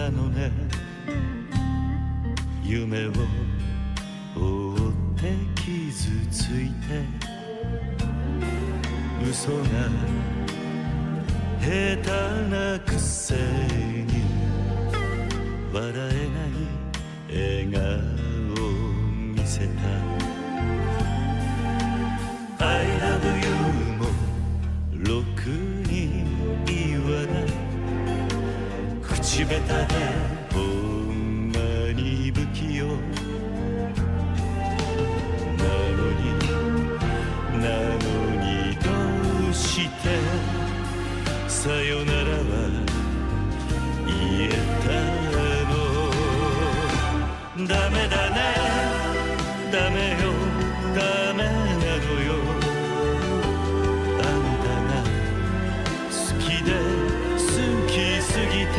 なのね、夢を追って傷ついて嘘が下手なくせに笑えない笑顔を見せた I love you もろくに言わない口下手でほんまに不器用なのにどうしてさよならは言えたのダメだねダメよダメなのよあんたが好きで好きすぎて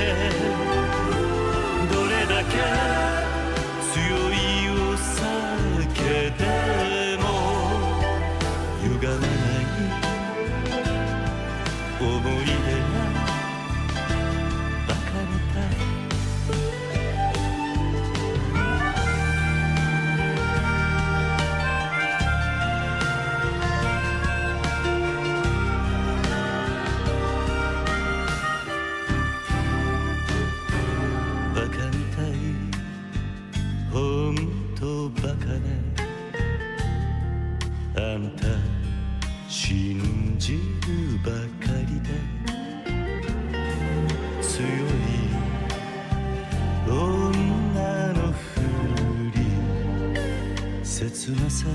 夏の朝の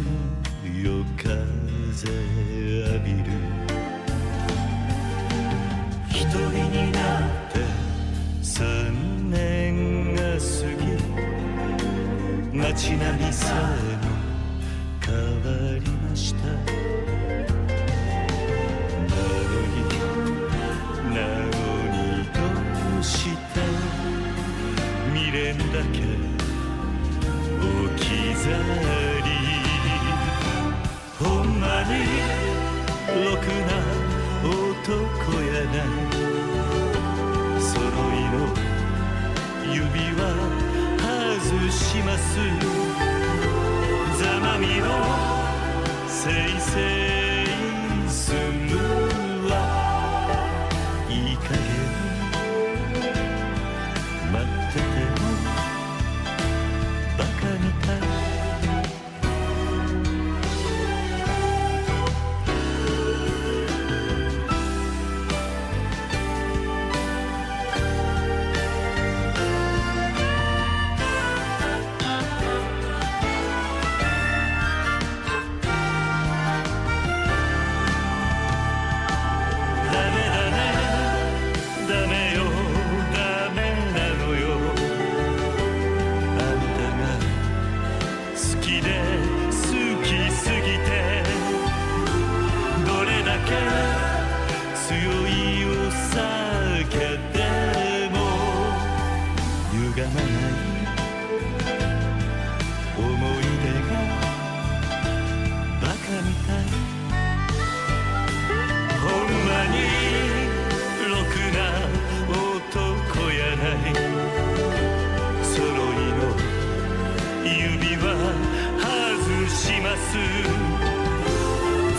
夜風浴びる一人になって3年が過ぎ街並みさえも変わりましたなのにどうして未練だけ置き去りほんまにろくな男やない揃いの指輪外しますざまみろせいせいするわいい加減待っててもバカみたい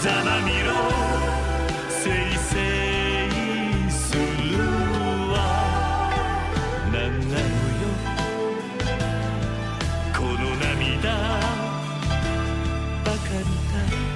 ざまみろせいせいするわなんなのよこの涙バカみたい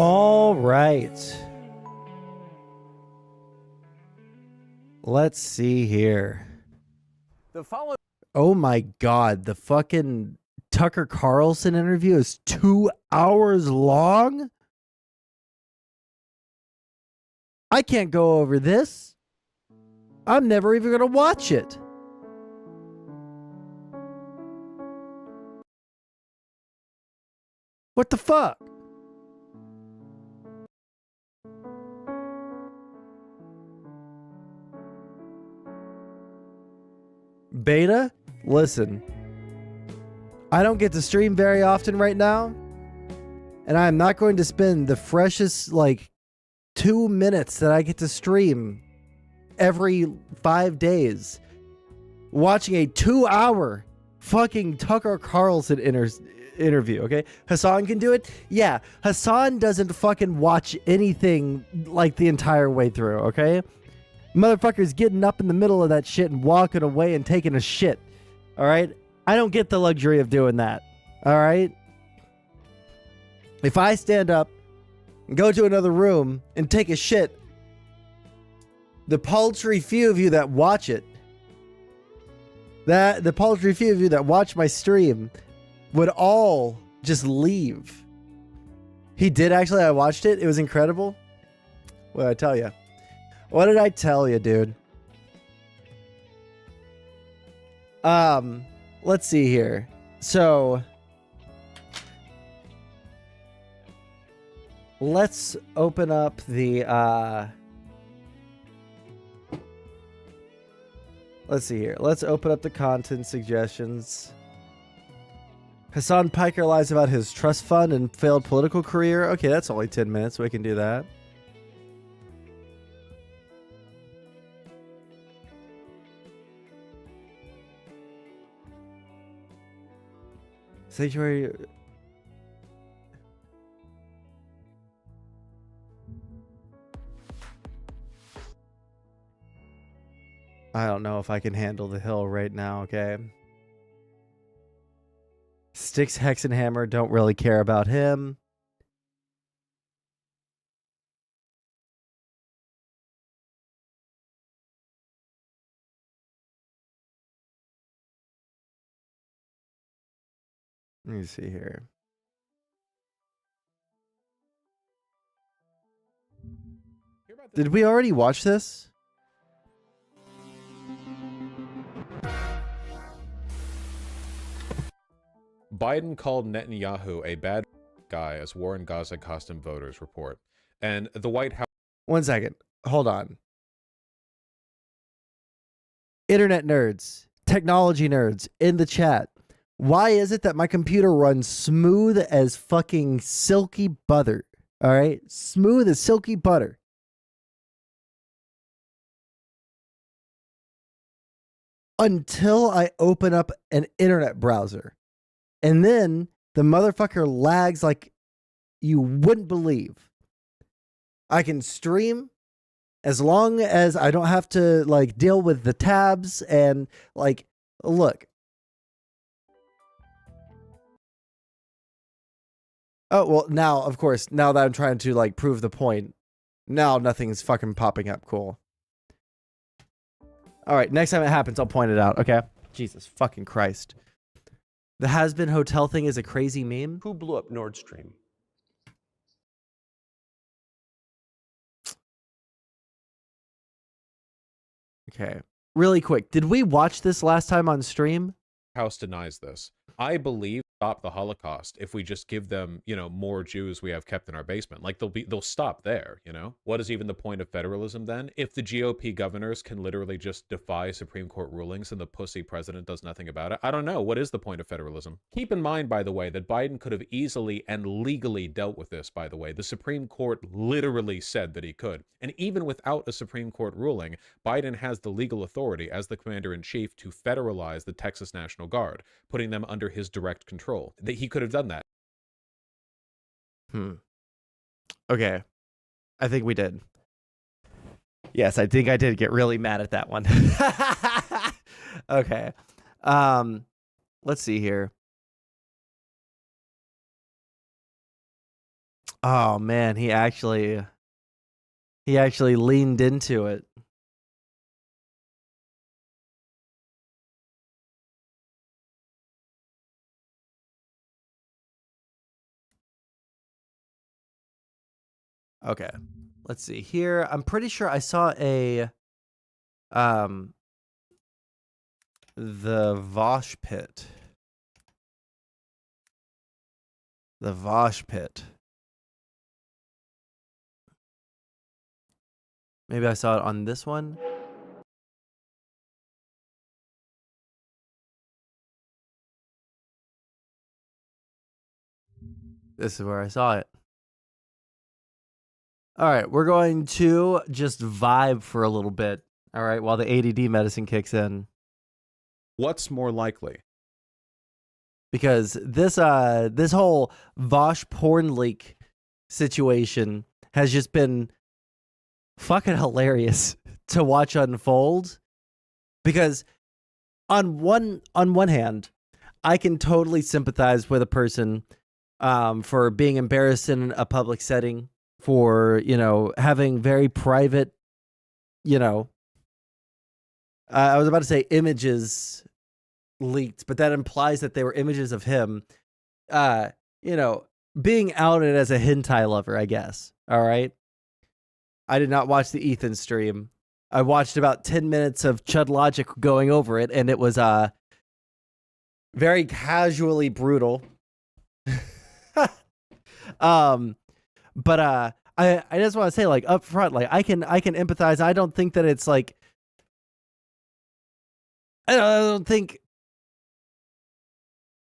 All right. Let's see here. Oh my God. The fucking Tucker Carlson interview is 2 hours long. I can't go over this. I'm never even going to watch it. What the fuck? Beta, listen. I don't get to stream very often right now. And I'm not going to spend the freshest, 2 minutes that I get to stream every 5 days watching a 2-hour fucking Tucker Carlson interview, okay? Hassan can do it? Yeah, Hassan doesn't fucking watch anything like the entire way through, okay? Motherfucker's getting up in the middle of that shit and walking away and taking a shit, all right? I don't get the luxury of doing that, all right? If I stand up and go to another room and take a shit, the paltry few of you that watch it, the paltry few of you that watch my stream would all just leave. He did actually. I watched it. It was incredible. What did I tell you? What did I tell you, dude? Let's see here. So let's open up the let's see here. Let's open up the content suggestions. Hassan Piker lies about his trust fund and failed political career. Okay, that's only 10 minutes. We can do that. Sanctuary. I don't know if I can handle the hill right now, okay? Styx Hexenhammer, don't really care about him. Let me see here. Did we already watch this? Biden called Netanyahu a bad guy as war in Gaza cost him voters, report. And the White House... 1 second. Hold on. Internet nerds, technology nerds in the chat. Why is it that my computer runs smooth as fucking silky butter? All right? Smooth as silky butter. Until I open up an internet browser. And then the motherfucker lags like you wouldn't believe. I can stream as long as I don't have to deal with the tabs and look. Oh, well, now, of course, now that I'm trying to prove the point, now nothing's fucking popping up. Cool. All right, next time it happens, I'll point it out, okay? Jesus fucking Christ. The has-been hotel thing is a crazy meme. Who blew up Nord Stream? Okay. Really quick, did we watch this last time on stream? House denies this. I believe stop the Holocaust if we just give them, more Jews we have kept in our basement. They'll stop there, What is even the point of federalism then? If the GOP governors can literally just defy Supreme Court rulings and the pussy president does nothing about it, I don't know. What is the point of federalism? Keep in mind, by the way, that Biden could have easily and legally dealt with this, by the way. The Supreme Court literally said that he could. And even without a Supreme Court ruling, Biden has the legal authority as the commander-in-chief to federalize the Texas National Guard, putting them under his direct control. That he could have done that. Okay. I think we did. Yes, I think I did get really mad at that one. Okay. Let's see here. Oh man, he actually leaned into it. Okay. Let's see here. I'm pretty sure I saw the Vosh pit. The Vosh pit. Maybe I saw it on this one. This is where I saw it. All right, we're going to just vibe for a little bit. All right, while the ADD medicine kicks in. What's more likely? Because this whole Vosh porn leak situation has just been fucking hilarious to watch unfold. Because on one hand, I can totally sympathize with a person for being embarrassed in a public setting, for, having very private, I was about to say images leaked, but that implies that they were images of him, being outed as a hentai lover, I guess. All right. I did not watch the Ethan stream. I watched about 10 minutes of Chud Logic going over it, and it was very casually brutal. But I just want to say, like, up front, like, I can empathize. I don't think that it's like, I don't think,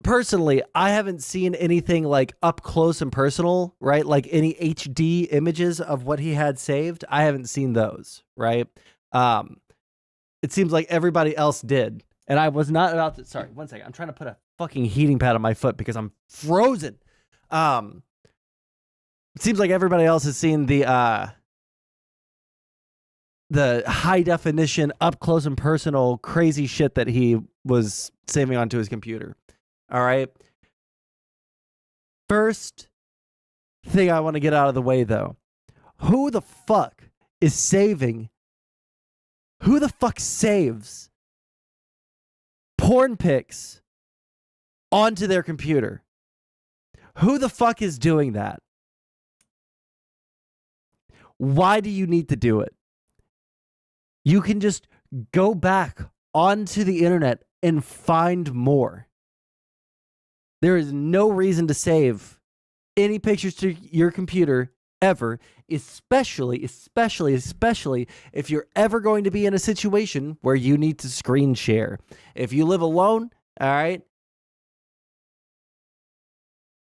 personally, I haven't seen anything like up close and personal, right? Like any HD images of what he had saved. I haven't seen those, right? It seems like everybody else did. And I was not about to, sorry, one second. I'm trying to put a fucking heating pad on my foot because I'm frozen. It seems like everybody else has seen the high definition, up close and personal, crazy shit that he was saving onto his computer. All right. First thing I want to get out of the way, though. Who the fuck saves porn pics onto their computer? Who the fuck is doing that? Why do you need to do it? You can just go back onto the internet and find more. There is no reason to save any pictures to your computer ever, especially if you're ever going to be in a situation where you need to screen share. If you live alone, all right?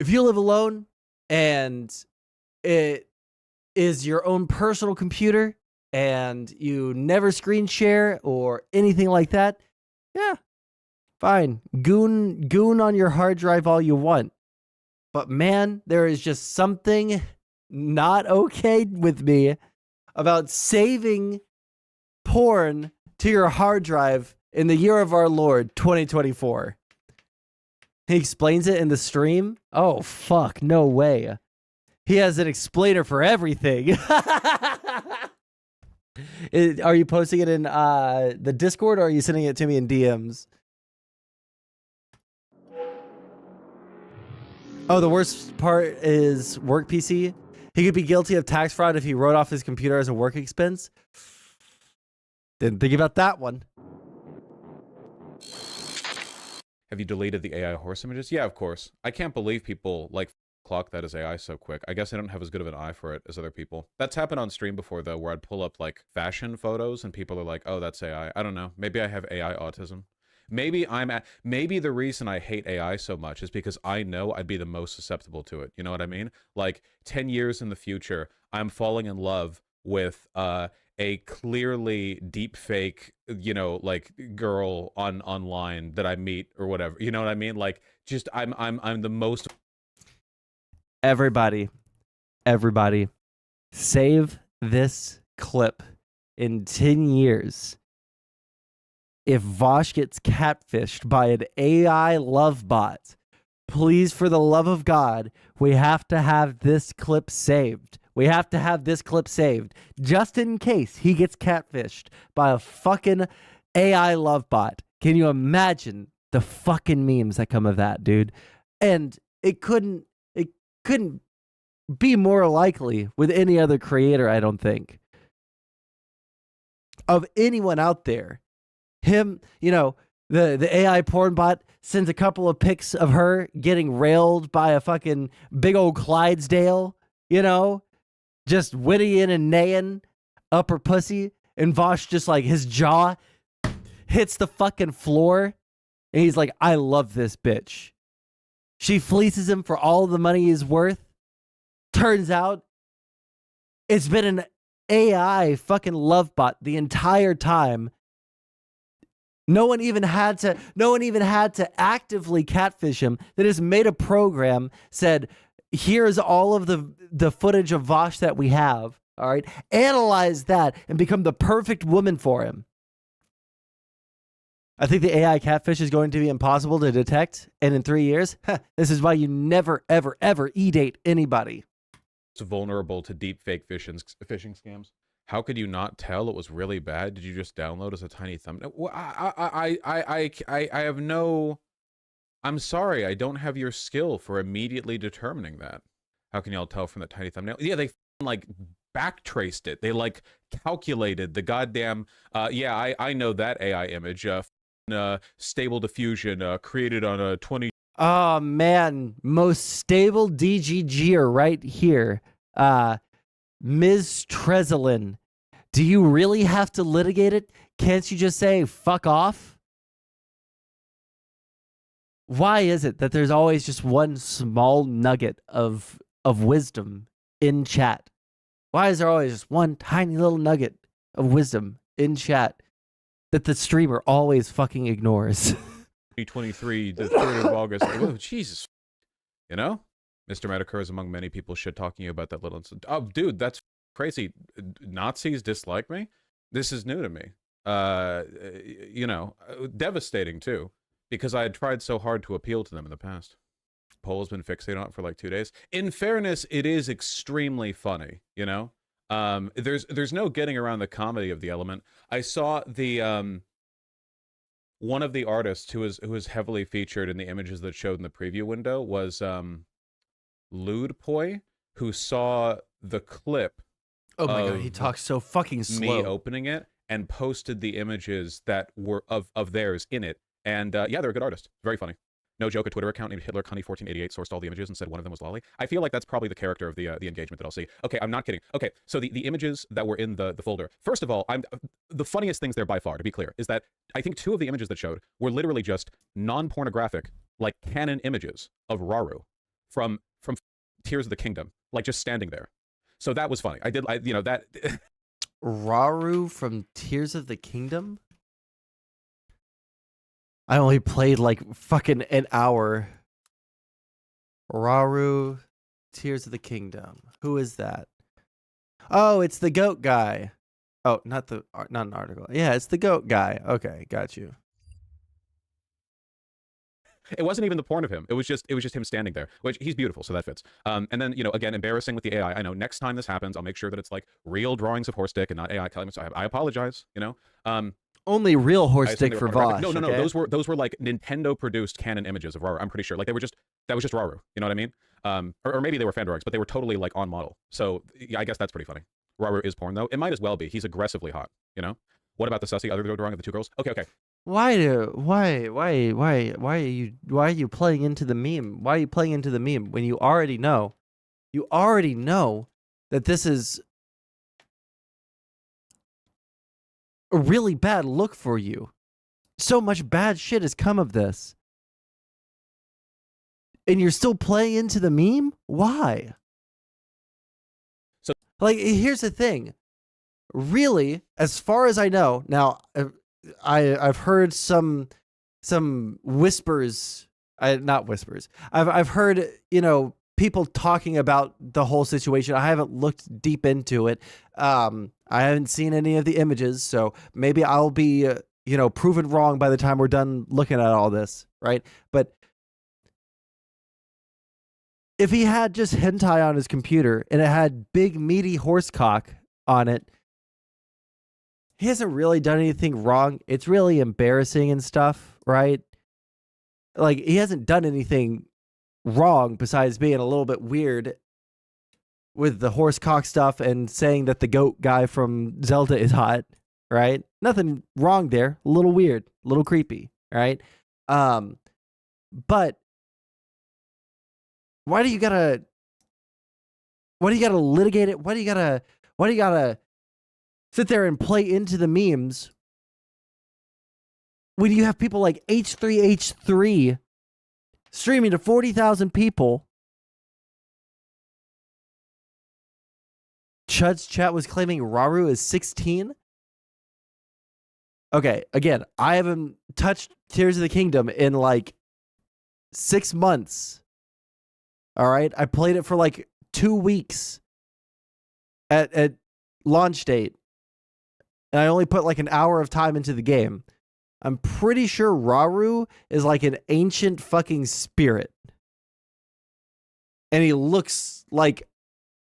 If you live alone and it is your own personal computer and you never screen share or anything like that, yeah, fine. Goon on your hard drive all you want. But man, there is just something not okay with me about saving porn to your hard drive in the year of our Lord, 2024. He explains it in the stream. Oh, fuck. No way. He has an explainer for everything. Are you posting it in the Discord, or are you sending it to me in DMs? Oh, the worst part is work PC. He could be guilty of tax fraud if he wrote off his computer as a work expense. Didn't think about that one. Have you deleted the AI horse images? Yeah, of course. I can't believe people like clock that as AI so quick. I guess I don't have as good of an eye for it as other people. That's happened on stream before, though, where I'd pull up like fashion photos and people are like, oh, that's AI. I don't know. Maybe I have AI autism. Maybe the reason I hate AI so much is because I know I'd be the most susceptible to it. You know what I mean? Like 10 years in the future, I'm falling in love with a clearly deep fake, like girl online that I meet or whatever. You know what I mean? Like just I'm the most. Everybody, save this clip in 10 years. If Vosh gets catfished by an AI love bot please, for the love of God, we have to have this clip saved. We have to have this clip saved just in case he gets catfished by a fucking AI love bot. Can you imagine the fucking memes that come of that, dude? And it couldn't be more likely with any other creator, I don't think. Of anyone out there. Him, the AI porn bot sends a couple of pics of her getting railed by a fucking big old Clydesdale, just whinnying and neighing up her pussy. And Vosh just like his jaw hits the fucking floor. And he's like, I love this bitch. She fleeces him for all the money he's worth. Turns out it's been an AI fucking love bot the entire time. No one even had to actively catfish him. They just made a program, said, here's all of the footage of Vosh that we have. All right. Analyze that and become the perfect woman for him. I think the AI catfish is going to be impossible to detect. And in 3 years, this is why you never, ever, ever e-date anybody. It's vulnerable to deep fake phishing scams. How could you not tell it was really bad? Did you just download as a tiny thumbnail? Well, I have no... I'm sorry, I don't have your skill for immediately determining that. How can y'all tell from that tiny thumbnail? Yeah, they like backtraced it. They like calculated the goddamn... yeah, I know that AI image. Stable diffusion created on a 20... Oh, man. Most stable DGGer right here. Ms. Trezelin. Do you really have to litigate it? Can't you just say, fuck off? Why is it that there's always just one small nugget of wisdom in chat? Why is there always just one tiny little nugget of wisdom in chat that the streamer always fucking ignores? 2023, the 3rd of August. Oh, Jesus. Mr. Medicare is among many people shit talking about that little incident. Oh, dude, that's crazy. Nazis dislike me? This is new to me. Devastating too, because I had tried so hard to appeal to them in the past. Pole's been fixating on it for like 2 days. In fairness, it is extremely funny, There's no getting around the comedy of the element. I saw the one of the artists who was heavily featured in the images that showed in the preview window was Ludpoi, who saw the clip. Oh my god, he talks so fucking slow. Me opening it and posted the images that were of theirs in it. And yeah, they're a good artist. Very funny. No joke, a Twitter account named HitlerCunny1488 sourced all the images and said one of them was Lolly. I feel like that's probably the character of the engagement that I'll see. Okay, I'm not kidding. Okay, so the images that were in the folder. First of all, the funniest things there by far, to be clear, is that I think 2 of the images that showed were literally just non-pornographic, like canon images of Raru from Tears of the Kingdom, like just standing there. So that was funny. That Raru from Tears of the Kingdom? I only played like fucking an hour. Raru, Tears of the Kingdom. Who is that? Oh, it's the goat guy. Oh, not an article. Yeah, it's the goat guy. Okay, got you. It wasn't even the porn of him. It was just him standing there, which he's beautiful, so that fits. And then, again, embarrassing with the AI. I know next time this happens, I'll make sure that it's like real drawings of horse dick and not AI elements. So I apologize, Only real horse dick for Vosh. No, okay? those were like Nintendo produced canon images of Raru. I'm pretty sure. Like that was just Raru. You know what I mean? Or maybe they were fan drawings, but they were totally like on model. So yeah, I guess that's pretty funny. Raru is porn though. It might as well be. He's aggressively hot. What about the sussy other drawing of the 2 girls? Okay. Why are you playing into the meme? Why are you playing into the meme when you already know that this is a really bad look for you? So much bad shit has come of this. And you're still playing into the meme? Why? So, like, here's the thing. Really, as far as I know, now I've heard some whispers, not whispers. I've heard, people talking about the whole situation. I haven't looked deep into it. I haven't seen any of the images, so maybe I'll be proven wrong by the time we're done looking at all this, right? But if he had just hentai on his computer and it had big meaty horse cock on it, he hasn't really done anything wrong. It's really embarrassing and stuff, right? Like, he hasn't done anything wrong besides being a little bit weird with the horse cock stuff and saying that the goat guy from Zelda is hot, right? Nothing wrong there. A little weird, a little creepy, right? But why do you gotta litigate it? Why do you gotta sit there and play into the memes when you have people like H3H3 streaming to 40,000 people? Chud's chat was claiming Raru is 16. Okay, again, I haven't touched Tears of the Kingdom in like 6 months. All right, I played it for like 2 weeks at launch date, and I only put like an hour of time into the game. I'm pretty sure Raru is like an ancient fucking spirit, and he looks like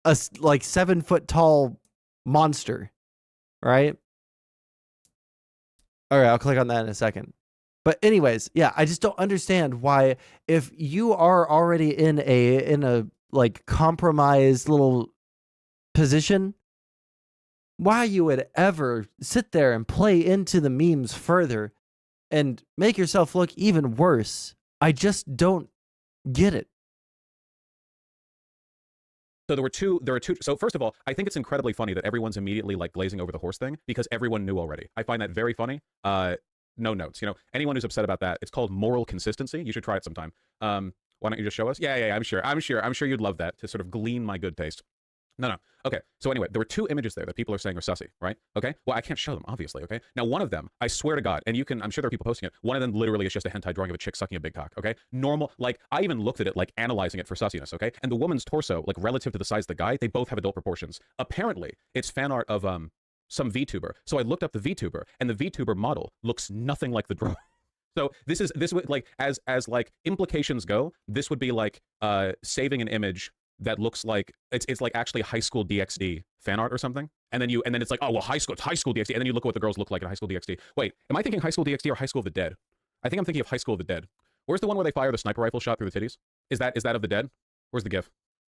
a 7 foot tall monster, right? All right, I'll click on that in a second. But anyways, yeah, I just don't understand why, if you are already in a like compromised little position, why you would ever sit there and play into the memes further and make yourself look even worse. I just don't get it. So there are two. So first of all, I think it's incredibly funny that everyone's immediately like glazing over the horse thing because everyone knew already. I find that very funny. No notes. You know, anyone who's upset about that, it's called moral consistency. You should try it sometime. Why don't you just show us? Yeah. I'm sure you'd love that to sort of glean my good taste. No. Okay. So anyway, there were 2 images there that people are saying are sussy, right? Okay. Well, I can't show them, obviously. Okay. Now, one of them, I swear to God, and you can, I'm sure there are people posting it. One of them literally is just a hentai drawing of a chick sucking a big cock. Okay. Normal. Like, I even looked at it, like analyzing it for sussiness. Okay. And the woman's torso, like relative to the size of the guy, they both have adult proportions. Apparently, it's fan art of some VTuber. So I looked up the VTuber, and the VTuber model looks nothing like the drawing. So this would like as like implications go, this would be like saving an image that looks like it's like actually high school DxD fan art or something, and then it's like, oh well, it's high school DxD, and then you look at what the girls look like in high school DxD. Wait, am I thinking high school DxD or high school of the dead? I think I'm thinking of high school of the dead. Where's the one where they fire the sniper rifle shot through the titties? Is that of the dead? Where's the gif?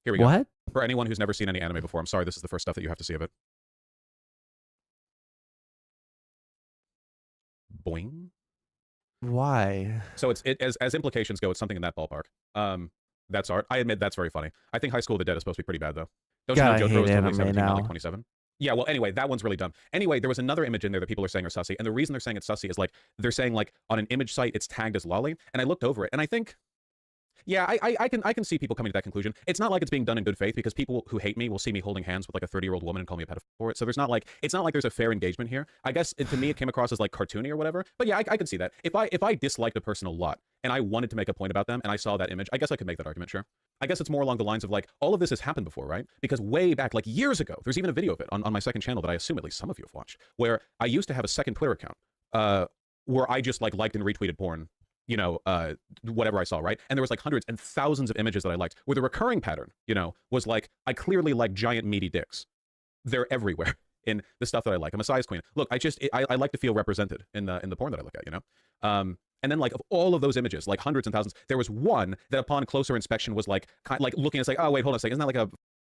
Here we go. What? For anyone who's never seen any anime before, I'm sorry, this is the first stuff that you have to see of it. Boing. Why? So as implications go, it's something in that ballpark. That's art. I admit that's very funny. I think High School of the Dead is supposed to be pretty bad though. Don't God, you know Jotaro is totally 17, not now. like 27? Yeah, well, anyway, that one's really dumb. Anyway, there was another image in there that people are saying are sussy, and the reason they're saying it's sussy is like they're saying like on an image site it's tagged as lolly, and I looked over it, and I think, yeah, I can see people coming to that conclusion. It's not like it's being done in good faith because people who hate me will see me holding hands with like a 30-year-old woman and call me a pedophile for it. So it's not like there's a fair engagement here. I guess to me it came across as like cartoony or whatever. But yeah, I can see that. If I disliked a person a lot and I wanted to make a point about them and I saw that image, I guess I could make that argument, sure. I guess it's more along the lines of like all of this has happened before, right? Because way back, like years ago, there's even a video of it on my second channel that I assume at least some of you have watched, where I used to have a second Twitter account where I just like liked and retweeted porn. You know, whatever I saw, right? And there was like hundreds and thousands of images that I liked, where the recurring pattern, you know, was like, I clearly like giant meaty dicks. They're everywhere in the stuff that I like. I'm a size queen. Look, I like to feel represented in the porn that I look at, you know? And then like of all of those images, like hundreds and thousands, there was one that upon closer inspection was like, looking, it's like, oh wait, hold on a second, isn't that like a,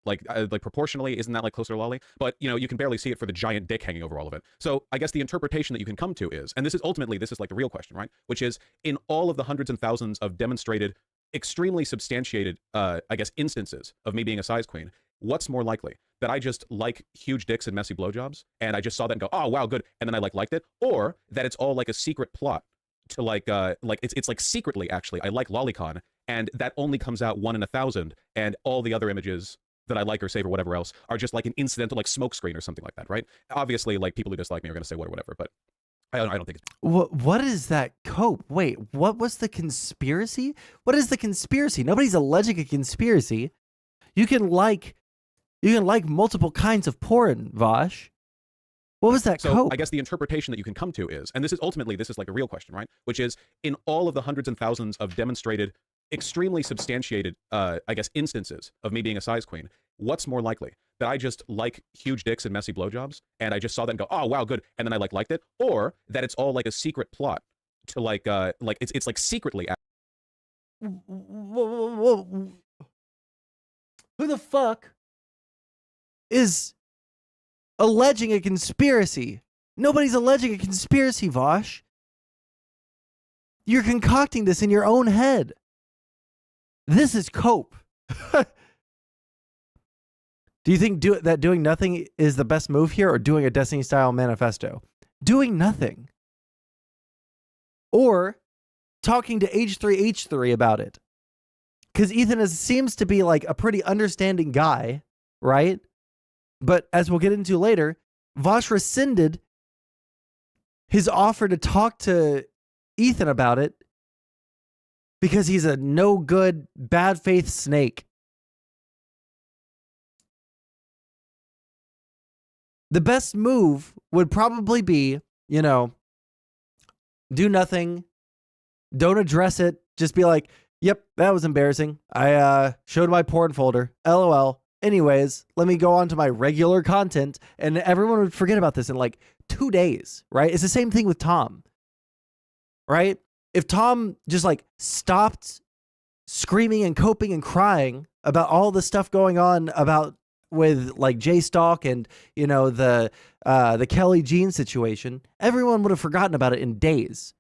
like proportionally, isn't that like closer to lolly? But you know, you can barely see it for the giant dick hanging over all of it. So I guess the interpretation that you can come to is, and this is like the real question, right? Which is, in all of the hundreds and thousands of demonstrated, extremely substantiated, I guess, instances of me being a size queen, what's more likely? That I just like huge dicks and messy blowjobs, and I just saw that and go, oh wow, good, and then I liked it, or that it's all like a secret plot to like it's like secretly actually I like lolicon, and that only comes out 1 in 1,000, and all the other images that I like or save or whatever else are just like an incidental like smoke screen or something like that, right? Obviously, like people who dislike me are going to say whatever, but I don't think it's... What is that cope? Wait, what was the conspiracy? What is the conspiracy? Nobody's alleging a conspiracy. You can like multiple kinds of porn, Vosh. What was that so cope? I guess the interpretation that you can come to is, and this is like a real question, right? Which is, in all of the hundreds and thousands of demonstrated, extremely substantiated, I guess, instances of me being a size queen, what's more likely? That I just like huge dicks and messy blowjobs, and I just saw that and go, oh wow, good, and then I liked it, or that it's all like a secret plot to like it's like secretly. Who the fuck is alleging a conspiracy? Nobody's alleging a conspiracy, Vosh. You're concocting this in your own head. This is cope. Do you think that doing nothing is the best move here, or doing a Destiny-style manifesto? Doing nothing. Or talking to H3H3 about it. Because Ethan seems to be like a pretty understanding guy, right? But as we'll get into later, Vosh rescinded his offer to talk to Ethan about it because he's a no good, bad faith snake. The best move would probably be, do nothing, don't address it, just be like, yep, that was embarrassing. I showed my porn folder, LOL. Anyways, let me go on to my regular content, and everyone would forget about this in like 2 days, right? It's the same thing with Tom, right? If Tom just like stopped screaming and coping and crying about all the stuff going on with like Jay Stalk and the Kelly Jean situation, everyone would have forgotten about it in days.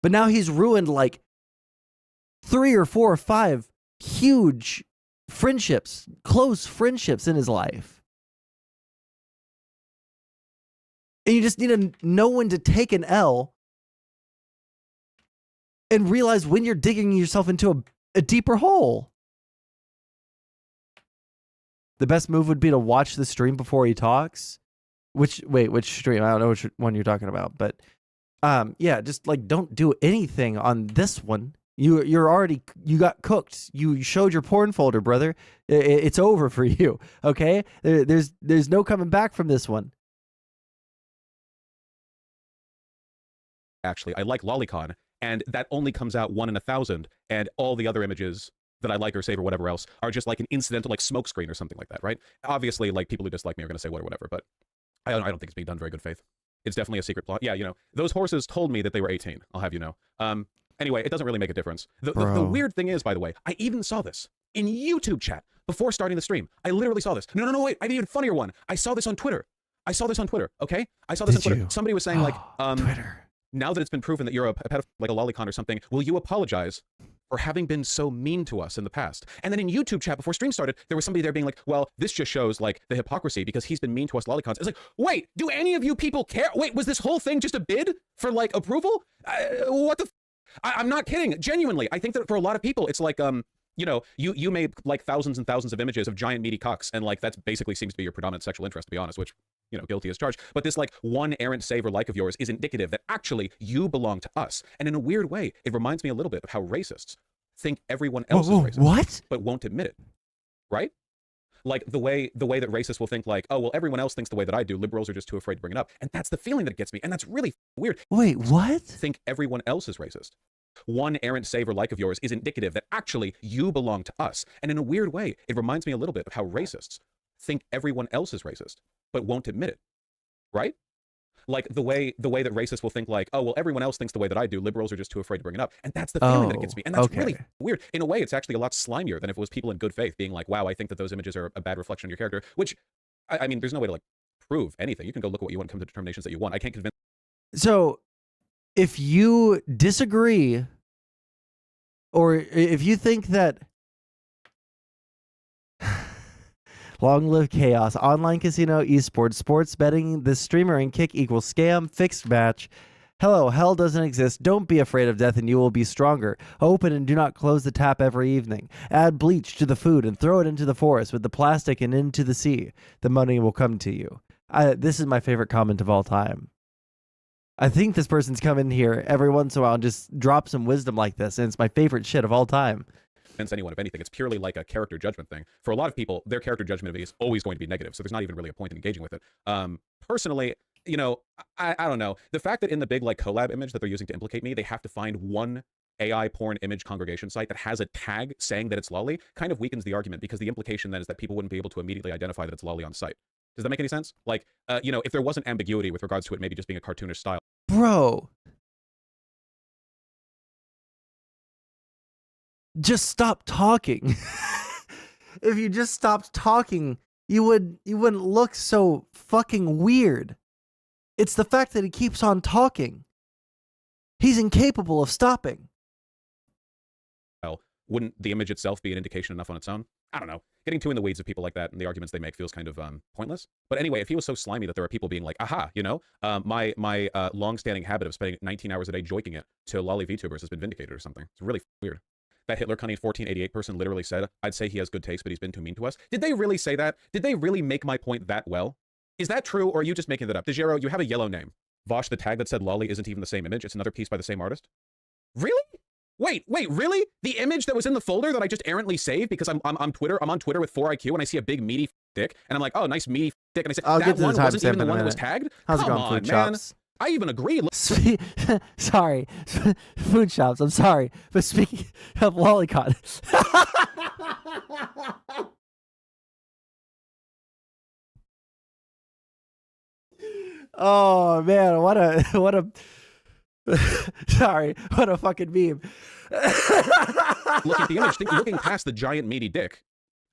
But now he's ruined like 3 or 4 or 5 huge friendships, close friendships in his life. And you just need to know when to take an L and realize when you're digging yourself into a deeper hole. The best move would be to watch the stream before he talks. Which stream? I don't know which one you're talking about, but yeah, just like don't do anything on this one. You got cooked. You showed your porn folder, brother. It's over for you. Okay, there's no coming back from this one. Actually, I like Lolicon, and that only comes out 1 in 1,000, and all the other images that I like or save or whatever else are just like an incidental like smoke screen or something like that, right? Obviously, like people who dislike me are going to say whatever, but I don't think it's being done very good faith. It's definitely a secret plot. Yeah, those horses told me that they were 18. I'll have you know. Anyway, it doesn't really make a difference. The weird thing is, by the way, I even saw this in YouTube chat before starting the stream. I literally saw this. No, wait. I have an even funnier one. I saw this on Twitter. Okay? I saw this on Twitter. Somebody was saying like, Twitter. Now that it's been proven that you're a pedophile, like a lolicon or something, will you apologize for having been so mean to us in the past? And then in YouTube chat before stream started, there was somebody there being like, well, this just shows like the hypocrisy because he's been mean to us lolicons. It's like, wait, do any of you people care? Wait, was this whole thing just a bid for like approval? What the I'm not kidding. Genuinely, I think that for a lot of people, it's like, you made like thousands and thousands of images of giant meaty cocks, and like that's basically seems to be your predominant sexual interest, to be honest, which, guilty as charged. But this like one errant save or like of yours is indicative that actually you belong to us. And in a weird way, it reminds me a little bit of how racists think everyone else is racist. What? But won't admit it. Right? Like the way that racists will think like, oh, well, everyone else thinks the way that I do. Liberals are just too afraid to bring it up. And that's the feeling that it gets me. And that's really weird. Wait, what? Think everyone else is racist. One errant save or like of yours is indicative that actually you belong to us. And in a weird way, it reminds me a little bit of how racists think everyone else is racist, but won't admit it. Right? Like the way that racists will think like, oh, well, everyone else thinks the way that I do. Liberals are just too afraid to bring it up. And that's the feeling that it gets me. And that's really weird. In a way, it's actually a lot slimier than if it was people in good faith being like, wow, I think that those images are a bad reflection of your character, which, I mean, there's no way to like prove anything. You can go look at what you want and come to determinations that you want. I can't convince. So if you disagree, or if you think that long live chaos, online casino, esports, sports betting, this streamer and kick equals scam, fixed match. Hello, hell doesn't exist. Don't be afraid of death and you will be stronger. Open and do not close the tap every evening. Add bleach to the food and throw it into the forest with the plastic and into the sea. The money will come to you. This is my favorite comment of all time. I think this person's come in here every once in a while and just drop some wisdom like this, and it's my favorite shit of all time. Anyone of anything. It's purely like a character judgment thing. For a lot of people, their character judgment of me is always going to be negative, so there's not even really a point in engaging with it. Personally, I don't know. The fact that in the big like collab image that they're using to implicate me, they have to find one AI porn image congregation site that has a tag saying that it's lolly kind of weakens the argument, because the implication then is that people wouldn't be able to immediately identify that it's lolly on site. Does that make any sense? Like, you know, if there wasn't ambiguity with regards to it maybe just being a cartoonish style. Bro. Just stop talking. If you just stopped talking, you wouldn't look so fucking weird. It's the fact that he keeps on talking. He's incapable of stopping. Wouldn't the image itself be an indication enough on its own? I don't know. Getting too in the weeds of people like that and the arguments they make feels kind of pointless. But anyway, if he was so slimy that there are people being like, aha, you know, my long-standing habit of spending 19 hours a day joiking it to lolly VTubers has been vindicated or something. It's really weird. That Hitler cunning 1488 person literally said, I'd say he has good taste, but he's been too mean to us. Did they really say that? Did they really make my point that well? Is that true, or are you just making that up? DeGero, you have a yellow name. Vosh, the tag that said lolly isn't even the same image. It's another piece by the same artist. Really? Wait, really? The image that was in the folder that I just errantly saved because I'm on Twitter with 4 IQ and I see a big meaty dick and I'm like, oh, nice meaty dick, and I say that one wasn't even the one that was tagged. How's it going, Food Shops? I even agree. Sorry, Food Shops. I'm sorry, but speaking of lolicon. Oh man, what a sorry, what a fucking meme. Look at the image, looking past the giant meaty dick,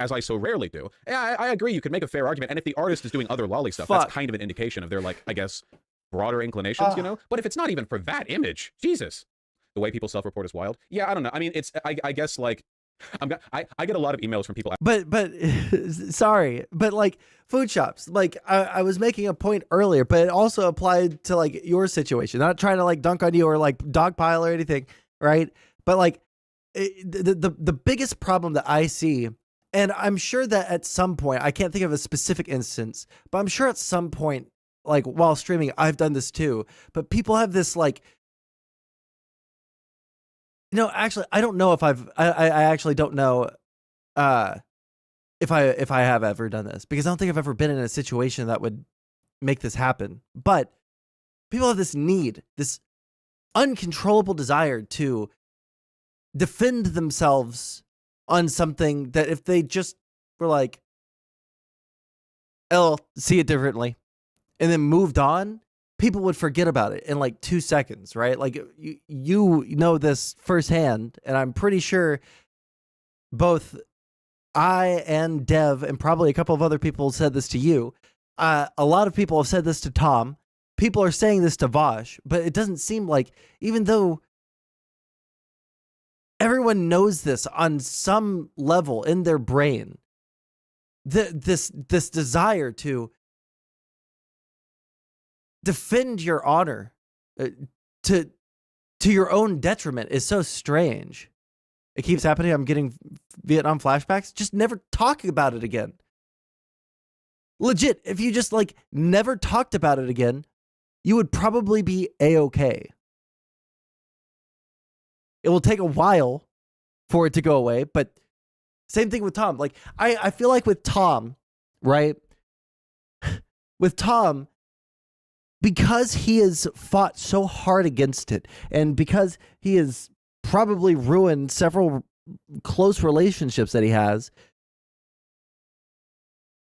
as I so rarely do. Yeah, I agree, you could make a fair argument, and if the artist is doing other lolly stuff, that's kind of an indication of their, like, I guess, broader inclinations, you know? But if it's not even for that image, Jesus. The way people self-report is wild. Yeah, I don't know. I mean, it's, I guess, like, I get a lot of emails from people. But sorry, but like Food Shops, like I was making a point earlier, but it also applied to like your situation. Not trying to like dunk on you or like dogpile or anything, right? But like the biggest problem that I see, and I'm sure that at some point, I can't think of a specific instance, but I'm sure at some point, like while streaming, I've done this too. But people have this like. No, actually, I don't know if I actually don't know if I have ever done this, because I don't think I've ever been in a situation that would make this happen. But people have this need, this uncontrollable desire to defend themselves on something that if they just were like, I'll see it differently, and then moved on, people would forget about it in like 2 seconds, right? Like you know this firsthand, and I'm pretty sure both I and Dev and probably a couple of other people said this to you. A lot of people have said this to Tom. People are saying this to Vosh, but it doesn't seem like, even though everyone knows this on some level in their brain, this desire to defend your honor to your own detriment is so strange. It keeps happening. I'm getting Vietnam flashbacks. Just never talk about it again. Legit, if you just like never talked about it again, you would probably be A-okay. It will take a while for it to go away, but same thing with Tom. Like I feel like with Tom, right? With Tom, because he has fought so hard against it, and because he has probably ruined several close relationships that he has,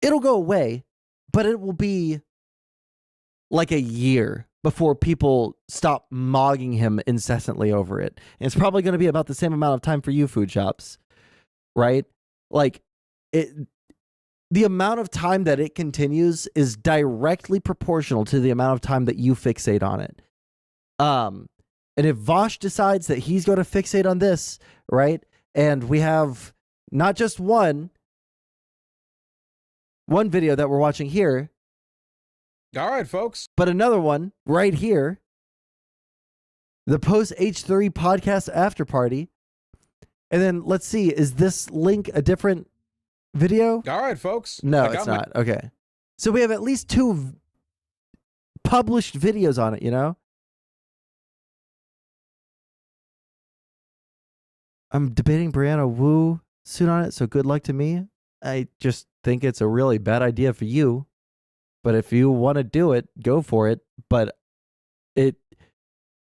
it'll go away, but it will be like a year before people stop mogging him incessantly over it. And it's probably going to be about the same amount of time for you, Food Shops, right? Like, the amount of time that it continues is directly proportional to the amount of time that you fixate on it. And if Vosh decides that he's going to fixate on this, right? And we have not just one video that we're watching here. All right, folks. But another one right here. The Post H3 podcast after party. And then let's see, is this link a different video? All right, folks. No, it's not. Okay. So we have at least 2 published videos on it, you know? I'm debating Brianna Wu soon on it, so good luck to me. I just think it's a really bad idea for you. But if you want to do it, go for it. But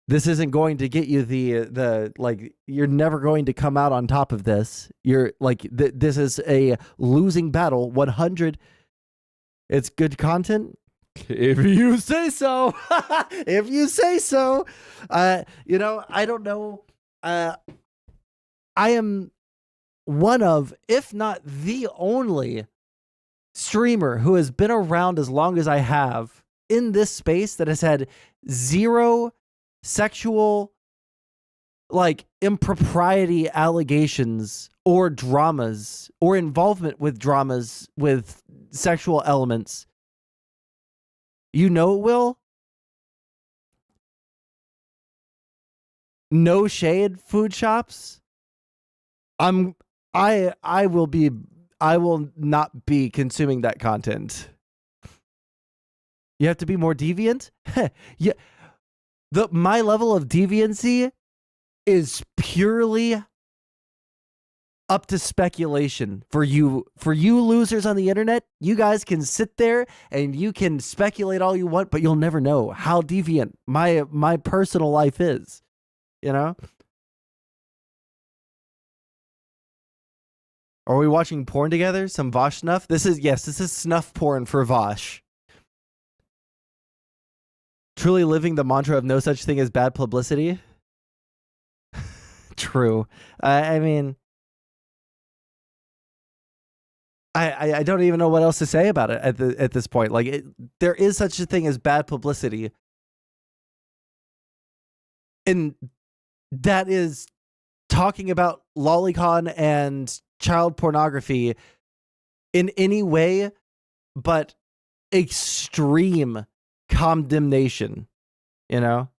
This isn't going to get you the like, you're never going to come out on top of this. You're like, this is a losing battle. 100. It's good content. If you say so. If you say so. You know, I don't know. I am one of, if not the only streamer who has been around as long as I have in this space that has had zero sexual, like, impropriety allegations or dramas or involvement with dramas with sexual elements. You know, Will? No Shade Food Shops. I will not be consuming that content. You have to be more deviant? Yeah. My level of deviancy is purely up to speculation for you losers on the internet. You guys can sit there and you can speculate all you want, but you'll never know how deviant my personal life is, you know? Are we watching porn together? Some Vosh snuff? This is snuff porn for Vosh. Truly living the mantra of no such thing as bad publicity. True. I mean, I don't even know what else to say about it at this point. Like, there is such a thing as bad publicity, and that is talking about lolicon and child pornography in any way but extreme condemnation, you know?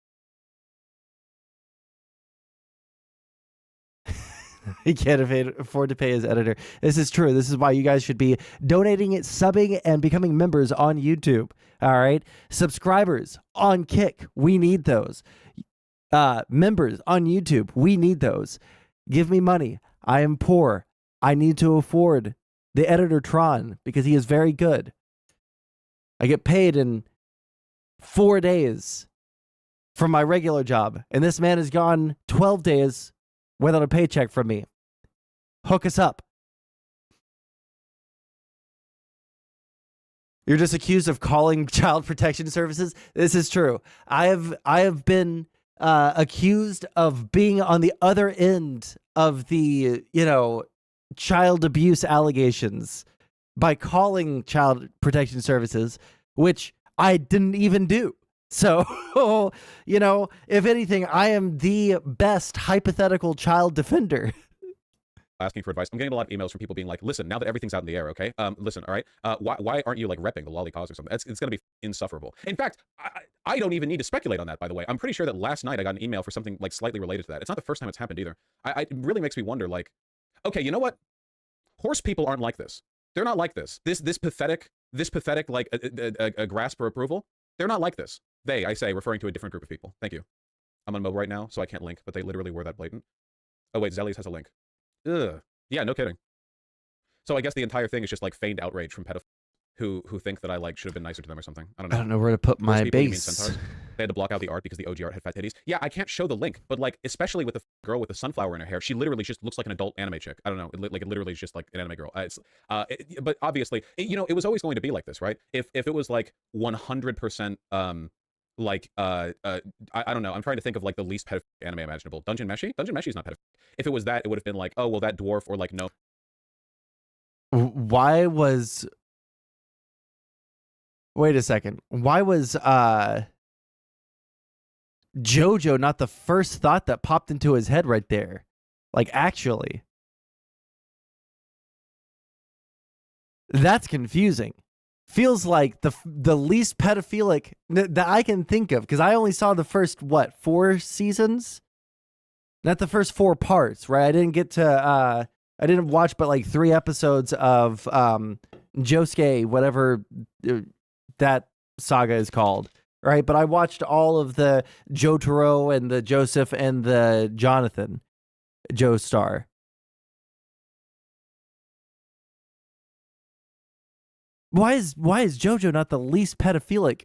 He can't afford to pay his editor. This is true. This is why you guys should be donating, subbing, and becoming members on YouTube. All right? Subscribers on Kick. We need those. Members on YouTube. We need those. Give me money. I am poor. I need to afford the editor Tron because he is very good. I get paid in 4 days from my regular job, and this man has gone 12 days without a paycheck from me. Hook us up. You're just accused of calling child protection services. This is true. I have been accused of being on the other end of the, child abuse allegations by calling child protection services, which I didn't even do. So, if anything, I am the best hypothetical child defender. Asking for advice. I'm getting a lot of emails from people being like, listen, now that everything's out in the air, okay? Listen, all right? Why aren't you, like, repping the lollicons or something? It's going to be insufferable. In fact, I don't even need to speculate on that, by the way. I'm pretty sure that last night I got an email for something, like, slightly related to that. It's not the first time it's happened either. It really makes me wonder, like, okay, you know what? Horse people aren't like this. They're not like this. This pathetic, like, a grasp for approval, they're not like this. They, I say, referring to a different group of people. Thank you. I'm on mobile right now, so I can't link, but they literally were that blatant. Oh, wait, Zellies has a link. Ugh. Yeah, no kidding. So I guess the entire thing is just, like, feigned outrage from pedophiles who think that I, like, should have been nicer to them or something. I don't know. I don't know where to put my people, base. They had to block out the art because the OG art had fat titties. Yeah, I can't show the link, but, like, especially with the girl with the sunflower in her hair, she literally just looks like an adult anime chick. I don't know. It literally is just like an anime girl. But obviously, it was always going to be like this, right? If it was, like, 100%, I don't know. I'm trying to think of, like, the least pedophilic anime imaginable. Dungeon Meshi? Dungeon Meshi is not pedophilic. If it was that, it would have been like, oh, well, that dwarf, or, like, no. Why was... Wait a second. Why was JoJo not the first thought that popped into his head right there? Like, actually. That's confusing. Feels like the least pedophilic that I can think of, because I only saw the first, 4 seasons? Not the first 4 parts, right? I didn't get to... I didn't watch but, like, 3 episodes of Josuke, whatever... that saga is called, right? But I watched all of the Jotaro and the Joseph and the Jonathan Joestar. Why is JoJo not the least pedophilic?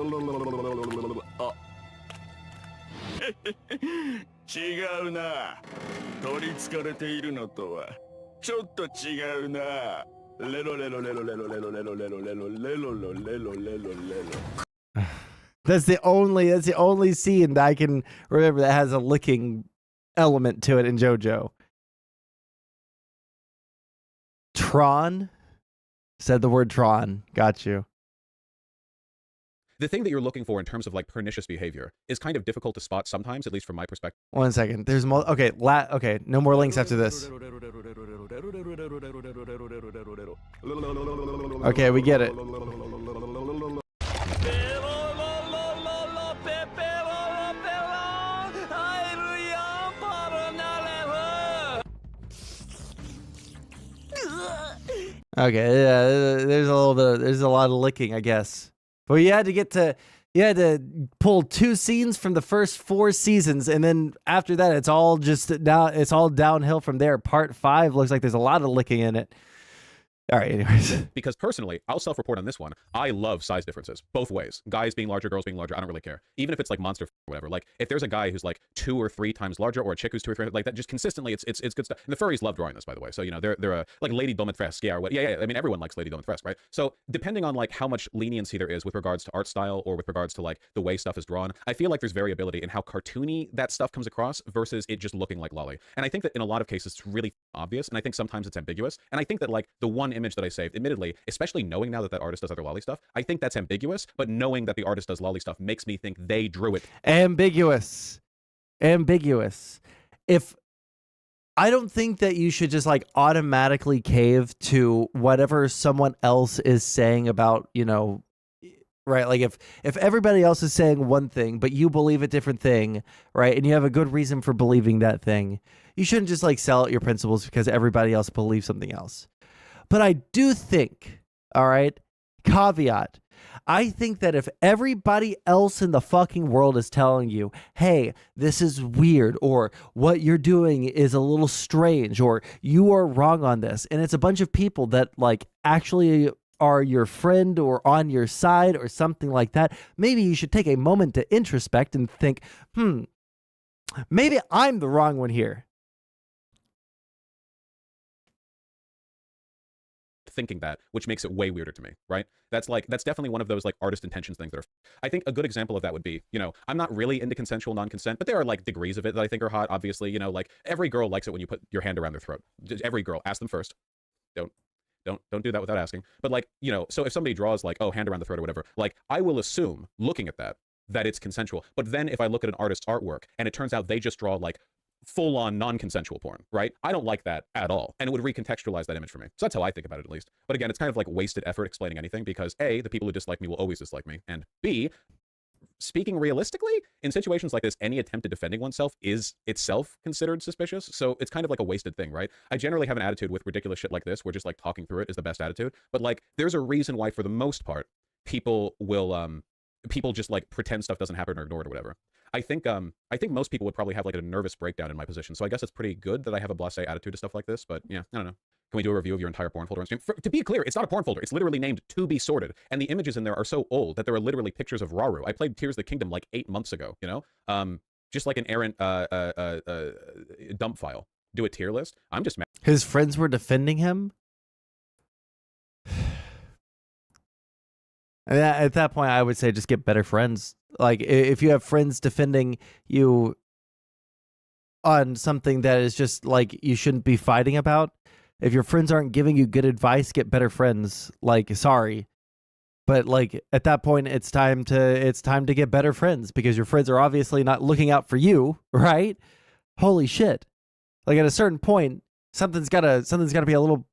あ違うな取りつかれているのとはちょっと違うなレロレロレロレロレロレロレロレロレロレロレロレロレロ That's the only scene that I can remember that has a licking element to it in JoJo. Tron? Said the word Tron. Got you. The thing that you're looking for in terms of like pernicious behavior is kind of difficult to spot sometimes, at least from my perspective. 1 second. There's more. Okay, okay. No more links after this. Okay, we get it. Okay, yeah, there's a lot of licking, I guess. But you had to pull 2 scenes from the first 4 seasons, and then after that, it's all downhill from there. Part 5 looks like there's a lot of licking in it. All right, anyways. Because personally, I'll self-report on this one. I love size differences, both ways. Guys being larger, girls being larger, I don't really care. Even if it's like monster or whatever. Like, if there's a guy who's like 2 or 3 times larger, or a chick who's 2 or 3, like that, just consistently, it's good stuff. And the furries love drawing this, by the way. So, you know, they're like Lady Domitresk, yeah, or what? Yeah. I mean, everyone likes Lady Domitresk, right? So, depending on like how much leniency there is with regards to art style or with regards to like the way stuff is drawn, I feel like there's variability in how cartoony that stuff comes across versus it just looking like lolly. And I think that in a lot of cases, it's really obvious, and I think sometimes it's ambiguous. And I think that like the one image that I saved, admittedly, especially knowing now that that artist does other lolly stuff, I think that's ambiguous, but knowing that the artist does lolly stuff makes me think they drew it. Ambiguous. If I don't think that you should just like automatically cave to whatever someone else is saying about, you know, right? Like if everybody else is saying one thing, but you believe a different thing, right? And you have a good reason for believing that thing, you shouldn't just like sell out your principles because everybody else believes something else. But I do think, all right, caveat, I think that if everybody else in the fucking world is telling you, hey, this is weird, or what you're doing is a little strange, or you are wrong on this, and it's a bunch of people that like actually are your friend or on your side or something like that, maybe you should take a moment to introspect and think, maybe I'm the wrong one here. Thinking that, which makes it way weirder to me, right? That's definitely one of those like artist intentions things that are, I think a good example of that would be, you know, I'm not really into consensual non-consent, but there are like degrees of it that I think are hot. Obviously, you know, like every girl likes it when you put your hand around their throat. Just every girl, ask them first. Don't do that without asking. But like, you know, so if somebody draws like, oh, hand around the throat or whatever, like I will assume looking at that it's consensual. But then if I look at an artist's artwork and it turns out they just draw like full-on non-consensual porn, right? I don't like that at all, and it would recontextualize that image for me. So that's how I think about it, at least. But again, it's kind of like wasted effort explaining anything, because A, the people who dislike me will always dislike me, and B, speaking realistically, in situations like this, any attempt at defending oneself is itself considered suspicious, so it's kind of like a wasted thing, right? I generally have an attitude with ridiculous shit like this, where just like talking through it is the best attitude, but like there's a reason why, for the most part, people will people just like pretend stuff doesn't happen or ignore it or whatever. I think most people would probably have like a nervous breakdown in my position. So I guess it's pretty good that I have a blasé attitude to stuff like this. But yeah, I don't know. Can we do a review of your entire porn folder on stream? To be clear, it's not a porn folder. It's literally named To Be Sorted. And the images in there are so old that there are literally pictures of Raru. I played Tears of the Kingdom like 8 months ago, you know? Just like an errant dump file. Do a tier list. I'm just mad. His friends were defending him. And at that point, I would say just get better friends. Like, if you have friends defending you on something that is just like you shouldn't be fighting about, if your friends aren't giving you good advice, get better friends. Like, sorry, but like at that point, it's time to get better friends, because your friends are obviously not looking out for you, right? Holy shit! Like, at a certain point, something's gotta be a little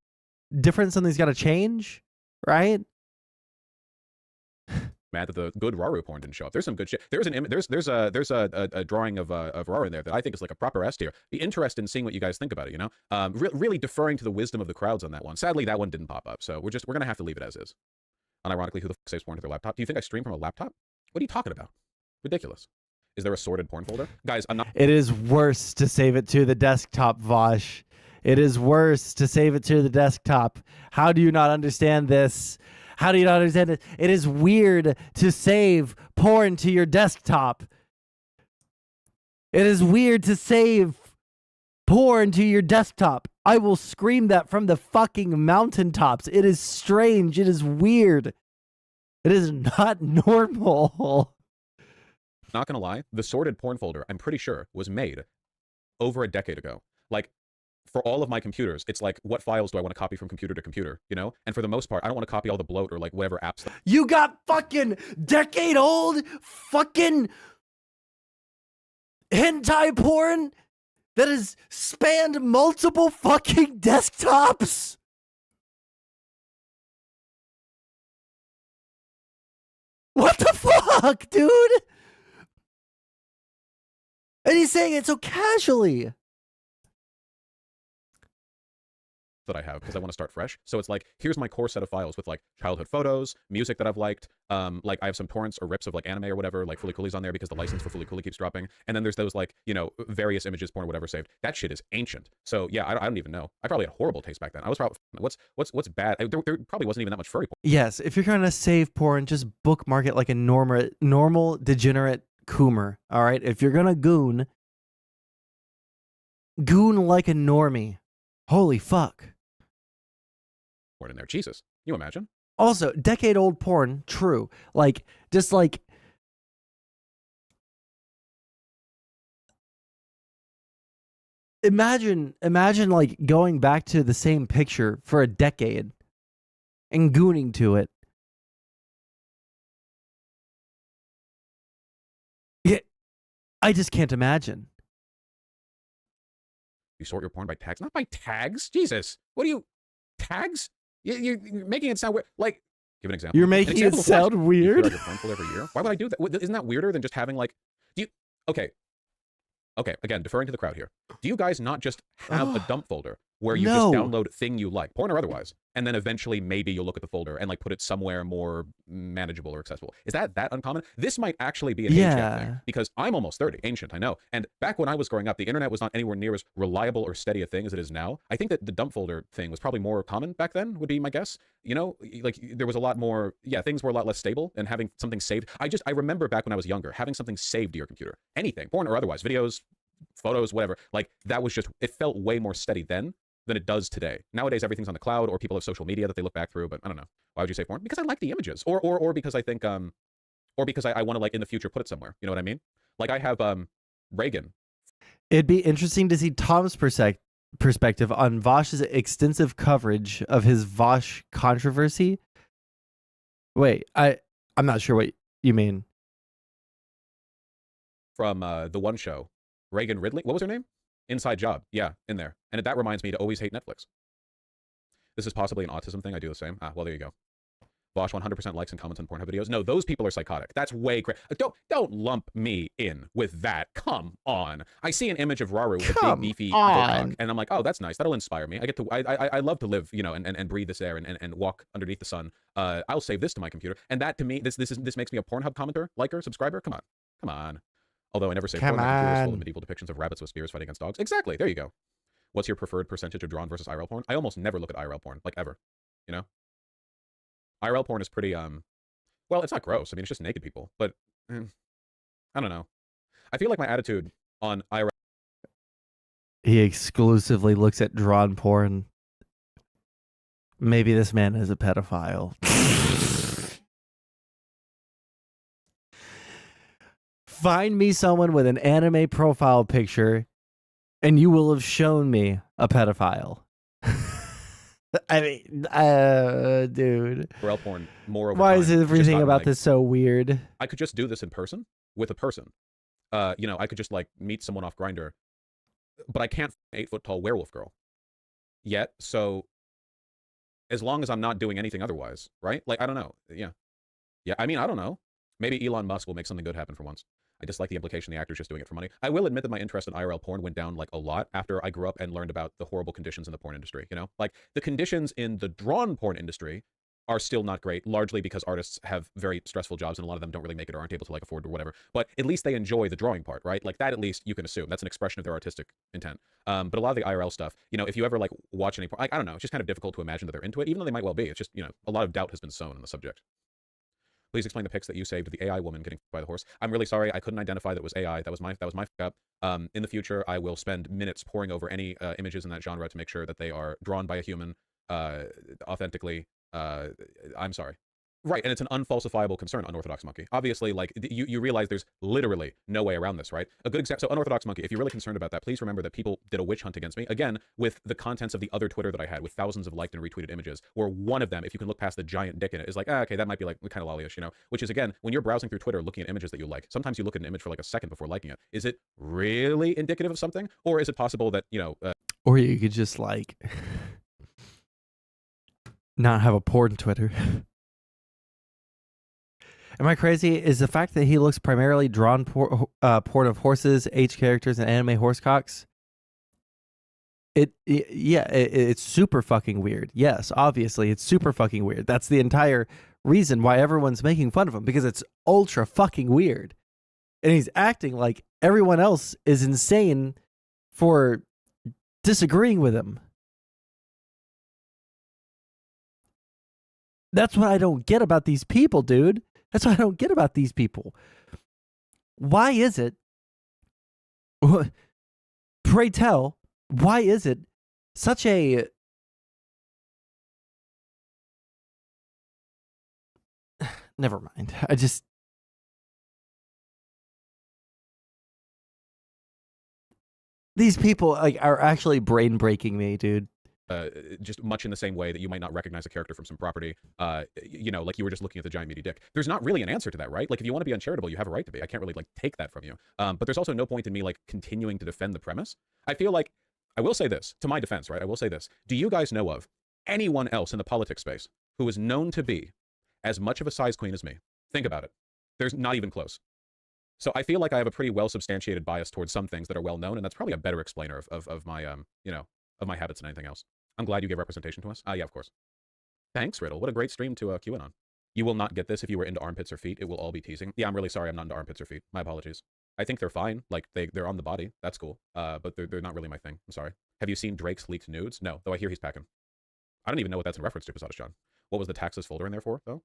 different. Something's gotta change, right? Mad that the good Raru porn didn't show up. There's some good shit. There's a drawing of Raru in there that I think is like a proper S tier. Be interested in seeing what you guys think about it. You know, really deferring to the wisdom of the crowds on that one. Sadly, that one didn't pop up, so we're gonna have to leave it as is. Unironically, who the fuck saves porn to their laptop? Do you think I stream from a laptop? What are you talking about? Ridiculous. Is there a sorted porn folder, guys? I'm not. It is worse to save it to the desktop, Vosh. It is worse to save it to the desktop. How do you not understand this? How do you not understand it? It is weird to save porn to your desktop. It is weird to save porn to your desktop. I will scream that from the fucking mountaintops. It is strange. It is weird. It is not normal. Not gonna lie, the sorted porn folder, I'm pretty sure, was made over a decade ago. Like, for all of my computers, it's like, what files do I want to copy from computer to computer, you know? And for the most part, I don't want to copy all the bloat or like whatever apps. You got fucking decade-old fucking hentai porn that has spanned multiple fucking desktops? What the fuck, dude? And he's saying it so casually. That I have because I want to start fresh. So it's like, here's my core set of files with like childhood photos, music that I've liked. Like I have some torrents or rips of like anime or whatever, like Fully Cooley's on there because the license for Fully Cooley keeps dropping. And then there's those like, you know, various images, porn, or whatever saved. That shit is ancient. So yeah, I don't even know. I probably had horrible taste back then. I was probably, what's bad? There probably wasn't even that much furry porn. Yes, if you're going to save porn, just bookmark it like a normal degenerate coomer. All right? If you're going to goon like a normie. Holy fuck. In there. Jesus. You imagine? Also, decade-old porn, true. Like, just like... Imagine like going back to the same picture for a decade and gooning to it. Yeah, I just can't imagine. You sort your porn by tags? Not by tags. Jesus. What do you... Tags? You're making it sound weird. Like, give an example. You're making it sound weird? You your porn folder every year? Why would I do that? Isn't that weirder than just having like... Do you... Okay, again, deferring to the crowd here. Do you guys not just have a dump folder where you just download thing you like, porn or otherwise, and then eventually maybe you'll look at the folder and like put it somewhere more manageable or accessible? Is that uncommon? This might actually be an age gap thing, because I'm almost 30, ancient, I know. And back when I was growing up, the internet was not anywhere near as reliable or steady a thing as it is now. I think that the dump folder thing was probably more common back then, would be my guess. You know, like there was a lot more, things were a lot less stable, and having something saved. I remember back when I was younger, having something saved to your computer, anything, porn or otherwise, videos, photos, whatever, like that was just, it felt way more steady then than it does today. Nowadays, everything's on the cloud, or people have social media that they look back through, but I don't know. Why would you say porn? Because I like the images, or because I think, or because I want to like in the future put it somewhere. You know what I mean? Like I have, Reagan. It'd be interesting to see Tom's perspective on Vosh's extensive coverage of his Vosh controversy. Wait, I'm not sure what you mean. From the one show, Reagan Ridley. What was her name? Inside Job. Yeah, in there. And that reminds me to always hate Netflix. This is possibly an autism thing. I do the same. Well, there you go. Bosch 100% likes and comments on Pornhub videos. No, those people are psychotic. That's way crazy. Don't lump me in with that. Come on. I see an image of Raru with a big beefy cock, and I'm like, oh, that's nice. That'll inspire me. I get to. I love to live, you know, and breathe this air and walk underneath the sun. I'll save this to my computer, and that to me, this makes me a Pornhub commenter, liker, subscriber. Come on. Although I never say porn, my computer is full of medieval depictions of rabbits with spears fighting against dogs. Exactly. There you go. What's your preferred percentage of drawn versus IRL porn? I almost never look at IRL porn, like ever. You know. IRL porn is pretty, well, it's not gross. I mean, it's just naked people. But, I don't know. I feel like my attitude on IRL... He exclusively looks at drawn porn. Maybe this man is a pedophile. Find me someone with an anime profile picture, and you will have shown me a pedophile. I mean, dude. IRL porn, more over Why time. is everything Just about like, this so weird? I could just do this in person with a person. You know, I could just, like, meet someone off Grindr. But I can't 8-foot-tall werewolf girl yet, so as long as I'm not doing anything otherwise, right? Like, I don't know. Yeah, I mean, I don't know. Maybe Elon Musk will make something good happen for once. I dislike the implication the actor's just doing it for money. I will admit that my interest in IRL porn went down, like, a lot after I grew up and learned about the horrible conditions in the porn industry, you know? Like, the conditions in the drawn porn industry are still not great, largely because artists have very stressful jobs and a lot of them don't really make it or aren't able to, like, afford or whatever. But at least they enjoy the drawing part, right? Like, that at least you can assume. That's an expression of their artistic intent. But a lot of the IRL stuff, you know, if you ever, like, watch any porn, I don't know, it's just kind of difficult to imagine that they're into it, even though they might well be. It's just, you know, a lot of doubt has been sown on the subject. Please explain the pics that you saved of the AI woman getting by the horse. I'm really sorry. I couldn't identify that was AI. That was my fuck up. In the future, I will spend minutes poring over any images in that genre to make sure that they are drawn by a human authentically. I'm sorry. Right, and it's an unfalsifiable concern, Unorthodox Monkey. Obviously, like, you realize there's literally no way around this, right? A good example, so Unorthodox Monkey, if you're really concerned about that, please remember that people did a witch hunt against me, again, with the contents of the other Twitter that I had, with thousands of liked and retweeted images, where one of them, if you can look past the giant dick in it, is like, okay, that might be, like, kind of lollyish, you know? Which is, again, when you're browsing through Twitter looking at images that you like, sometimes you look at an image for, like, a second before liking it. Is it really indicative of something? Or is it possible that, you know... Or you could just, like... not have a porn Twitter. Am I crazy? Is the fact that he looks primarily drawn porn of horses, H characters, and anime horsecocks? It's super fucking weird. Yes, obviously, it's super fucking weird. That's the entire reason why everyone's making fun of him, because it's ultra fucking weird. And he's acting like everyone else is insane for disagreeing with him. That's what I don't get about these people, dude. That's what I don't get about these people. Why is it? Pray tell, why is it such a... Never mind. I just... These people, like, are actually brain breaking me, dude. Just much in the same way that you might not recognize a character from some property, you know, like you were just looking at the giant meaty dick. There's not really an answer to that, right? Like, if you want to be uncharitable, you have a right to be. I can't really, like, take that from you. But there's also no point in me, like, continuing to defend the premise. I feel like, I will say this, to my defense, right? I will say this. Do you guys know of anyone else in the politics space who is known to be as much of a size queen as me? Think about it. There's not even close. So I feel like I have a pretty well-substantiated bias towards some things that are well-known, and that's probably a better explainer of my, you know, of my habits than anything else. I'm glad you gave representation to us. Yeah, of course. Thanks, Riddle. What a great stream to QAnon. You will not get this if you were into armpits or feet. It will all be teasing. Yeah, I'm really sorry I'm not into armpits or feet. My apologies. I think they're fine. Like, they're on the body. That's cool. But they're not really my thing. I'm sorry. Have you seen Drake's leaked nudes? No, though I hear he's packing. I don't even know what that's in reference to, Posadas John. What was the taxes folder in there for, though?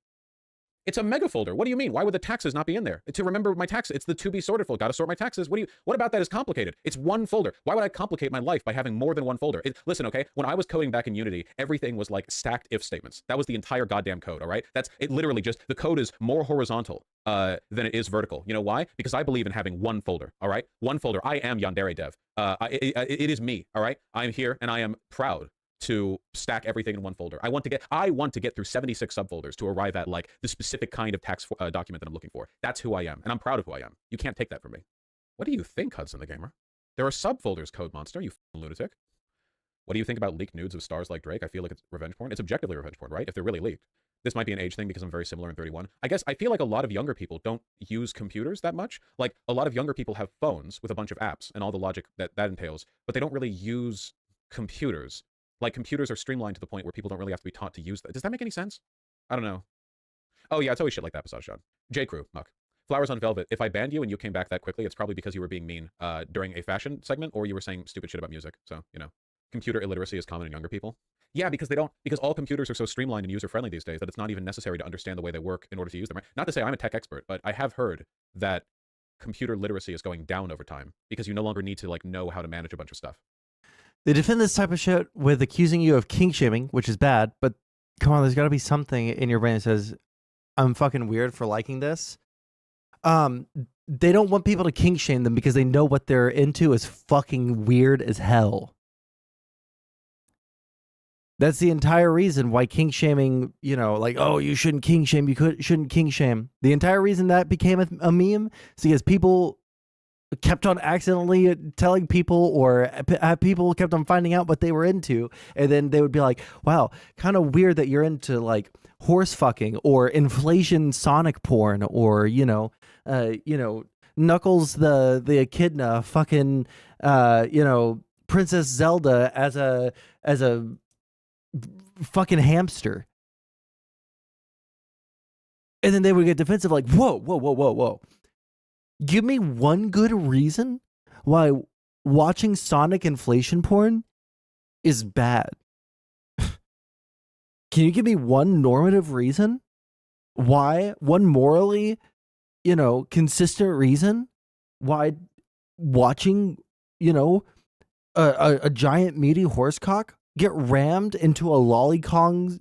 It's a mega folder. What do you mean? Why would the taxes not be in there? To remember my taxes. It's the to be sorted folder. Got to sort my taxes. What about that is complicated? It's one folder. Why would I complicate my life by having more than one folder? Listen, okay? When I was coding back in Unity, everything was like stacked if statements. That was the entire goddamn code, all right? That's it. Literally just the code is more horizontal than it is vertical. You know why? Because I believe in having one folder, all right? One folder. I am Yandere Dev. It is me, all right? I'm here and I am proud to stack everything in one folder. I want to get through 76 subfolders to arrive at, like, the specific kind of tax document that I'm looking for. That's who I am, and I'm proud of who I am. You can't take that from me. What do you think, Hudson the Gamer? There are subfolders, Code Monster, you lunatic. What do you think about leaked nudes of stars like Drake? I feel like it's revenge porn. It's objectively revenge porn, right? If they're really leaked. this might be an age thing because I'm very similar in 31. I guess I feel like a lot of younger people don't use computers that much. Like a lot of younger people have phones with a bunch of apps and all the logic that entails, but they don't really use computers. Like computers are streamlined to the point where people don't really have to be taught to use that. Does that make any sense? I don't know. Oh yeah, it's always shit like that, Passage John. J. Crew, Muck. Flowers on Velvet. If I banned you and you came back that quickly, it's probably because you were being mean during a fashion segment, or you were saying stupid shit about music. So, you know, computer illiteracy is common in younger people. Yeah, because all computers are so streamlined and user-friendly these days that it's not even necessary to understand the way they work in order to use them. Right? Not to say I'm a tech expert, but I have heard that computer literacy is going down over time because you no longer need to like know how to manage a bunch of stuff. They defend this type of shit with accusing you of kink shaming, which is bad, but come on, there's got to be something in your brain that says, I'm fucking weird for liking this. They don't want people to kink shame them because they know what they're into is fucking weird as hell. That's the entire reason why kink shaming, you know, like, oh, you shouldn't kink shame, shouldn't kink shame. The entire reason that became a meme is because people kept on accidentally telling people, or people kept on finding out what they were into, and then they would be like, wow, kind of weird that you're into like horse fucking or inflation Sonic porn, or Knuckles the echidna fucking Princess Zelda as a fucking hamster. And then they would get defensive like, whoa. Give me one good reason why watching Sonic inflation porn is bad. Can you give me one normative reason why, one morally, consistent reason why watching, a giant meaty horsecock get rammed into a lollicon's,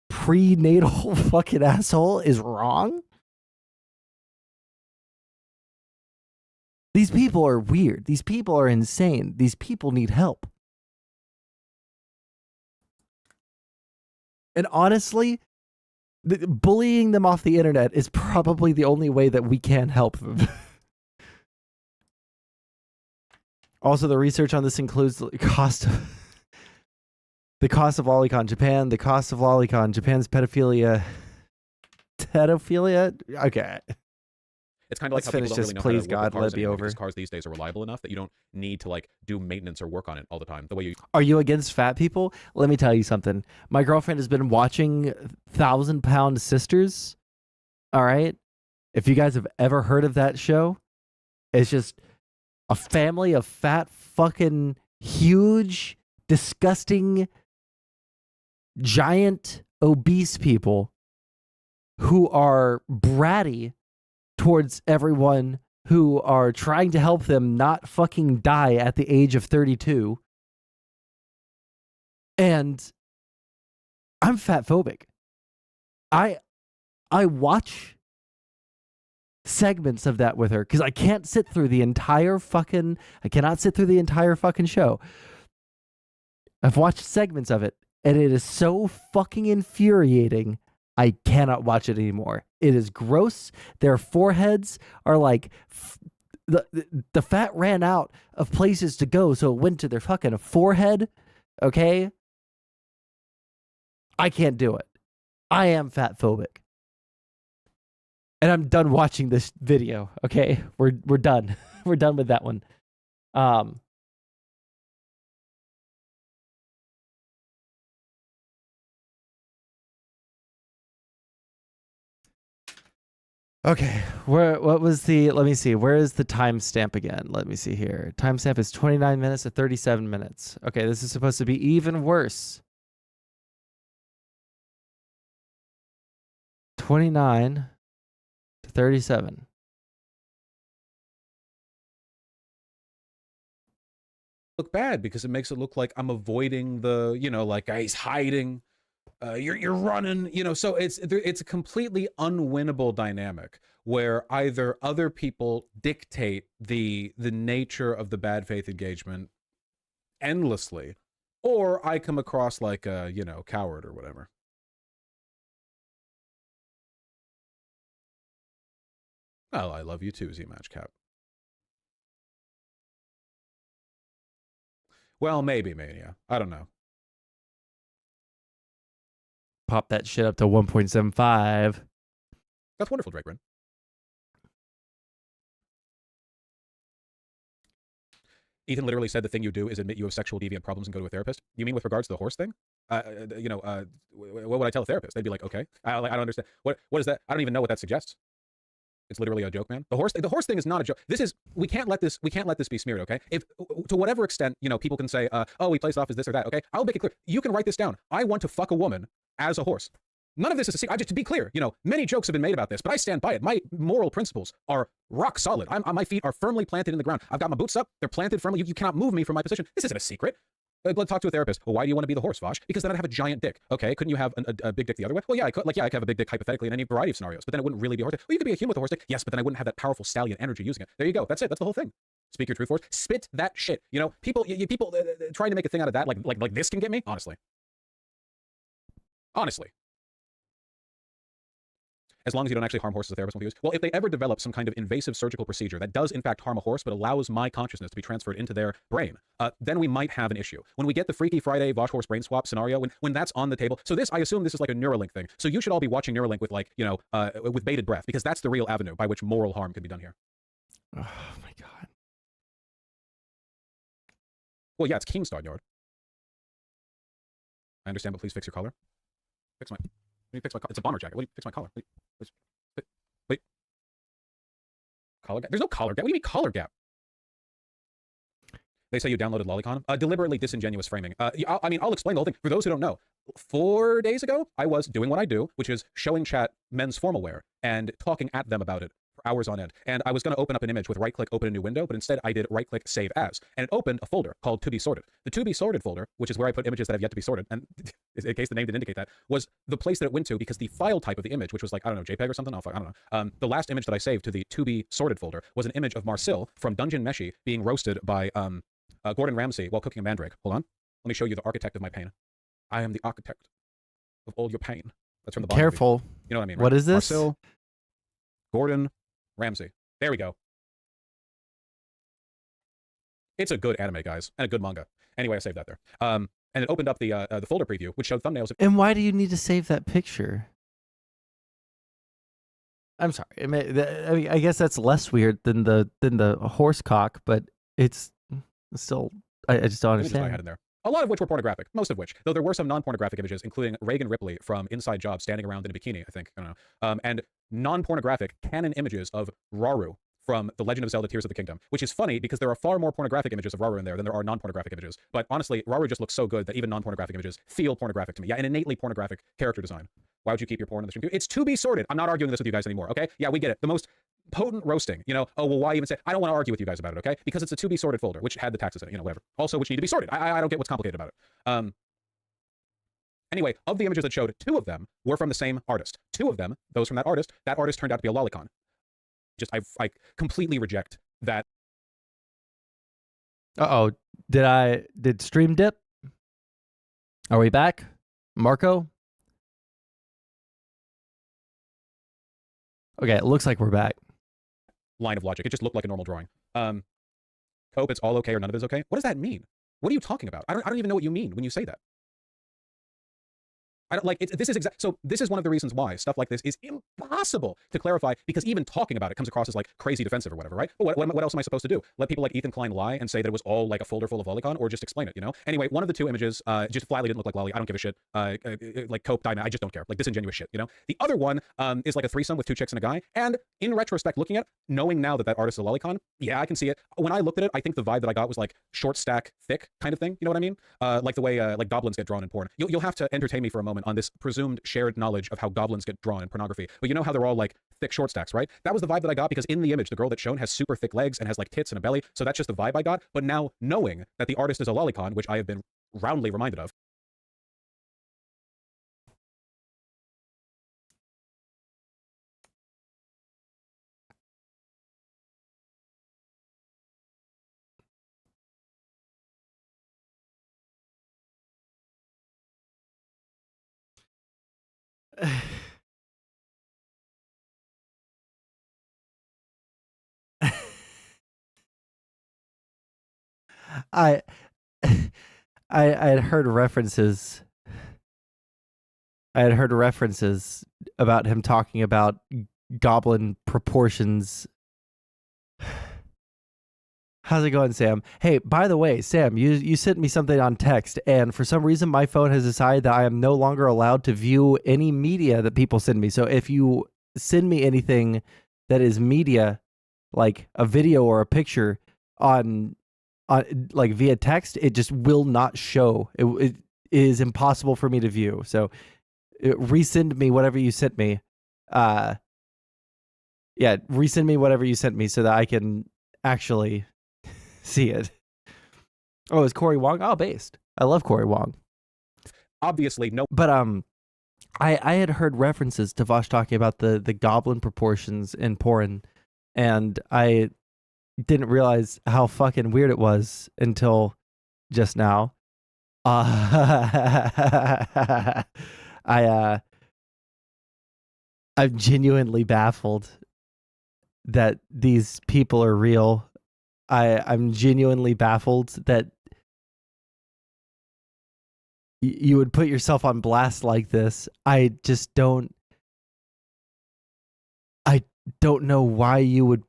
prenatal fucking asshole is wrong? These people are weird. These people are insane. These people need help. And honestly, bullying them off the internet is probably the only way that we can help them. Also, the research on this includes the cost of lolicon Japan, the cost of lolicon, Japan's pedophilia. Okay. It's kind of like Let's how finish people don't this, really know please, how to work God, with cars let it be anymore over. because cars these days are reliable enough that you don't need to like do maintenance or work on it all the time. The way you Are you against fat people? Let me tell you something. My girlfriend has been watching 1,000-Pound Sisters. All right. If you guys have ever heard of that show, it's just a family of fat, fucking huge, disgusting, giant, obese people who are bratty towards everyone who are trying to help them not fucking die at the age of 32. And I'm fat phobic. I watch segments of that with her because I cannot sit through the entire fucking show. I've watched segments of it, and it is so fucking infuriating. I cannot watch it anymore. It is gross. Their foreheads are like the fat ran out of places to go, so it went to their fucking forehead. Okay, I can't do it. I am fat phobic, and I'm done watching this video. Okay, we're done. We're done with that one. Okay, what was the, let me see, where is the timestamp again? Let me see here. Timestamp is 29 minutes to 37 minutes. Okay, this is supposed to be even worse. 29 to 37. look bad because it makes it look like I'm avoiding the, like he's hiding. You're running, so it's a completely unwinnable dynamic where either other people dictate the nature of the bad faith engagement endlessly, or I come across like a, coward or whatever. Well, I love you too, Z-Match Cap. Well, maybe Mania. I don't know. pop that shit up to 1.75. That's wonderful, Drake Grin. Ethan literally said the thing you do is admit you have sexual deviant problems and go to a therapist. You mean with regards to the horse thing? What would I tell a therapist? They'd be like, okay, I don't understand. What is that? I don't even know what that suggests. It's literally a joke, man. The horse thing is not a joke. We can't let this be smeared, okay? If to whatever extent, people can say, oh, we placed off as this or that, okay? I'll make it clear. You can write this down. I want to fuck a woman as a horse. None of this is a secret. Just to be clear, many jokes have been made about this, but I stand by it. My moral principles are rock solid. My feet are firmly planted in the ground. I've got my boots up. They're planted firmly. You cannot move me from my position. This isn't a secret. Let's talk to a therapist. Well, why do you want to be the horse, Vosh? Because then I'd have a giant dick. Okay, couldn't you have a big dick the other way? Well, yeah, I could. I could have a big dick hypothetically in any variety of scenarios, but then it wouldn't really be a horse dick. Well, you could be a human with a horse dick. Yes, but then I wouldn't have that powerful stallion energy using it. There you go. That's it. That's the whole thing. Speak your truth, force. Spit that shit. People trying to make a thing out of that, like this can get me. Honestly. As long as you don't actually harm horses, the therapist won't be used. Well, if they ever develop some kind of invasive surgical procedure that does in fact harm a horse, but allows my consciousness to be transferred into their brain, then we might have an issue. When we get the Freaky Friday Vosh horse brain swap scenario, when that's on the table. So I assume this is like a Neuralink thing. So you should all be watching Neuralink with with bated breath, because that's the real avenue by which moral harm can be done here. Oh my god. Well, yeah, it's Keemstar Yard. I understand, but please fix your collar. Fix my collar. It's a bomber jacket. What do you fix my collar? Wait. Collar gap? There's no collar gap. What do you mean collar gap? They say you downloaded Lolicon. Deliberately disingenuous framing. I'll explain the whole thing. For those who don't know, 4 days ago, I was doing what I do, which is showing chat men's formal wear and talking at them about it for hours on end. And I was going to open up an image with right-click, open a new window, but instead I did right-click, save as. And it opened a folder called To Be Sorted. The To Be Sorted folder, which is where I put images that have yet to be sorted, and in case the name didn't indicate that, was the place that it went to because the file type of the image, which was like, I don't know, JPEG or something? I don't know. The last image that I saved to the To Be Sorted folder was an image of Marcel from Dungeon Meshi being roasted by Gordon Ramsay while cooking a mandrake. Hold on. Let me show you the architect of my pain. I am the architect of all your pain. That's from the bottom. Careful. You know what I mean, right? What is this? Marcel Gordon Ramsay. There we go. It's a good anime, guys, and a good manga. Anyway, I saved that there. And it opened up the folder preview, which showed thumbnails. And why do you need to save that picture? I'm sorry. I guess that's less weird than the horse cock, but it's still. I just don't understand. I had in there. A lot of which were pornographic, most of which, though there were some non-pornographic images, including Reagan Ripley from Inside Job standing around in a bikini, I think, I don't know, and non-pornographic canon images of Rauru from The Legend of Zelda Tears of the Kingdom, which is funny because there are far more pornographic images of Rauru in there than there are non-pornographic images. But honestly, Rauru just looks so good that even non-pornographic images feel pornographic to me. Yeah, an innately pornographic character design. Why would you keep your porn on the stream? It's to be sorted. I'm not arguing this with you guys anymore, okay? Yeah, we get it. The most potent roasting, oh, well, why even say, I don't want to argue with you guys about it, okay? Because it's a to be sorted folder, which had the taxes in it, whatever. Also, which need to be sorted. I don't get what's complicated about it. Anyway, of the images that showed, 2 of them were from the same artist. 2 of them, those from that artist turned out to be a lolicon. I completely reject that. Uh-oh. Did stream dip? Are we back? Marco? Okay, it looks like we're back. Line of logic. It just looked like a normal drawing. Cope, it's all okay or none of it is okay? What does that mean? What are you talking about? I don't even know what you mean when you say that. I don't like it. So this is one of the reasons why stuff like this is impossible to clarify, because even talking about it comes across as like crazy defensive or whatever, right? But what else am I supposed to do? Let people like Ethan Klein lie and say that it was all like a folder full of lolicon, or just explain it, Anyway, one of the 2 images just flatly didn't look like lolly. I don't give a shit. Like Cope, Diamond, I just don't care. Like disingenuous shit, The other one is like a threesome with 2 chicks and a guy. And in retrospect, looking at it, knowing now that artist is a lolicon, yeah, I can see it. When I looked at it, I think the vibe that I got was like short stack thick kind of thing. You know what I mean? Like the way like goblins get drawn in porn. You'll have to entertain me for a moment on this presumed shared knowledge of how goblins get drawn in pornography. But you know how they're all like thick short stacks, right? That was the vibe that I got, because in the image, the girl that's shown has super thick legs and has like tits and a belly. So that's just the vibe I got. But now knowing that the artist is a lolicon, which I have been roundly reminded of, I I had heard references I had heard references about him talking about goblin proportions. How's it going, Sam? Hey, by the way, Sam, you sent me something on text, and for some reason my phone has decided that I am no longer allowed to view any media that people send me. So if you send me anything that is media, like a video or a picture on like via text, it just will not show. It is impossible for me to view. So resend me whatever you sent me. Yeah, resend me whatever you sent me so that I can actually see it. Oh, is Corey Wong? Oh, based. I love Corey Wong. Obviously, no. But I had heard references to Vosh talking about the goblin proportions in porn, and I didn't realize how fucking weird it was until just now. I'm genuinely baffled that these people are real. I'm genuinely baffled that you would put yourself on blast like this. I don't know why you would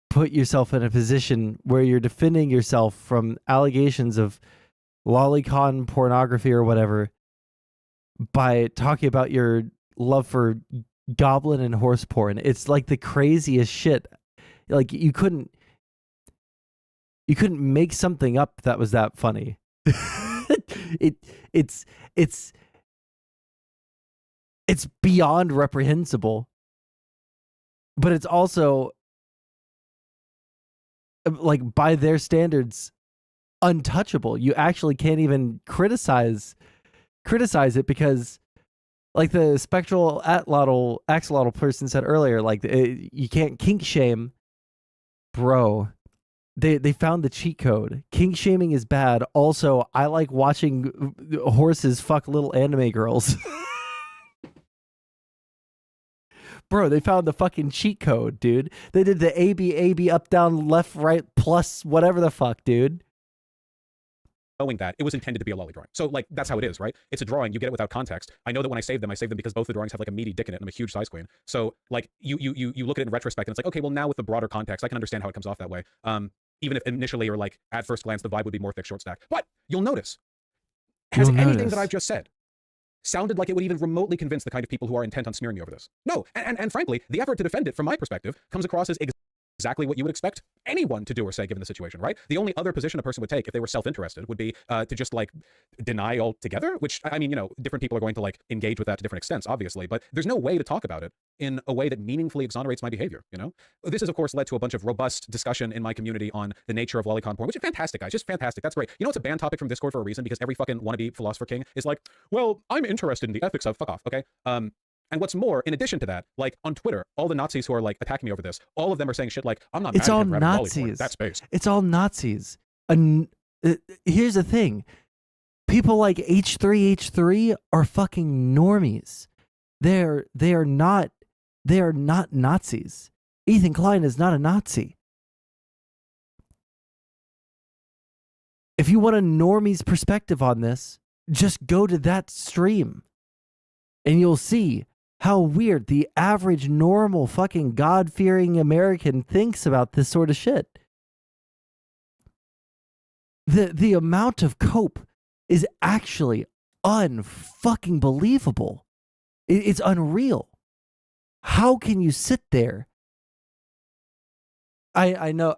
put yourself in a position where you're defending yourself from allegations of lolicon pornography or whatever by talking about your love for goblin and horse porn. It's like the craziest shit. Like you couldn't make something up that was that funny. It's beyond reprehensible, but it's also like by their standards untouchable. You actually can't even criticize it because, like the spectral axolotl person said earlier, like you can't kink shame, bro. They found the cheat code. Kink shaming is bad. Also, I like watching horses fuck little anime girls. Bro, they found the fucking cheat code, dude. They did the AB up down left right plus whatever the fuck, dude. Knowing that it was intended to be a lolly drawing. So like that's how it is, right? It's a drawing, you get it without context. I know that when I save them because both the drawings have like a meaty dick in it and I'm a huge size queen. So like you look at it in retrospect and it's like, okay, well now with the broader context, I can understand how it comes off that way. Even if initially or like at first glance the vibe would be more thick short stack. But you'll notice, anything that I've just said sounded like it would even remotely convince the kind of people who are intent on smearing me over this? No, and frankly, the effort to defend it from my perspective comes across as exactly what you would expect anyone to do or say given the situation, right? The only other position a person would take if they were self-interested would be to just like deny altogether, which I mean, you know, different people are going to like engage with that to different extents, obviously, but there's no way to talk about it in a way that meaningfully exonerates my behavior, you know? This has of course led to a bunch of robust discussion in my community on the nature of lolicon porn, which is fantastic, guys, just fantastic. That's great. You know, it's a banned topic from Discord for a reason because every fucking wannabe philosopher king is like, well, I'm interested in the ethics of fuck off, okay? And what's more, in addition to that, like on Twitter, all the Nazis who are like attacking me over this, all of them are saying shit like, I'm not mad It's at all him for having lolly porn. Nazis. That's based. It's all Nazis. Here's the thing. People like H3H3 are fucking normies. They are not Nazis. Ethan Klein is not a Nazi. If you want a normie's perspective on this, just go to that stream and you'll see how weird the average normal fucking God-fearing American thinks about this sort of shit. The amount of cope is actually unfucking believable. It's unreal. How can you sit there? I know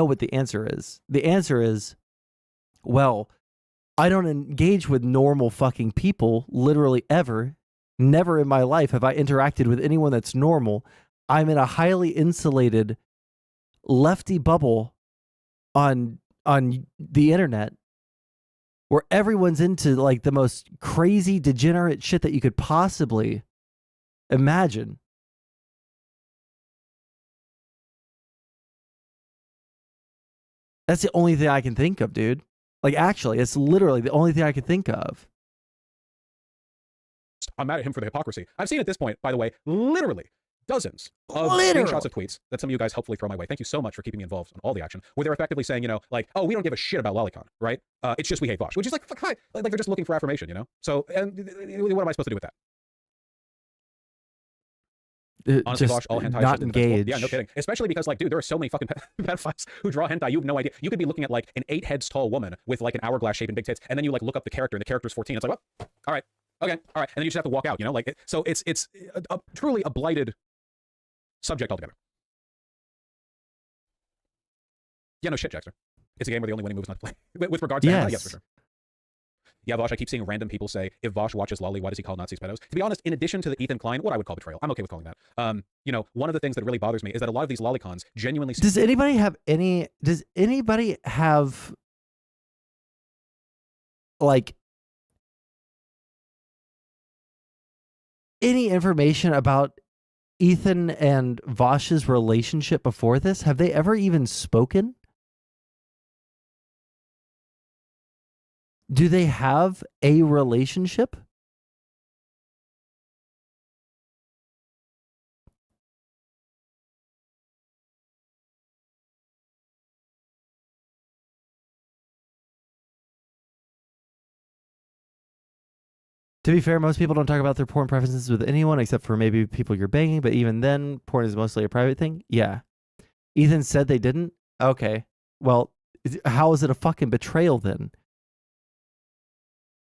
what the answer is. The answer is, well, I don't engage with normal fucking people literally ever. Never in my life have I interacted with anyone that's normal. I'm in a highly insulated lefty bubble on the internet where everyone's into like the most crazy degenerate shit that you could possibly imagine. That's the only thing I can think of, dude. Like actually, it's literally the only thing I can think of. I'm mad at him for the hypocrisy. I've seen at this point, by the way, literally dozens of screenshots of tweets that some of you guys helpfully throw my way. Thank you so much for keeping me involved in all the action, where they're effectively saying, you know, like, oh, we don't give a shit about lolicon, right? It's just we hate Vosh, which is like, fuck, hi. Like they're just looking for affirmation, you know? So, and what am I supposed to do with that? Honestly, just Vosh, all hentai not shit's indefensible. engaged. Yeah, no kidding. Especially because, like, dude, there are so many fucking pedophiles who draw hentai. You have no idea. You could be looking at like an 8 heads tall woman with like an hourglass shape and big tits, and then you like look up the character, and the character's 14. It's like, what? All right, okay, all right, and then you just have to walk out. You know, like, so it's truly a blighted subject altogether. Yeah, no shit, Jackster. It's a game where the only winning move is not to play. With regards to hentai, yes, for sure. Yeah, Vosh, I keep seeing random people say, if Vosh watches Lolly, why does he call Nazis pedos? To be honest, in addition to the Ethan Klein, what I would call betrayal, I'm okay with calling that. You know, one of the things that really bothers me is that a lot of these lolicons genuinely... Does anybody have like any information about Ethan and Vosh's relationship before this? Have they ever even spoken? Do they have a relationship? To be fair, most people don't talk about their porn preferences with anyone except for maybe people you're banging, but even then, porn is mostly a private thing. Yeah. Ethan said they didn't? Okay. Well, how is it a fucking betrayal then?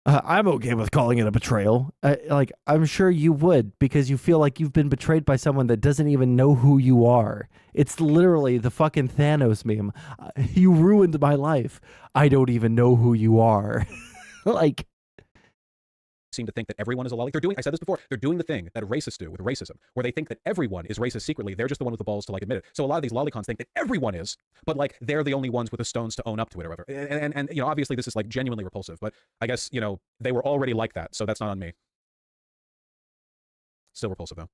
I'm okay with calling it a betrayal. Like, I'm sure you would, because you feel like you've been betrayed by someone that doesn't even know who you are. It's literally the fucking Thanos meme. You ruined my life. I don't even know who you are. Like, seem to think that everyone is a lolly. I said this before, they're doing the thing that racists do with racism, where they think that everyone is racist secretly. They're just the one with the balls to like admit it. So a lot of these lolicons think that everyone is, but like they're the only ones with the stones to own up to it or whatever. And you know, obviously this is like genuinely repulsive, but I guess, you know, they were already like that, so that's not on me. Still repulsive though.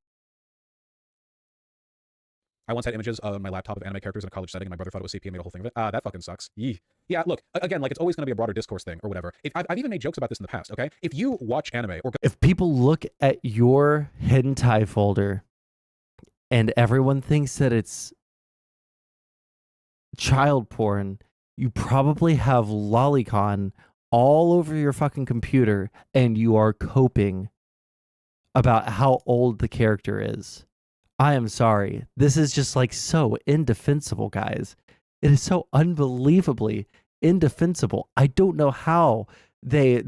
I once had images on my laptop of anime characters in a college setting, and my brother thought it was CP and made a whole thing of it. That fucking sucks. Yee. Yeah, look, again, like, it's always going to be a broader discourse thing or whatever. I've even made jokes about this in the past, okay? If you watch anime or... If people look at your hentai folder and everyone thinks that it's child porn, you probably have lolicon all over your fucking computer, and you are coping about how old the character is. I am sorry. This is just like so indefensible, guys. It is so unbelievably indefensible. I don't know how they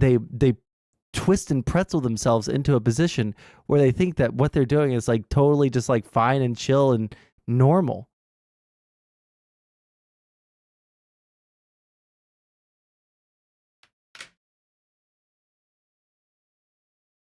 twist and pretzel themselves into a position where they think that what they're doing is like totally just like fine and chill and normal.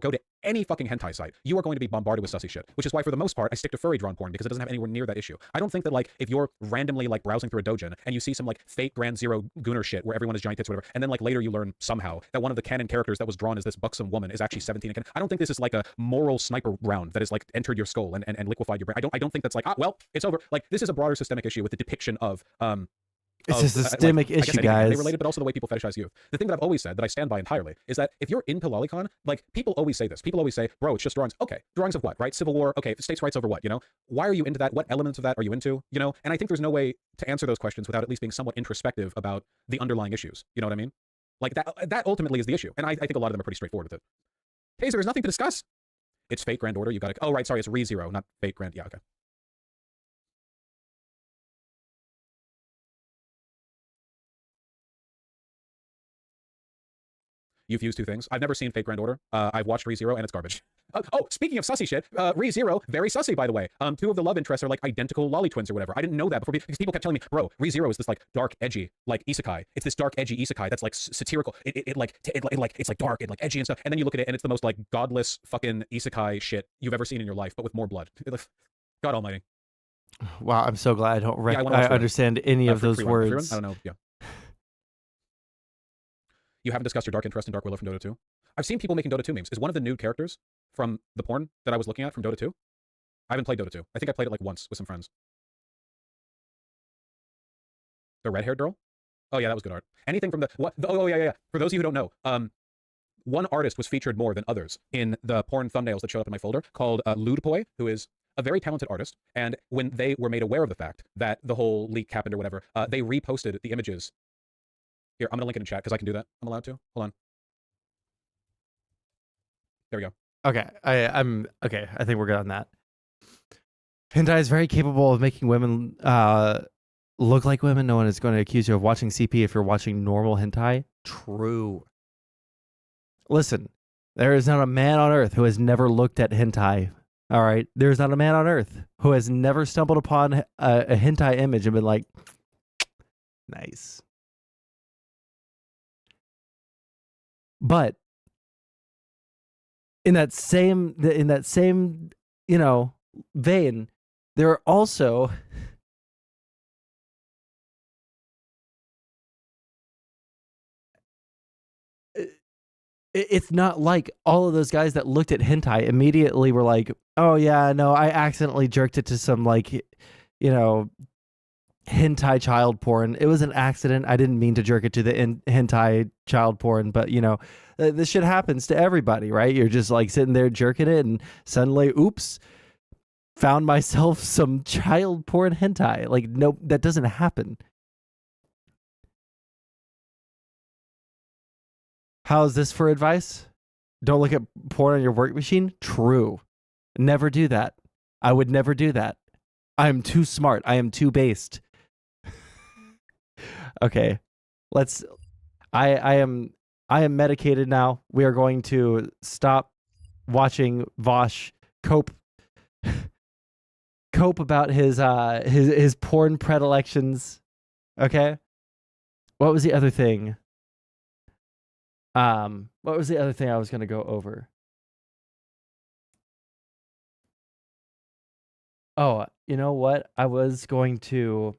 Go to any fucking hentai site, you are going to be bombarded with sussy shit, which is why for the most part I stick to furry drawn porn, because it doesn't have anywhere near that issue. I don't think that, like, if you're randomly like browsing through a dojin and you see some like fake Grand Zero Gunner shit where everyone is giant tits or whatever, and then like later you learn somehow that one of the canon characters that was drawn as this buxom woman is actually 17 again. I don't think this is like a moral sniper round that has like entered your skull and liquefied your brain. I don't think that's like, well, it's over. Like, this is a broader systemic issue with the depiction of it's a systemic issue, guys. Related, but also the way people fetishize youth. The thing that I've always said, that I stand by entirely, is that if you're into lolicon, like, people always say this. People always say, bro, it's just drawings. Okay, drawings of what, right? Civil War, okay, states' rights over what, you know? Why are you into that? What elements of that are you into, you know? And I think there's no way to answer those questions without at least being somewhat introspective about the underlying issues. You know what I mean? Like, that ultimately is the issue. And I think a lot of them are pretty straightforward with it. Taser, there's nothing to discuss. It's Fate Grand Order. You gotta, oh, right, sorry, it's ReZero, not Fate Grand, yeah, okay. You've used two things. I've never seen Fate Grand Order. I've watched ReZero, and it's garbage. Oh, speaking of sussy shit, ReZero, very sussy, by the way. Two of the love interests are like identical lolly twins or whatever. I didn't know that before, because people kept telling me, bro, ReZero is this like dark, edgy, like isekai. It's this dark, edgy isekai that's like satirical. It's like dark and like edgy and stuff. And then you look at it, and it's the most like godless fucking isekai shit you've ever seen in your life, but with more blood. God Almighty. Wow, I'm so glad I don't I understand any of those words. I don't know. Yeah. You haven't discussed your dark interest in Dark Willow from Dota 2? I've seen people making Dota 2 memes. Is one of the nude characters from the porn that I was looking at from Dota 2? I haven't played Dota 2. I think I played it like once with some friends. The red-haired girl? Oh yeah, that was good art. Anything from the... What? Oh yeah. For those of you who don't know, one artist was featured more than others in the porn thumbnails that showed up in my folder, called Ludpoi, who is a very talented artist. And when they were made aware of the fact that the whole leak happened or whatever, they reposted the images. Here, I'm going to link it in chat because I can do that. I'm allowed to. Hold on. There we go. Okay, I'm okay. I think we're good on that. Hentai is very capable of making women look like women. No one is going to accuse you of watching CP if you're watching normal hentai. True. Listen, there is not a man on earth who has never looked at hentai. All right? There is not a man on earth who has never stumbled upon a hentai image and been like, nice. But in that same vein, there are also it's not like all of those guys that looked at hentai immediately were like, oh yeah, no, I accidentally jerked it to some hentai child porn. It was an accident. I didn't mean to jerk it to the hentai child porn, but this shit happens to everybody, right? You're just like sitting there jerking it and suddenly, oops, found myself some child porn hentai. Like, nope, that doesn't happen. How's this for advice? Don't look at porn on your work machine? True. Never do that. I would never do that. I am too smart. I am too based. Okay. I am medicated now. We are going to stop watching Vosh cope about his porn predilections. Okay? What was the other thing? What was the other thing I was going to go over? Oh, you know what? I was going to...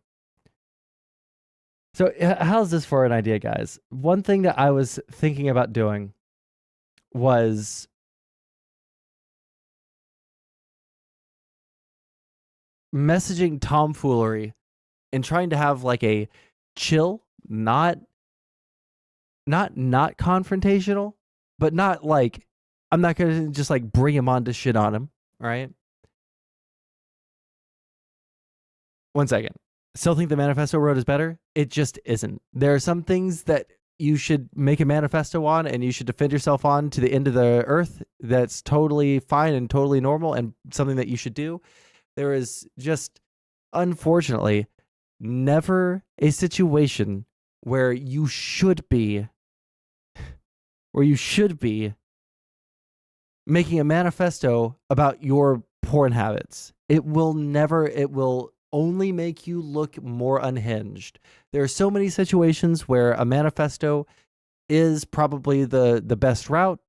So how's this for an idea, guys? One thing that I was thinking about doing was messaging tomfoolery and trying to have like a chill, not confrontational, but not like, I'm not going to just like bring him on to shit on him, right? One second. Still think the manifesto road is better? It just isn't. There are some things that you should make a manifesto on and you should defend yourself on to the end of the earth. That's totally fine and totally normal and something that you should do. There is just, unfortunately, never a situation where you should be making a manifesto about your porn habits. It will only make you look more unhinged. There are so many situations where a manifesto is probably the best route.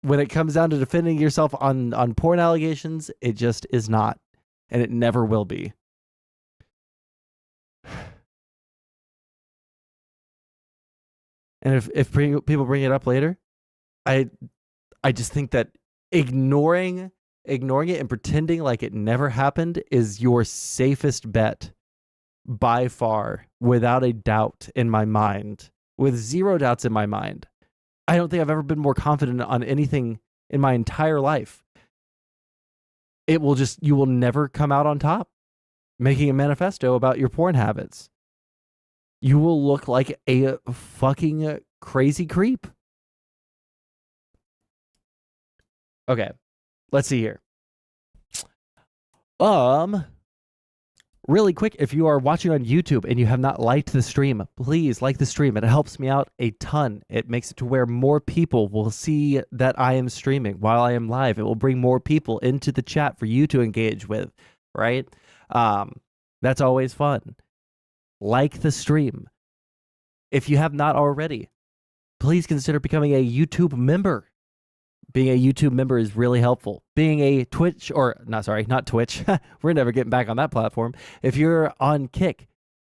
When it comes down to defending yourself on porn allegations, it just is not. And it never will be. And if people bring it up later, I just think that ignoring it and pretending like it never happened is your safest bet by far, without a doubt in my mind, with zero doubts in my mind. I don't think I've ever been more confident on anything in my entire life. You will never come out on top making a manifesto about your porn habits. You will look like a fucking crazy creep. Okay. Let's see here. Really quick, if you are watching on YouTube and you have not liked the stream, please like the stream. It helps me out a ton. It makes it to where more people will see that I am streaming while I am live. It will bring more people into the chat for you to engage with, right? That's always fun. Like the stream. If you have not already, please consider becoming a YouTube member. Being a YouTube member is really helpful. Being a Twitch, not Twitch. We're never getting back on that platform. If you're on Kick,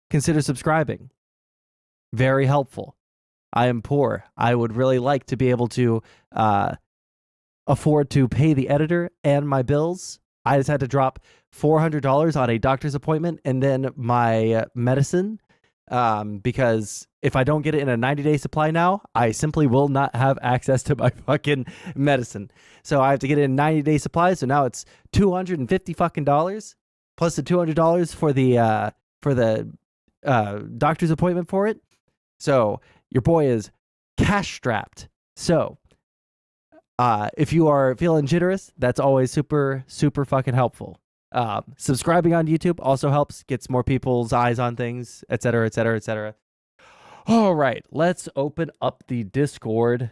consider subscribing. Very helpful. I am poor. I would really like to be able to afford to pay the editor and my bills. I just had to drop $400 on a doctor's appointment and then my medicine. Because if I don't get it in a 90-day supply now, I simply will not have access to my fucking medicine. So I have to get it in 90-day supply. So now it's $250 fucking dollars plus the $200 for the doctor's appointment for it. So your boy is cash strapped. So If you are feeling generous, that's always super, super fucking helpful. Subscribing on YouTube also helps, gets more people's eyes on things, etc., etc., etc. All right, let's open up the Discord.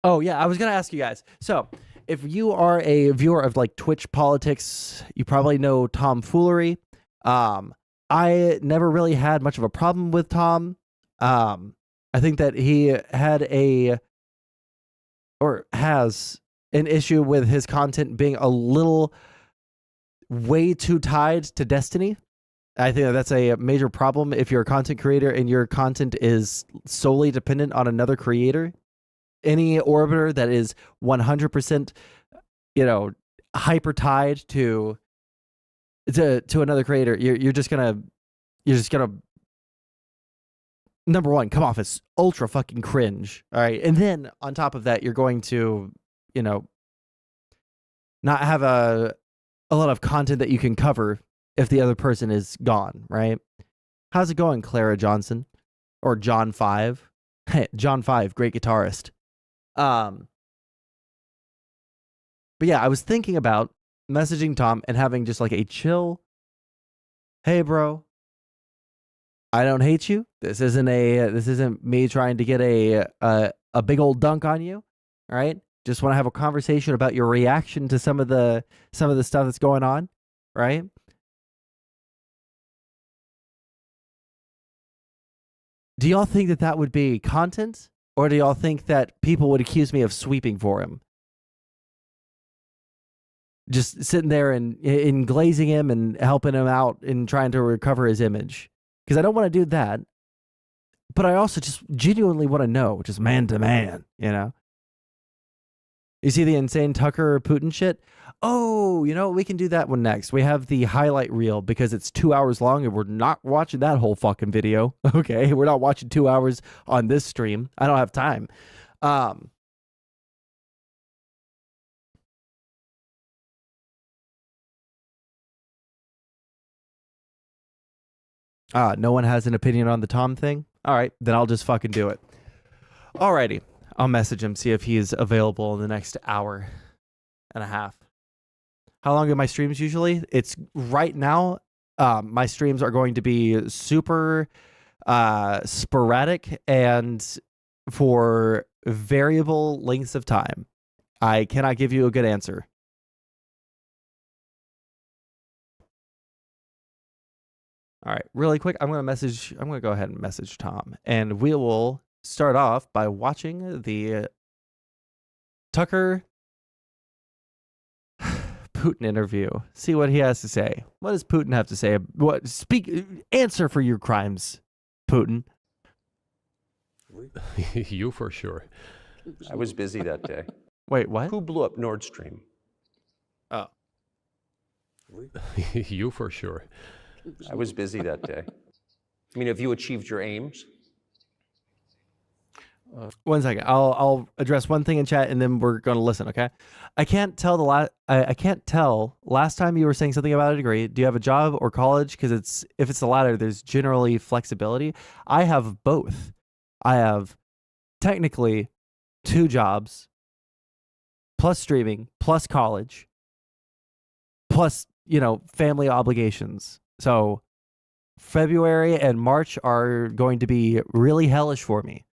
Oh, yeah, I was going to ask you guys. So, if you are a viewer of like Twitch politics, you probably know Tomfoolery. I never really had much of a problem with Tom. I think that he had has an issue with his content being a little way too tied to Destiny. I think that's a major problem if you're a content creator and your content is solely dependent on another creator. Any orbiter that is 100%, hyper tied to another creator, you're just gonna number one, come off as ultra fucking cringe. All right. And then on top of that, you're going to, not have a lot of content that you can cover if the other person is gone, right? How's it going, Clara Johnson? Or John 5? John 5, great guitarist. But yeah, I was thinking about messaging Tom and having just like a chill, hey bro, I don't hate you. This isn't me trying to get a big old dunk on you. All right. Just want to have a conversation about your reaction to some of the stuff that's going on. Right. Do y'all think that would be content, or do y'all think that people would accuse me of sweeping for him? Just sitting there and glazing him and helping him out and trying to recover his image. Because I don't want to do that, but I also just genuinely want to know, just man to man, You see the insane Tucker Putin shit? Oh, we can do that one next. We have the highlight reel because it's 2 hours long and we're not watching that whole fucking video. Okay, we're not watching 2 hours on this stream. I don't have time. No one has an opinion on the Tom thing? All right, then I'll just fucking do it. Alrighty, I'll message him, see if he's available in the next hour and a half. How long are my streams usually? It's right now, my streams are going to be super sporadic and for variable lengths of time. I cannot give you a good answer. All right, really quick, I'm going to go ahead and message Tom, and we will start off by watching the Tucker Putin interview. See what he has to say. What does Putin have to say? Answer for your crimes, Putin. You for sure. I was busy that day. Wait, what? Who blew up Nord Stream? Oh. You for sure. I was busy that day. I mean, have you achieved your aims? 1 second. I'll address one thing in chat and then we're going to listen, okay? I can't tell I can't tell last time you were saying something about a degree. Do you have a job or college? Because if it's the latter, there's generally flexibility. I have both. I have technically 2 jobs plus streaming plus college plus, family obligations. So February and March are going to be really hellish for me.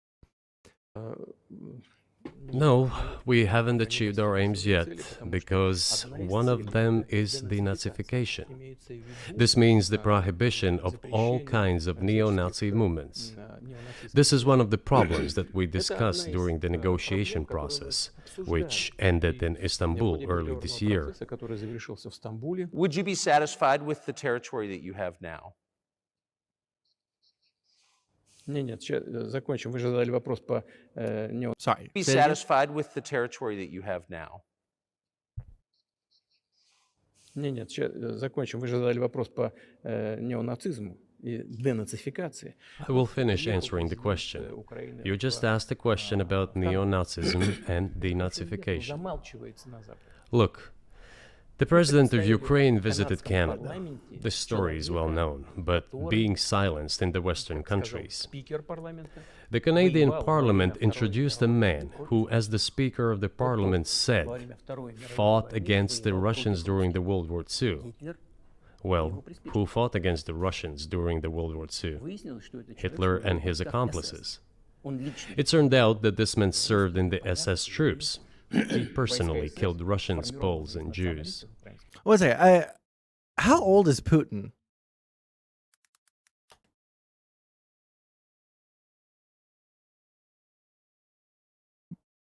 No, we haven't achieved our aims yet, because one of them is denazification. This means the prohibition of all kinds of neo-Nazi movements. This is one of the problems that we discussed during the negotiation process, which ended in Istanbul early this year. Would you be satisfied with the territory that you have now? Закончим. Вы же задали вопрос по Sorry. Be satisfied with the territory that you have now? Закончим. Вы же задали вопрос по неонацизму и денацификации. I will finish answering the question. You just asked a question about neo-Nazism and denazification. Замалчивается на Западе. Look, The president of Ukraine visited Canada. The story is well known, but being silenced in the Western countries. The Canadian Parliament introduced a man who, as the Speaker of the Parliament said, fought against the Russians during the World War II. Well, who fought against the Russians during the World War II? Hitler and his accomplices. It turned out that this man served in the SS troops. He personally killed Russians, Poles, and Jews. One second. How old is Putin?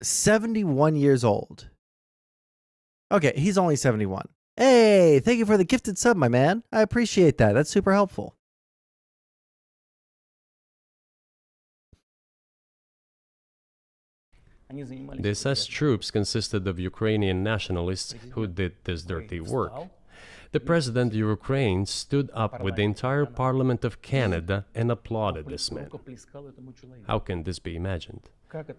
$71 years old. Okay, he's only 71. Hey, thank you for the gifted sub, my man. I appreciate that. That's super helpful. The SS troops consisted of Ukrainian nationalists who did this dirty work. The president of Ukraine stood up with the entire Parliament of Canada and applauded this man. How can this be imagined?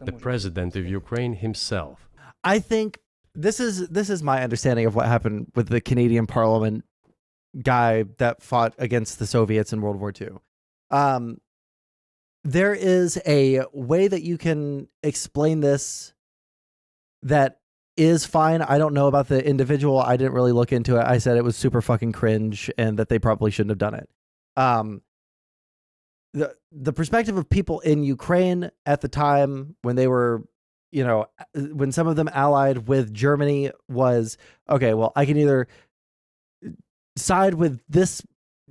The president of Ukraine himself. I think this is my understanding of what happened with the Canadian Parliament guy that fought against the Soviets in World War II. There is a way that you can explain this that is fine. I don't know about the individual. I didn't really look into it. I said it was super fucking cringe and that they probably shouldn't have done it. The perspective of people in Ukraine at the time when they were, you know, when some of them allied with Germany was, okay, well, I can either side with this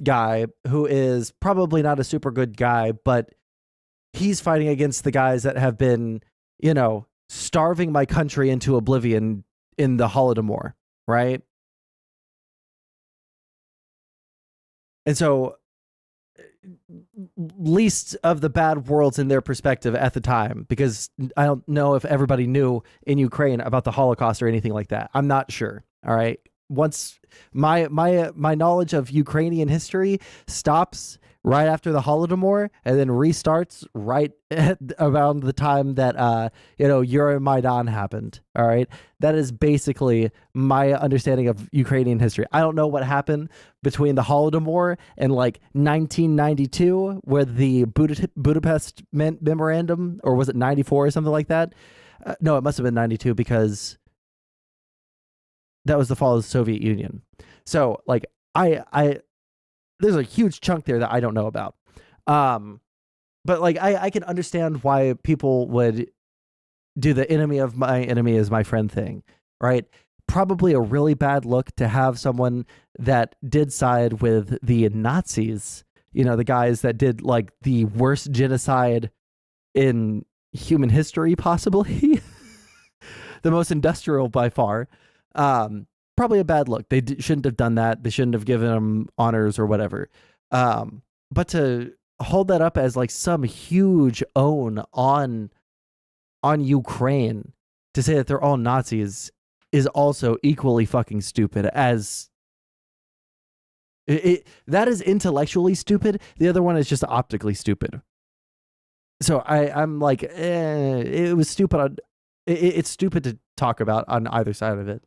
guy who is probably not a super good guy, but he's fighting against the guys that have been, you know, starving my country into oblivion in the Holodomor, right? And so, least of the bad worlds in their perspective at the time, because I don't know if everybody knew in Ukraine about the Holocaust or anything like that. I'm not sure. All right. Once my knowledge of Ukrainian history stops right after the Holodomor and then restarts right at around the time that Euromaidan happened. All right, that is basically my understanding of Ukrainian history. I don't know what happened between the Holodomor and like 1992 with the Budapest Memorandum, or was it 94 or something like that? No, it must have been 92 because that was the fall of the Soviet Union. So like I there's a huge chunk there that I don't know about. But like, I can understand why people would do the enemy of my enemy is my friend thing, right? Probably a really bad look to have someone that did side with the Nazis, you know, the guys that did like the worst genocide in human history, possibly. The most industrial by far. Probably a bad look. They shouldn't have done that. They shouldn't have given them honors or whatever. But to hold that up as like some huge own on Ukraine, to say that they're all Nazis is also equally fucking stupid. As that is intellectually stupid. The other one is just optically stupid. So I'm like, it was stupid. It's stupid to talk about on either side of it.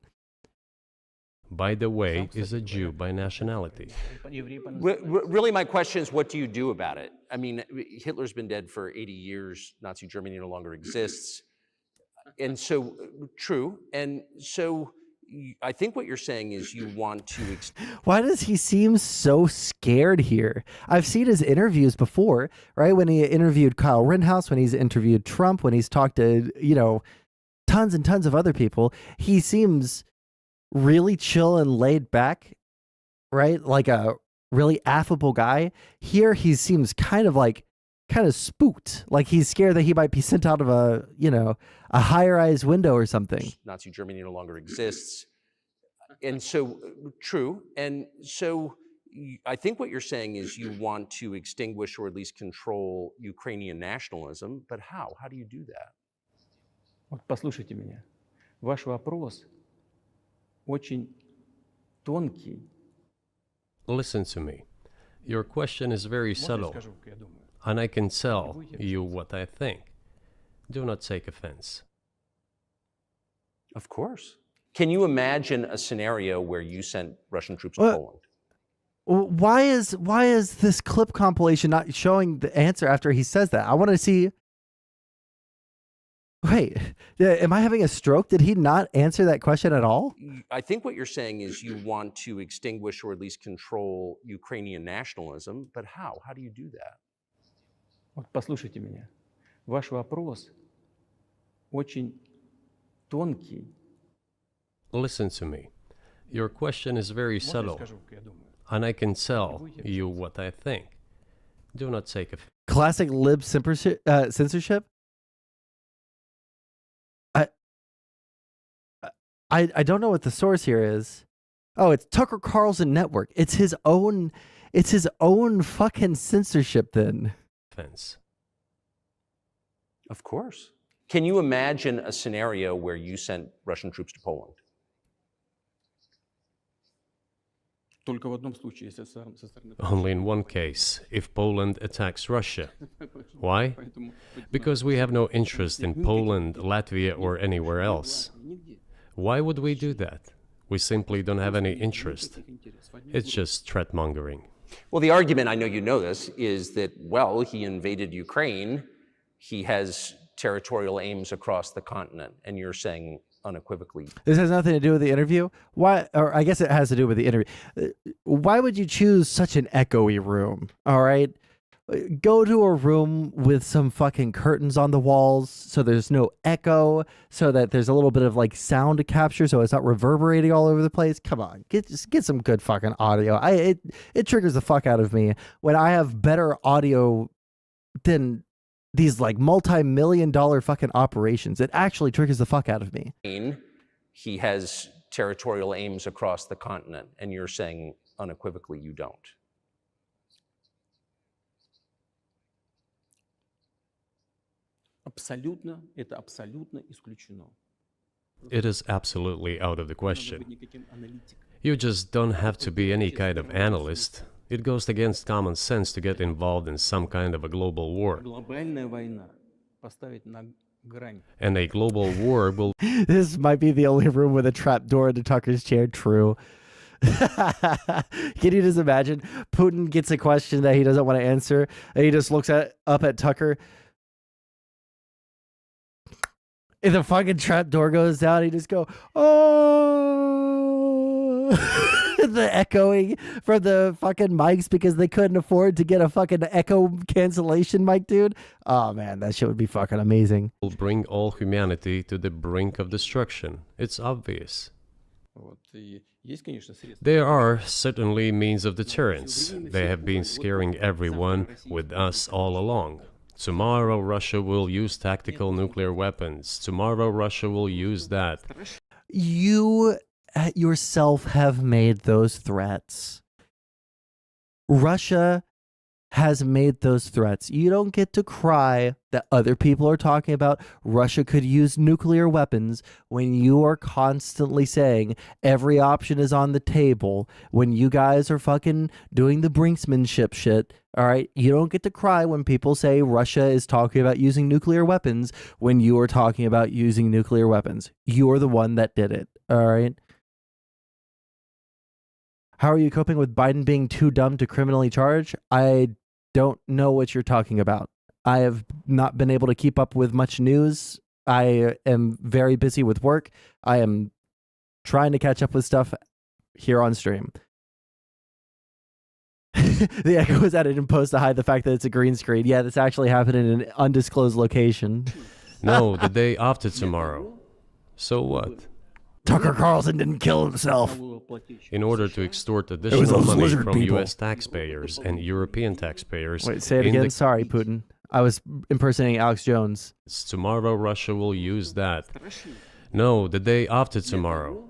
By the way, is a Jew by nationality. Really, my question is, what do you do about it? I mean, Hitler's been dead for 80 years. Nazi Germany no longer exists. And so, true. And so, I think what you're saying is you want to... Why does he seem so scared here? I've seen his interviews before, right? When he interviewed Kyle Rittenhouse, when he's interviewed Trump, when he's talked to, you know, tons and tons of other people, he seems really chill and laid back, right? Like a really affable guy. Here he seems kind of spooked, like he's scared that he might be sent out of a high-rise window or something. Nazi Germany no longer exists. And so, true. And so I think what you're saying is you want to extinguish or at least control Ukrainian nationalism, but how? How do you do that? Вот послушайте меня. Ваш вопрос очень тонкий. Listen to me. Your question is very subtle, and I can tell you what I think. Do not take offense. Of course. Can you imagine a scenario where you sent Russian troops to What? Poland? Why is this clip compilation not showing the answer after he says that? I want to see. Wait, am I having a stroke? Did he not answer that question at all? I think what you're saying is you want to extinguish or at least control Ukrainian nationalism, but how? How do you do that? Вот послушайте меня. Ваш вопрос очень тонкий. Listen to me. Your question is very Можно я subtle, скажу, как я думаю? and I can tell you what I think. Do not take offense. Classic lib censorship. I don't know what the source here is. Oh, it's Tucker Carlson Network. It's his own fucking censorship then. Of course. Can you imagine a scenario where you sent Russian troops to Poland? Только в одном случае, если со стороны... Only in one case, if Poland attacks Russia. Why? Поэтому... Because we have no interest in Poland, Latvia, or anywhere else. Why would we do that? We simply don't have any interest. It's just threat mongering. Well, the argument, I know you know this, is that, well, he invaded Ukraine. He has territorial aims across the continent. And you're saying unequivocally. This has nothing to do with the interview. Why? Or I guess it has to do with the interview. Why would you choose such an echoey room? All right. Go to a room with some fucking curtains on the walls so there's no echo, so that there's a little bit of like sound to capture so it's not reverberating all over the place. Come on, just get some good fucking audio. It triggers the fuck out of me when I have better audio than these like multi-million-dollar fucking operations. It actually triggers the fuck out of me. He has territorial aims across the continent, and you're saying unequivocally you don't. Абсолютно, это абсолютно исключено. It is absolutely out of the Не надо question. быть никаким аналитиком. You just don't have to be any kind of analyst. It goes against common sense to get involved in some kind of a global war. Глобальная война поставить на грань. And a global war will This might be the only room with a trap door into Tucker's chair. True. Can you just imagine? Putin gets a question that he doesn't want to answer, and he just looks up at Tucker. If the fucking trap door goes down, he just go, oh, the echoing from the fucking mics because they couldn't afford to get a fucking echo cancellation mic, dude. Oh man, that shit would be fucking amazing. bring all humanity to the brink of destruction. It's obvious. Вот. И есть, конечно, средства. There are certainly means of deterrence. They have been scaring everyone with us all along. Tomorrow Russia will use tactical nuclear weapons. Tomorrow Russia will use that. You yourself have made those threats. Russia has made those threats. You don't get to cry that other people are talking about Russia could use nuclear weapons when you are constantly saying every option is on the table, when you guys are fucking doing the brinksmanship shit. All right, you don't get to cry when people say Russia is talking about using nuclear weapons when you are talking about using nuclear weapons. You're the one that did it. All right. How are you coping with Biden being too dumb to criminally charge? I don't know what you're talking about. I have not been able to keep up with much news. I am very busy with work. I am trying to catch up with stuff here on stream. The echo was added in post to hide the fact that it's a green screen. Yeah, this actually happened in an undisclosed location. No, the day after tomorrow. So what? Tucker Carlson didn't kill himself. In order to extort was additional those money lizard from people. US taxpayers and European taxpayers. Wait, say it in again. the- Sorry, Putin. I was impersonating Alex Jones. Tomorrow Russia will use that. No, the day after tomorrow.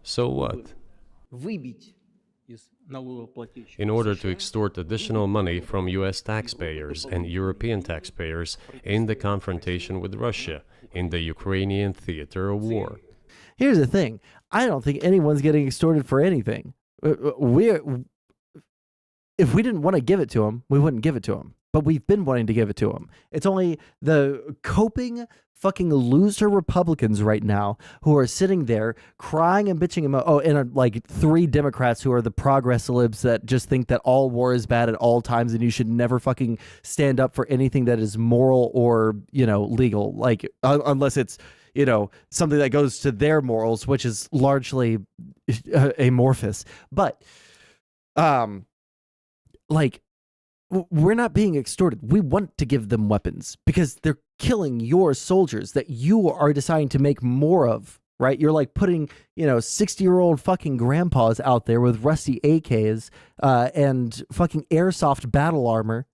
So what? Выбить из налогоплательщиков In order to США extort additional money from US taxpayers and European taxpayers in the confrontation with Russia in the Ukrainian theater of war. Here's the thing. I don't think anyone's getting extorted for anything. If we didn't want to give it to him, we wouldn't give it to him. But we've been wanting to give it to him. It's only the coping fucking loser Republicans right now who are sitting there crying and bitching about, like 3 Democrats who are the progress libs that just think that all war is bad at all times and you should never fucking stand up for anything that is moral or, legal, like unless it's, something that goes to their morals, which is largely amorphous. But, we're not being extorted. We want to give them weapons because they're killing your soldiers that you are deciding to make more of, right? You're like putting, 60-year-old fucking grandpas out there with rusty AKs and fucking airsoft battle armor.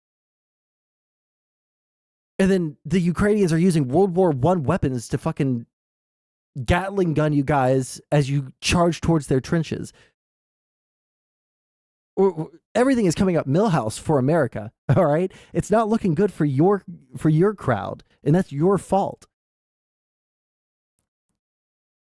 And then the Ukrainians are using World War I weapons to fucking Gatling gun you guys as you charge towards their trenches. Everything is coming up Millhouse for America, all right? It's not looking good for your crowd, and that's your fault.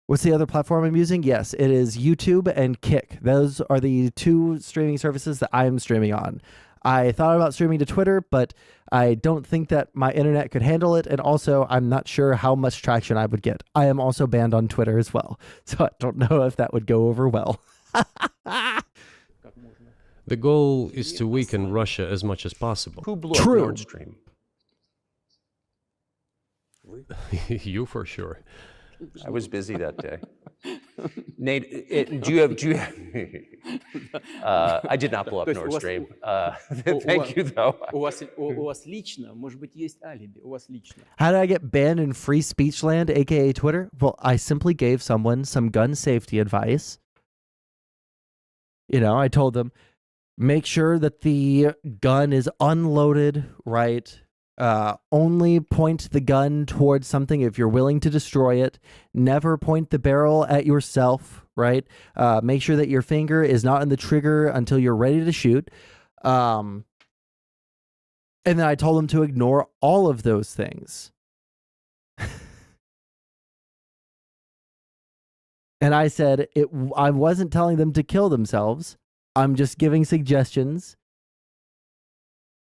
What's the other platform I'm using? Yes, it is YouTube and Kick. Those are the 2 streaming services that I am streaming on. I thought about streaming to Twitter, but I don't think that my internet could handle it, and also I'm not sure how much traction I would get. I am also banned on Twitter as well, so I don't know if that would go over well. The goal is to weaken Russia as much as possible. Who blew up Nord Stream? You for sure. I was busy that day. Nate, do you have I did not blow up Nord Stream. Thank you, though. У вас лично, может быть, есть алиби. У вас лично. How did I get banned in free speech land, aka Twitter? Well, I simply gave someone some gun safety advice. I told them, make sure that the gun is unloaded, right? Only point the gun towards something if you're willing to destroy it. Never point the barrel at yourself, right? Make sure that your finger is not in the trigger until you're ready to shoot. And then I told them to ignore all of those things. And I said, I wasn't telling them to kill themselves. I'm just giving suggestions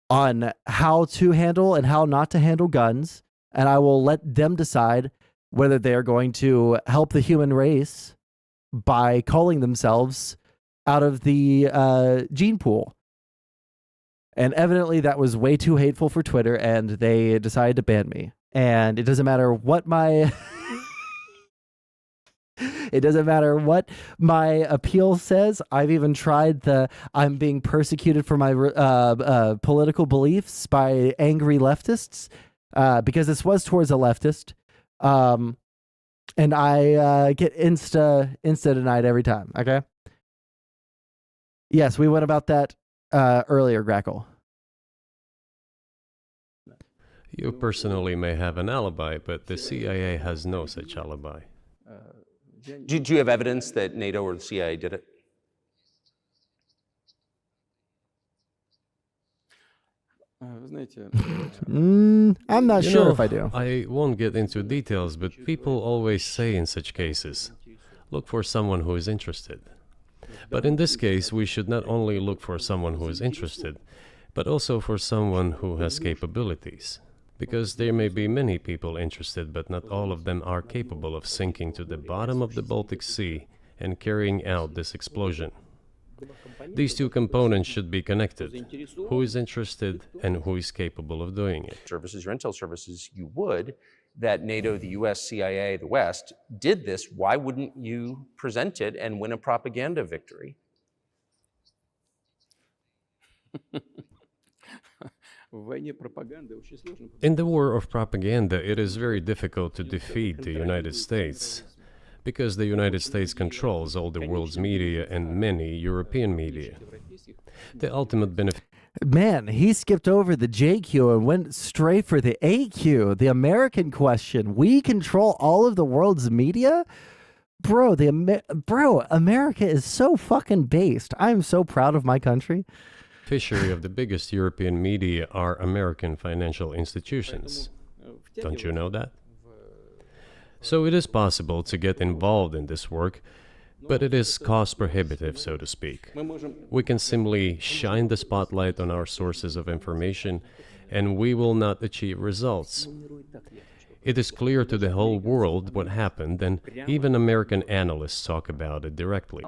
on how to handle and how not to handle guns, and I will let them decide whether they're going to help the human race by calling themselves out of the gene pool. And evidently that was way too hateful for Twitter, and they decided to ban me. And it doesn't matter what my... It doesn't matter what my appeal says. I've even tried I'm being persecuted for my political beliefs by angry leftists because this was towards a leftist. And I get insta denied every time. Okay. Yes, we went about that earlier, Grackle. You personally may have an alibi, but the CIA has no such alibi. Do you have evidence that NATO or the CIA did it? I'm not sure if I do. I won't get into details, but people always say in such cases, look for someone who is interested. But in this case, we should not only look for someone who is interested, but also for someone who has capabilities. Because there may be many people interested, but not all of them are capable of sinking to the bottom of the Baltic Sea and carrying out this explosion. These 2 components should be connected. Who is interested and who is capable of doing it? Services, your intel services, you would, that NATO, the US, CIA, the West, did this. Why wouldn't you present it and win a propaganda victory? In the war of propaganda, it is very difficult to defeat the United States, because the United States controls all the world's media and many European media. The ultimate benefit... Man, he skipped over the JQ and went straight for the AQ, the American question. We control all of the world's media? Bro, America is so fucking based. I'm so proud of my country. Beneficiary of the biggest European media are American financial institutions. Don't you know that? So it is possible to get involved in this work, but it is cost prohibitive, so to speak. We can simply shine the spotlight on our sources of information, and we will not achieve results. It is clear to the whole world what happened, and even American analysts talk about it directly.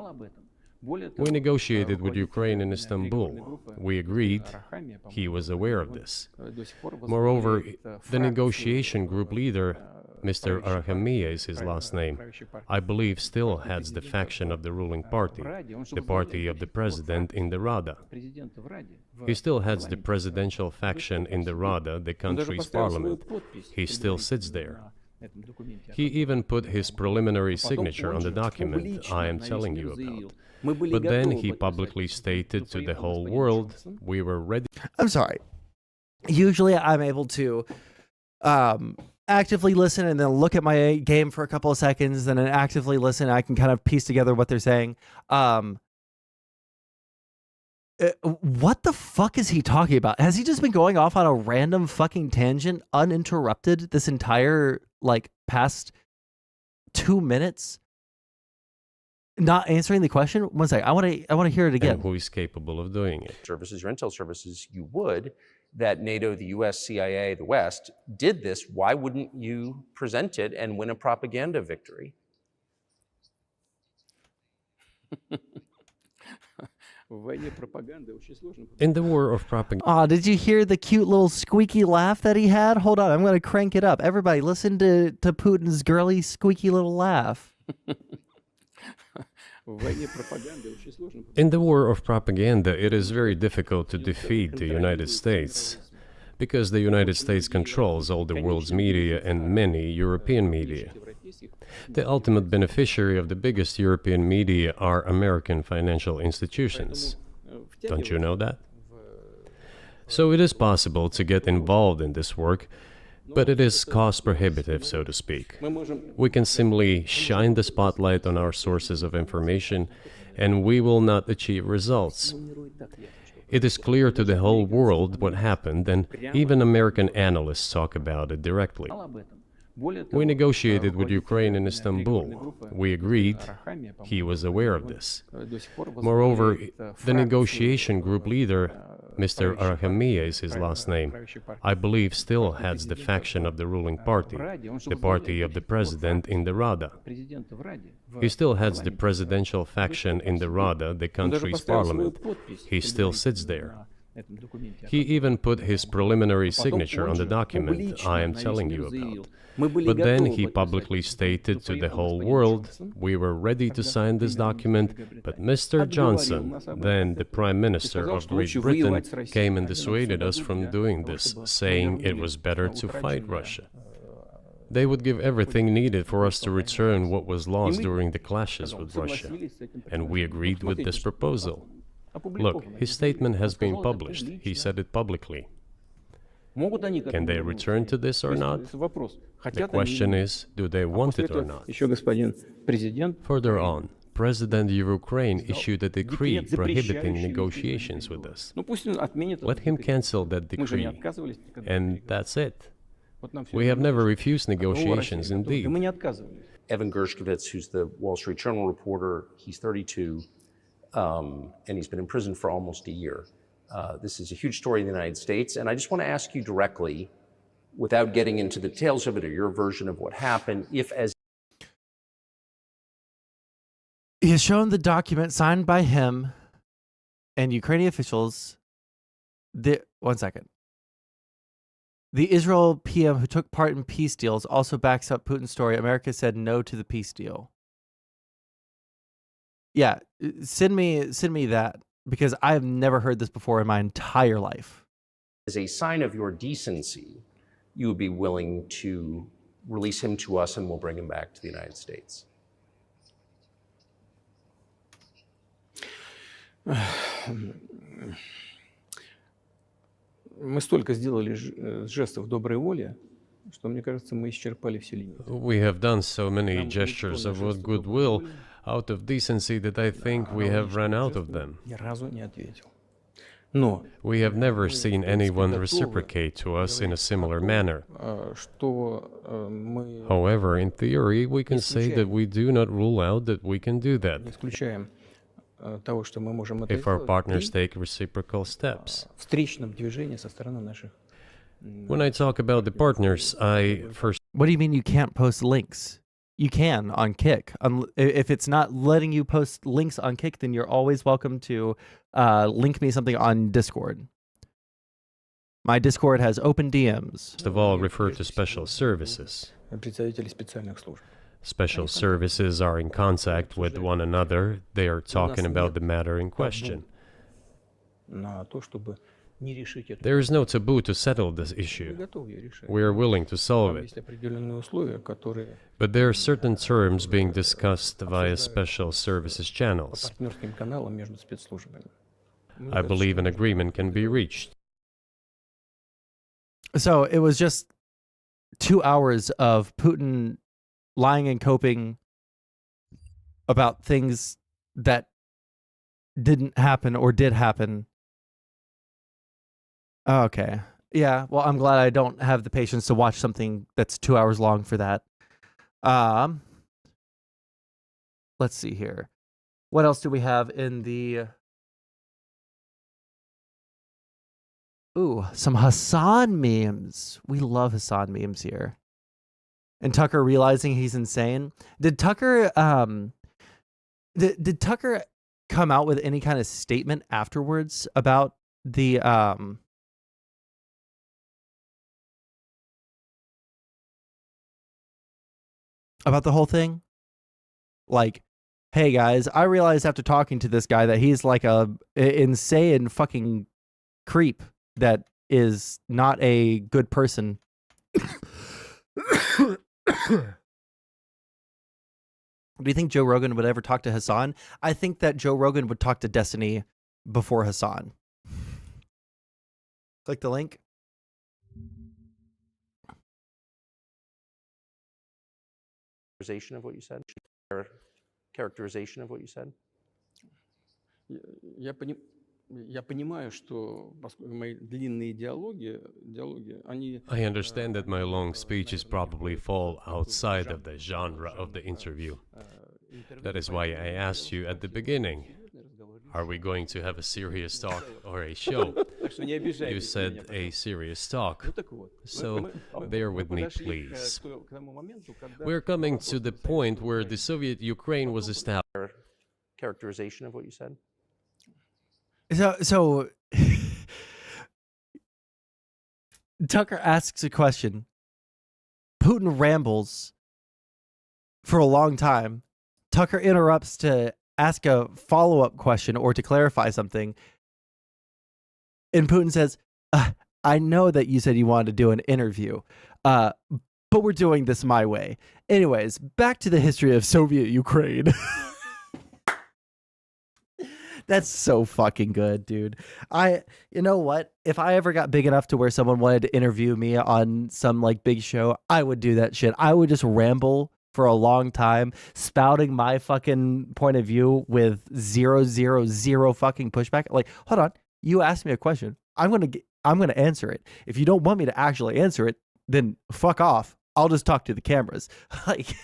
We negotiated with Ukraine in Istanbul. We agreed. He was aware of this. Moreover, the negotiation group leader, Mr. Arahamiya is his last name, I believe still heads the faction of the ruling party, the party of the president in the Rada. He still heads the presidential faction in the Rada, the country's parliament. He still sits there. He even put his preliminary signature on the document I am telling you about. But then he publicly stated to the whole world, we were ready. I'm sorry. Usually I'm able to actively listen and then look at my game for a couple of seconds, and then actively listen. I can kind of piece together what they're saying. What the fuck is he talking about? Has he just been going off on a random fucking tangent uninterrupted this entire, like, past 2 minutes? Not answering the question? One second. I want to hear it again. And who is capable of doing it? Services, your intel services, you would, that NATO, the US, CIA, the West did this. Why wouldn't you present it and win a propaganda victory? In the war of propaganda. Oh, did you hear the cute little squeaky laugh that he had? Hold on, I'm going to crank it up. Everybody, listen to Putin's girly, squeaky little laugh. In the war of propaganda, it is very difficult to defeat the United States, because the United States controls all the world's media and many European media. The ultimate beneficiary of the biggest European media are American financial institutions. Don't you know that? So it is possible to get involved in this work, but it is cost prohibitive, so to speak. We can simply shine the spotlight on our sources of information, and we will not achieve results. It is clear to the whole world what happened, and even American analysts talk about it directly. We negotiated with Ukraine in Istanbul. We agreed. He was aware of this. Moreover, the negotiation group leader, Mr. Arahamiya is his last name, I believe still heads the faction of the ruling party, the party of the president in the Rada. He still heads the presidential faction in the Rada, the country's parliament. He still sits there. He even put his preliminary signature on the document I am telling you about. But then he publicly stated to the whole world, we were ready to sign this document, but Mr. Johnson, then the Prime Minister of Great Britain, came and dissuaded us from doing this, saying it was better to fight Russia. They would give everything needed for us to return what was lost during the clashes with Russia, and we agreed with this proposal. Look, his statement has been published. He said it publicly. Can they return to this or not? The question is, do they want it or not? Further on, President of Ukraine issued a decree prohibiting negotiations with us. Let him cancel that decree, and that's it. We have never refused negotiations, indeed. Evan Gershkovich, who's the Wall Street Journal reporter, he's 32, and he's been in prison for almost a year. This is a huge story in the United States, and I just want to ask you directly, without getting into the details of it or your version of what happened, if as He has shown the document signed by him and Ukrainian officials. One second. The Israel PM who took part in peace deals also backs up Putin's story. America said no to the peace deal. Yeah, send me that, because I've never heard this before in my entire life. as a sign of your decency, you would be willing to release him to us and we'll bring him back to the United States? Мы столько сделали жестов доброй воли, что, мне кажется, мы исчерпали все лимиты. We have done so many gestures of goodwill out of decency that I think we have run out of them. Ни разу не ответил. Но We have never seen anyone reciprocate to us in a similar manner. что мы However, in theory, we can say that we do not rule out that we can do that исключаем того, что мы можем это if our сделать partners при take reciprocal steps. встречном движении со стороны наших When I talk about the partners, I first What do you mean you can't post links? You can on Kick. If it's not letting you post links on Kick, then you're always welcome to link me something on Discord. My Discord has open DMs. First of all, refer to special services. Представители специальных служб. Special services are in contact with one another. They are talking about the matter in question. На то, чтобы не решить эту There is no taboo to settle this issue. готовы ее решать. We are willing to solve Там it. есть определенные условия, которые But there are certain terms being discussed via special services по channels. партнерским каналам между спецслужбами. I believe an agreement can be reached. So it was just 2 hours of Putin lying and coping about things that didn't happen or did happen. Okay. Yeah, well, I'm glad I don't have the patience to watch something that's 2 hours long for that. Let's see here. What else do we have in the... Ooh, some Hassan memes. We love Hassan memes here. And Tucker realizing he's insane. Did Tucker did Tucker come out with any kind of statement afterwards about the whole thing? Like, hey guys, I realized after talking to this guy that he's like a insane fucking creep that is not a good person. Do you think Joe Rogan would ever talk to Hassan? I think that Joe Rogan would talk to Destiny before Hassan. Click the link. Characterization of what you said? Characterization of what you said? Я понимаю, что мои длинные диалоги, они... I understand that my long speeches probably fall outside of the genre of the interview. That is why I asked you at the beginning, are we going to have a serious talk or a show? You said a serious talk. So bear with me, please. We're coming to the point where the Soviet Ukraine was established. Characterization of what you said? So Tucker asks a question. Putin rambles for a long time. Tucker interrupts to ask a follow-up question or to clarify something. And Putin says, I know that you said you wanted to do an interview, but we're doing this my way. Anyways, back to the history of Soviet Ukraine. That's so fucking good, dude. You know what? If I ever got big enough to where someone wanted to interview me on some like big show, I would do that shit. I would just ramble for a long time, spouting my fucking point of view with zero fucking pushback. Like, hold on, you asked me a question. I'm gonna answer it. If you don't want me to actually answer it, then fuck off. I'll just talk to the cameras. Like,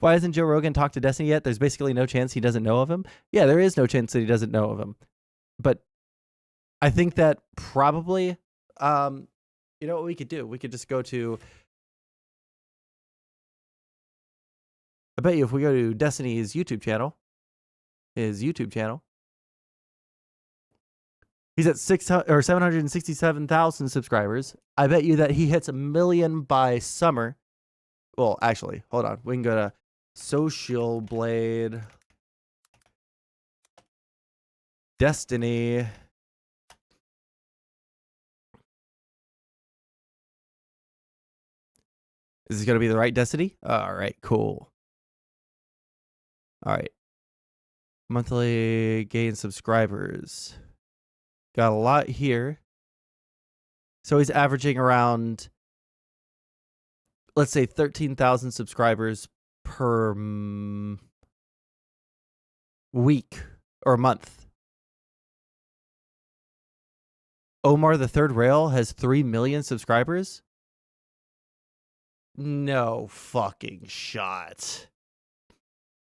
why hasn't Joe Rogan talked to Destiny yet? There's basically no chance he doesn't know of him. Yeah, there is no chance that he doesn't know of him. But I think that probably, you know what we could do? We could just go to, I bet you if we go to Destiny's YouTube channel, he's at 767,000 subscribers. I bet you that he hits 1 million by summer. Well, actually, hold on. We can go to Social Blade Destiny. Is this going to be the right Destiny? All right, cool. All right. Monthly gain subscribers. Got a lot here. So he's averaging around, let's say, 13,000 subscribers per week or month. Omar the Third Rail has 3 million subscribers? No fucking shot.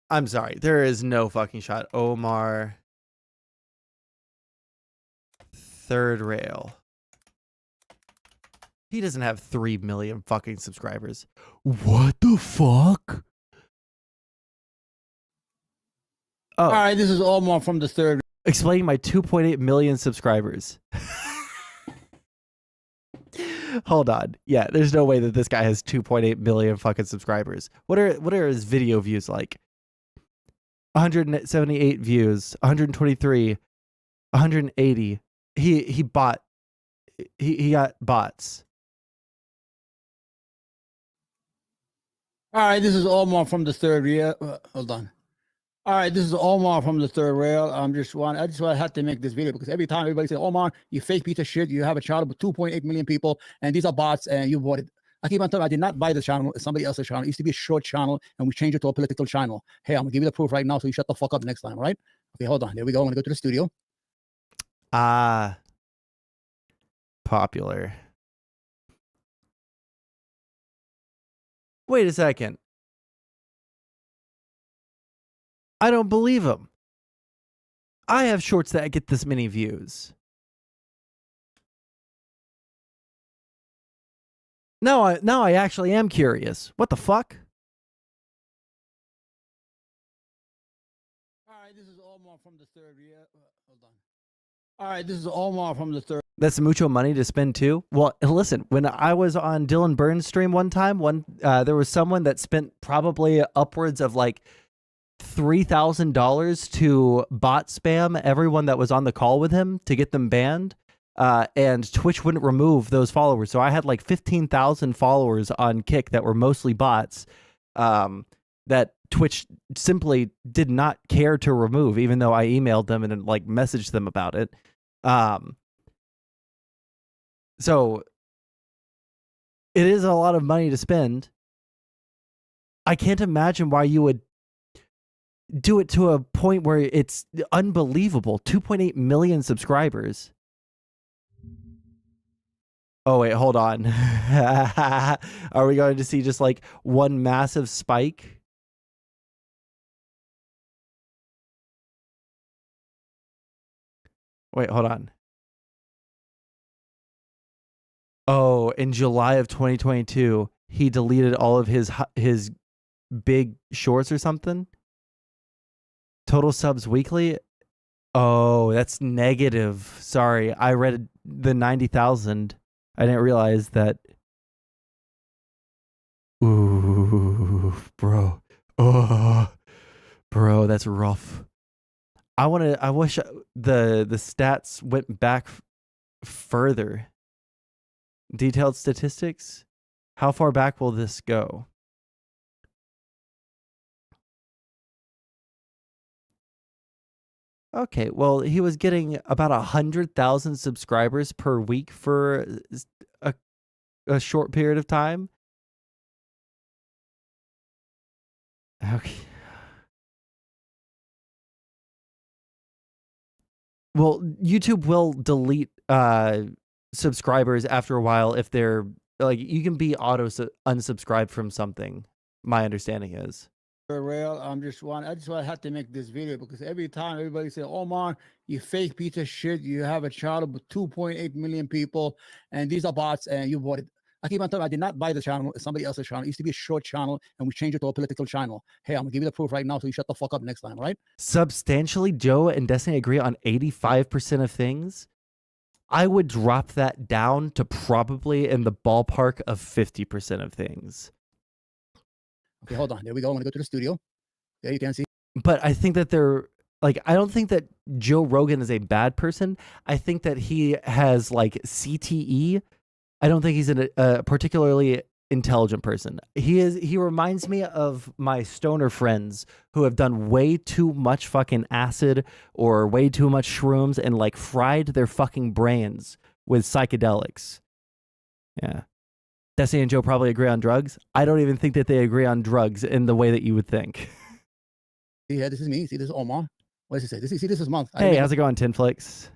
I'm sorry. There is no fucking shot. Omar Third Rail. He doesn't have 3 million fucking subscribers. What the fuck? Oh, All right, this is Omar from the third. explaining my 2.8 million subscribers. Hold on. Yeah, there's no way that this guy has 2.8 million fucking subscribers. What are his video views like? 178 views, 123, 180. He got bots. All right, this is Omar from the third rail. Hold on. All right, this is Omar from the third rail. I just had to make this video because every time everybody says, Omar, you fake piece of shit. You have a channel with 2.8 million people, and these are bots, and you bought it. I keep on telling you, I did not buy the channel. It's somebody else's channel. It used to be a short channel, and we changed it to a political channel. Hey, I'm going to give you the proof right now, so you shut the fuck up next time, all right? Okay, hold on. There we go. I'm going to go to the studio. Popular. Wait a second. I don't believe him. I have shorts that get this many views. Now I actually am curious. What the fuck? All right, this is Omar from the third rail. Hold on. All right, this is Omar from the third. That's mucho money to spend too. Well, listen, when I was on Dylan Burns' stream one time, there was someone that spent probably upwards of like $3,000 to bot spam everyone that was on the call with him to get them banned. And Twitch wouldn't remove those followers. So I had like 15,000 followers on Kick that were mostly bots that Twitch simply did not care to remove, even though I emailed them and like messaged them about it. So it is a lot of money to spend. I can't imagine why you would do it to a point where it's unbelievable. 2.8 million subscribers. Oh, wait, hold on. Are we going to see just like one massive spike? Wait, hold on. Oh, in July of 2022, he deleted all of his big shorts or something. Total subs weekly. Oh, that's negative. Sorry, I read the 90,000. I didn't realize that. Ooh, bro. Oh, bro, that's rough. I wish the stats went back further. Detailed statistics. How far back will this go? Okay, well, he was getting about 100,000 subscribers per week for a short period of time. Okay. Well, YouTube will delete subscribers after a while if they're like, you can be unsubscribed from something. My understanding is. Rail. I just had to make this video because every time everybody says, Omar, you fake piece of shit. You have a channel with 2.8 million people, and these are bots, and you bought it. I keep on telling you, I did not buy the channel. It's somebody else's channel. It used to be a short channel, and we changed it to a political channel. Hey, I'm going to give you the proof right now, so you shut the fuck up next time, all right? Substantially, Joe and Destiny agree on 85% of things. I would drop that down to probably in the ballpark of 50% of things. Okay, hold on. There we go. I'm going to go to the studio. There you can see. But I think that they're like, I don't think that Joe Rogan is a bad person. I think that he has like CTE. I don't think he's a particularly intelligent person. He reminds me of my stoner friends who have done way too much fucking acid or way too much shrooms and like fried their fucking brains with psychedelics. Yeah. Destiny and Joe probably agree on drugs. I don't even think that they agree on drugs in the way that you would think. Yeah, this is me. See, this is Omar. What does he say? This is Month. Hey, how's it going, Tinflix?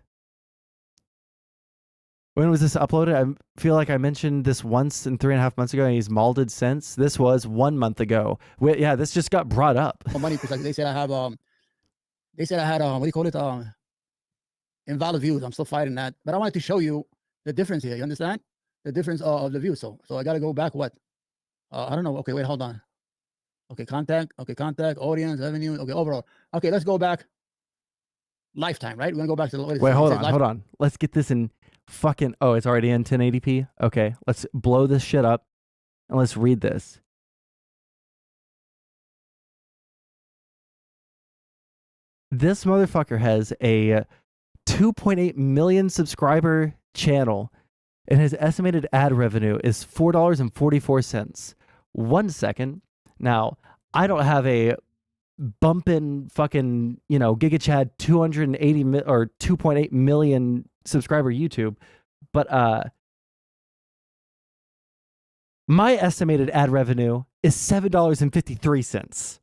When was this uploaded? I feel like I mentioned this once and 3.5 months ago, and he's malded since. This was 1 month ago. Yeah, this just got brought up. Money because they said I have what do you call it? Invalid views. I'm still fighting that, but I wanted to show you the difference here. You understand? the difference of the views. So I got to go back. What? I don't know. Okay, wait, hold on. Okay, contact. Okay, contact, audience, revenue. Okay, overall. Okay, let's go back. Lifetime, right? We're gonna go back to the. Wait, hold on. Let's get this in fucking. Oh, it's already in 1080p. Okay, let's blow this shit up, and let's read this. This motherfucker has a 2.8 million subscriber channel, and his estimated ad revenue is $4.44. 1 second. Now, I don't have a bumping fucking, Giga Chad 280 or 2.8 million subscriber YouTube, but my estimated ad revenue is $7.53.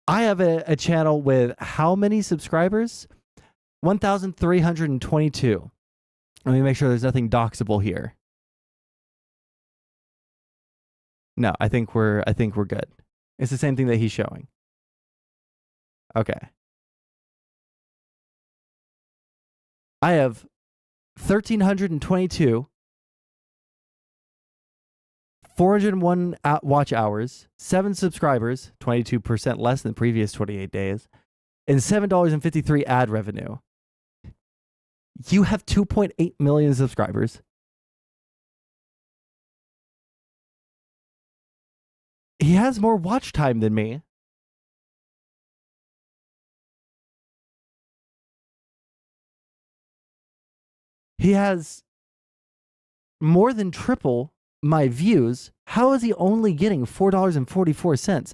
I have a channel with how many subscribers? 1,322. Let me make sure there's nothing doxable here. No, I think we're good. It's the same thing that he's showing. Okay. I have 1,322, 401 watch hours, 7 subscribers, 22% less than previous 28 days, and $7.53 ad revenue. You have 2.8 million subscribers. He has more watch time than me. He has more than triple my views. How is he only getting $4.44?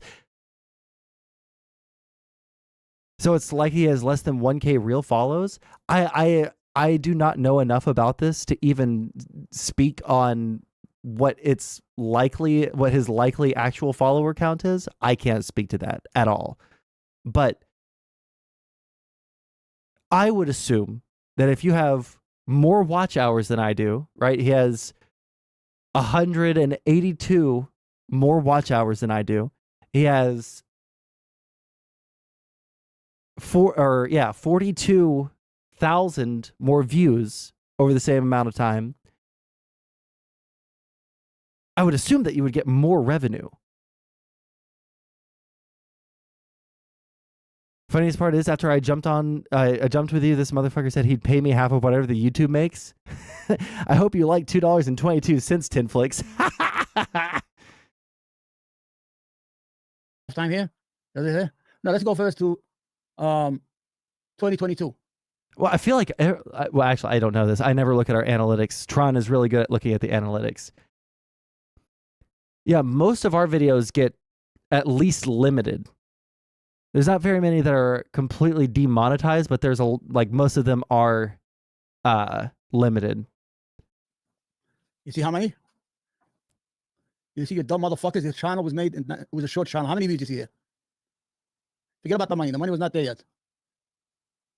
So it's like he has less than 1K real follows. I do not know enough about this to even speak on what his likely actual follower count is. I can't speak to that at all. But I would assume that if you have more watch hours than I do, right? He has 182 more watch hours than I do. He has 42,000 more views over the same amount of time. I would assume that you would get more revenue. Funniest part is after I jumped with you, this motherfucker said he'd pay me half of whatever the YouTube makes. I hope you like $2.22, Tinflix. Time here? Does it here? No, let's go first to 2022. Well, I feel like, well, actually, I don't know this. I never look at our analytics. Tron is really good at looking at the analytics. Yeah, most of our videos get at least limited. There's not very many that are completely demonetized, but there's most of them are limited. You see how many? You see, your dumb motherfuckers. This channel was made. It was a short channel. How many views you see here? Forget about the money. The money was not there yet.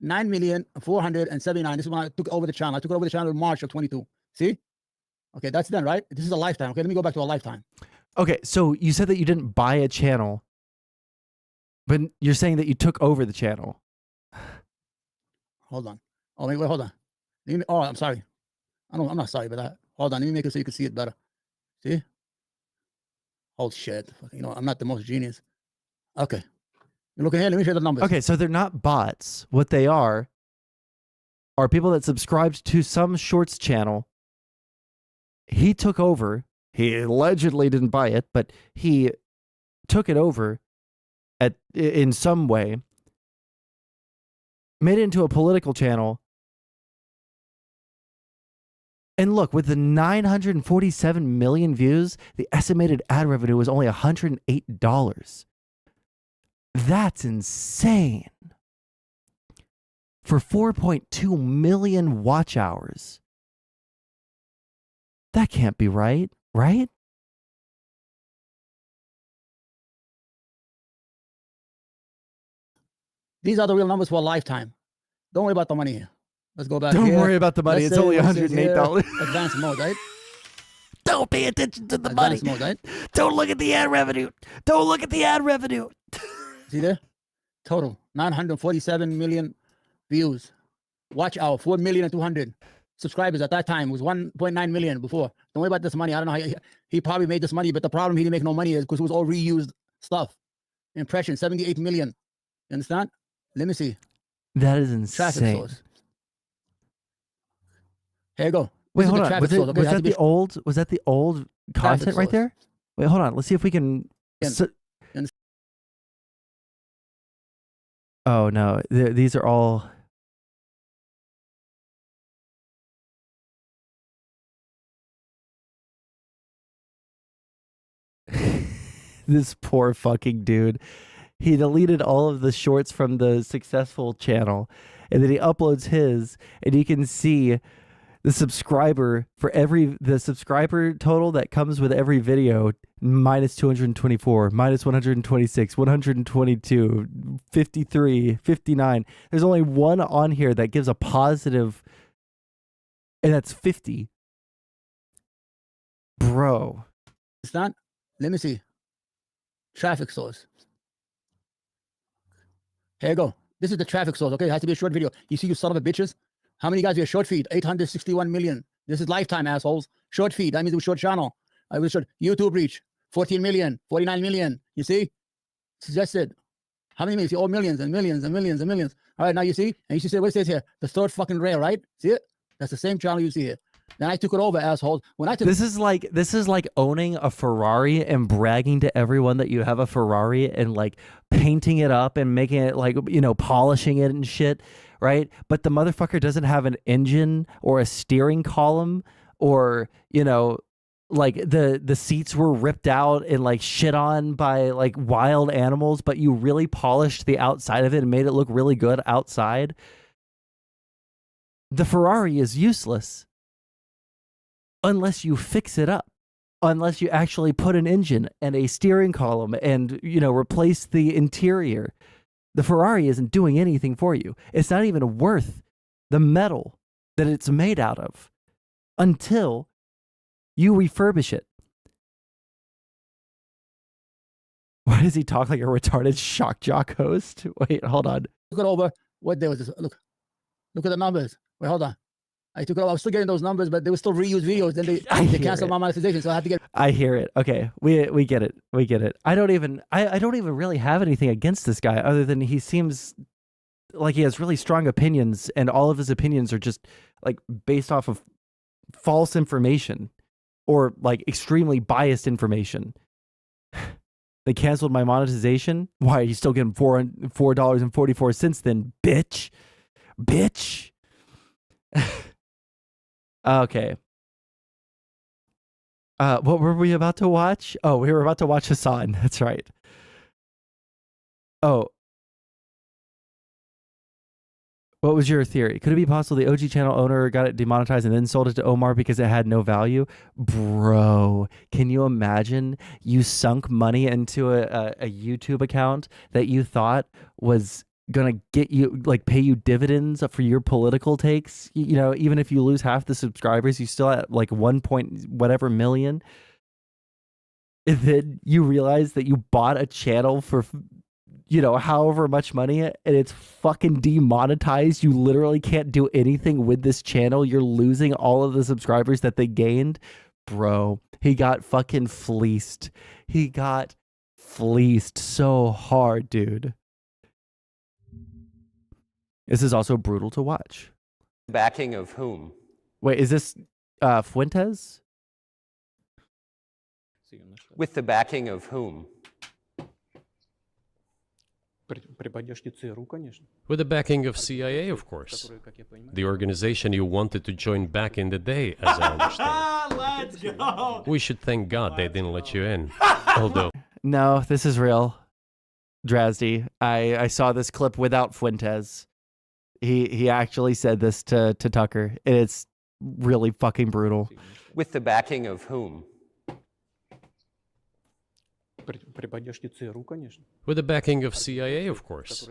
9,479,000. This is when I took over the channel. I took over the channel in March of 22. See? Okay, that's done, right? This is a lifetime. Okay, let me go back to a lifetime. Okay, so you said that you didn't buy a channel, but you're saying that you took over the channel. Hold on. Oh, wait, hold on. Oh, I'm sorry. I'm not sorry about that. Hold on. Let me make it so you can see it better. See? Oh, shit. I'm not the most genius. Okay. You're looking here. Let me show you the numbers. Okay, so they're not bots. What they are people that subscribed to some shorts channel. He took over. He allegedly didn't buy it, but he took it over in some way, made it into a political channel. And look, with the 947 million views, the estimated ad revenue was only $108. That's insane. For 4.2 million watch hours. That can't be right, right? These are the real numbers for a lifetime. Don't worry about the money here. Let's go back. Don't worry about the money. It's only $108. Advanced mode, right? Don't pay attention to the money. Mode, right? Don't look at the ad revenue. Don't look at the ad revenue. See there? total 947 million views. Watch hour 4,200,000 subscribers at that time. It was 1.9 million before. Don't worry about this money. I don't know how he probably made this money, but the problem he didn't make no money is because it was all reused stuff. Impression 78 million. You understand? Let me see. That is Traffic insane. source. Here you go. Wait, This is hold the on. traffic Was, source, okay? was It has that to be the old? Was that the old content right source. there? Wait, hold on. Let's see if we can. And- Oh no, these are all. This poor fucking dude. He deleted all of the shorts from the successful channel, and then he uploads his, and you can see the subscriber total that comes with every video minus 224, minus 126, 122, 53, 59. There's only one on here that gives a positive, and that's 50. Bro. Understand? Let me see. Traffic source. Here you go. This is the traffic source, okay? It has to be a short video. You see, you son of a bitches? How many guys do a short feed? 861 million. This is lifetime, assholes. Short feed. That means it was short channel. I was short. YouTube reach. 14 million, 49 million. You see? Suggested. How many millions? Oh, millions and millions and millions and millions. All right, now you see? And you see what it says here? The third fucking rail, right? See it? That's the same channel you see here. Then I took it over, assholes. When I took This is like owning a Ferrari and bragging to everyone that you have a Ferrari and like painting it up and making it like, you know, polishing it and shit, right? But the motherfucker doesn't have an engine or a steering column, or, you know, like the seats were ripped out and like shit on by like wild animals, but you really polished the outside of it and made it look really good outside. The Ferrari is useless unless you fix it up, unless you actually put an engine and a steering column and, you know, replace the interior. The Ferrari isn't doing anything for you. It's not even worth the metal that it's made out of until you refurbish it. Why does he talk like a retarded shock jock host? Wait, hold on. took it over. What day was this? Look at the numbers. Wait, hold on. I took it over. I was still getting those numbers, but they were still reused videos. Then they canceled my monetization, so I had to get. I hear it. Okay, we get it. We get it. I don't even really have anything against this guy other than he seems like he has really strong opinions, and all of his opinions are just like based off of false information or like extremely biased information. They canceled my monetization. Why are you still getting $4.44 then, bitch? Bitch. Okay. What were we about to watch? Oh, we were about to watch Hassan. That's right. Oh. What was your theory? Could it be possible the OG channel owner got it demonetized and then sold it to Omar because it had no value? Bro, can you imagine you sunk money into a YouTube account that you thought was gonna get you, like, pay you dividends for your political takes? You know, even if you lose half the subscribers, you still at like 1 point whatever million. And then you realize that you bought a channel for, you know, however much money, and it's fucking demonetized. You literally can't do anything with this channel. You're losing all of the subscribers that they gained. Bro, he got fucking fleeced. He got fleeced so hard, dude. This is also brutal to watch. Backing of whom? Wait, is this Fuentes? With the backing of whom? With the backing of CIA, of course. The organization you wanted to join back in the day, as I understand. Let's go. We should thank God they didn't let you in. Although, No, this is real. Drazdy, I saw this clip without Fuentes. He actually said this to Tucker, and it's really fucking brutal. With the backing of whom? with the backing of CIA, of course.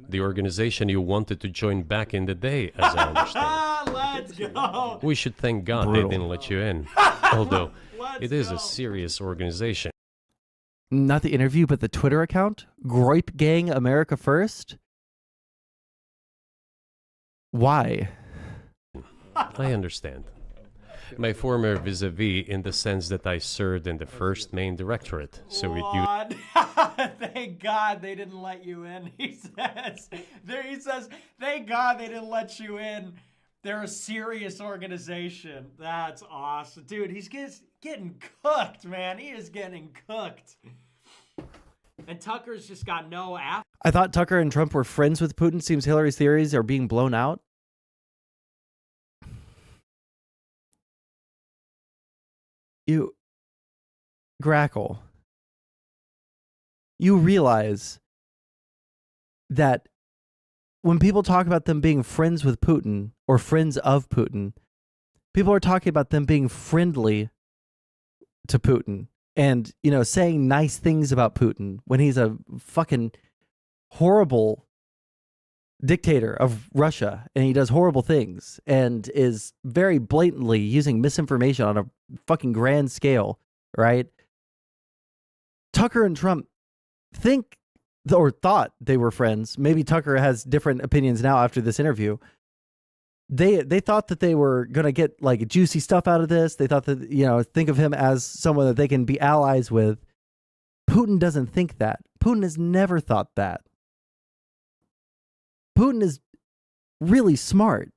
The organization you wanted to join back in the day, as I understand. Let's go. We should thank God they didn't let you in. Although, it is a serious organization. Not the interview, but the Twitter account? Groip Gang America First? Why? I understand. My former vis-a-vis in the sense that I served in the first main directorate, so it God. Thank God they didn't let you in, he says. He says, thank God they didn't let you in. They're a serious organization. That's awesome. Dude, he's getting cooked, man. He is getting cooked. And Tucker's just got no app. I thought Tucker and Trump were friends with Putin. Seems Hillary's theories are being blown out. You, Grackle, you realize that when people talk about them being friends with Putin or friends of Putin, people are talking about them being friendly to Putin and, you know, saying nice things about Putin when he's a fucking horrible dictator of Russia and he does horrible things and is very blatantly using misinformation on a fucking grand scale, right? Tucker and Trump think or thought they were friends. Maybe Tucker has different opinions now after this interview. They thought that they were going to get like juicy stuff out of this. They thought that, you know, think of him as someone that they can be allies with. Putin doesn't think that. Putin has never thought that. Putin is really smart.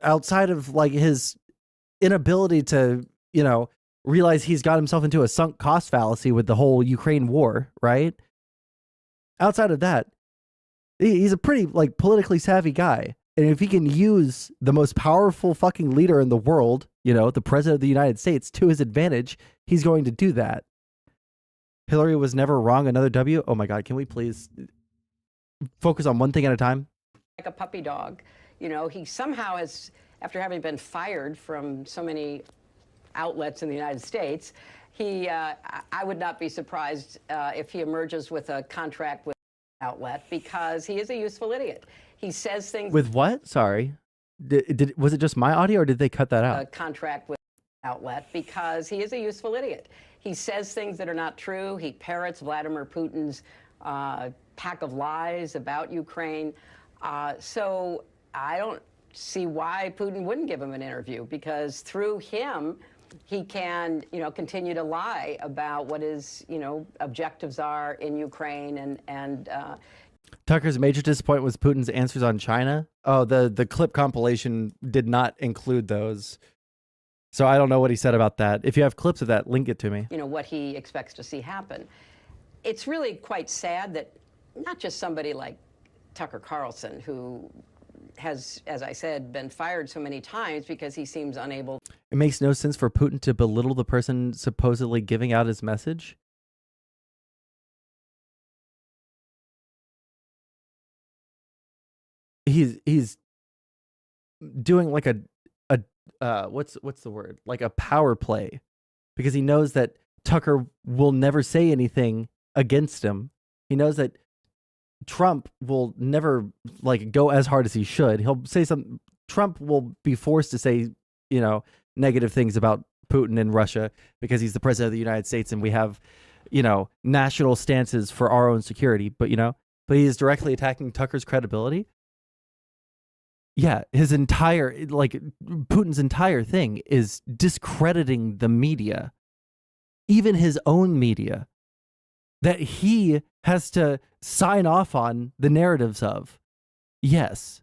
Outside of like his inability to, you know, realize he's got himself into a sunk cost fallacy with the whole Ukraine war, right? Outside of that, he's a pretty like politically savvy guy. And if he can use the most powerful fucking leader in the world, you know, the president of the United States to his advantage, he's going to do that. Hillary was never wrong. Another W. Oh my God. Can we please focus on one thing at a time? Like a puppy dog. You know, he somehow has, after having been fired from so many outlets in the United States, I would not be surprised if he emerges with a contract with an outlet because he is a useful idiot. He says things... With what? Sorry. Was it just my audio or did they cut that out? A contract with an outlet because he is a useful idiot. He says things that are not true. He parrots Vladimir Putin's pack of lies about Ukraine. So I don't see why Putin wouldn't give him an interview because through him, he can, you know, continue to lie about what his, you know, objectives are in Ukraine and Tucker's major disappointment was Putin's answers on China. Oh, the clip compilation did not include those. So I don't know what he said about that. If you have clips of that, link it to me. You know, what he expects to see happen. It's really quite sad that not just somebody like Tucker Carlson, who has, as I said, been fired so many times because he seems unable. It makes no sense for Putin to belittle the person supposedly giving out his message. He's doing like a what's the word? Like a power play because he knows that Tucker will never say anything against him. He knows that Trump will never like go as hard as he should. He'll say something. Trump will be forced to say, you know, negative things about Putin and Russia because he's the president of the United States and we have, you know, national stances for our own security. But, you know, but he is directly attacking Tucker's credibility. Yeah, his entire, like, Putin's entire thing is discrediting the media, even his own media, that he has to sign off on the narratives of. Yes.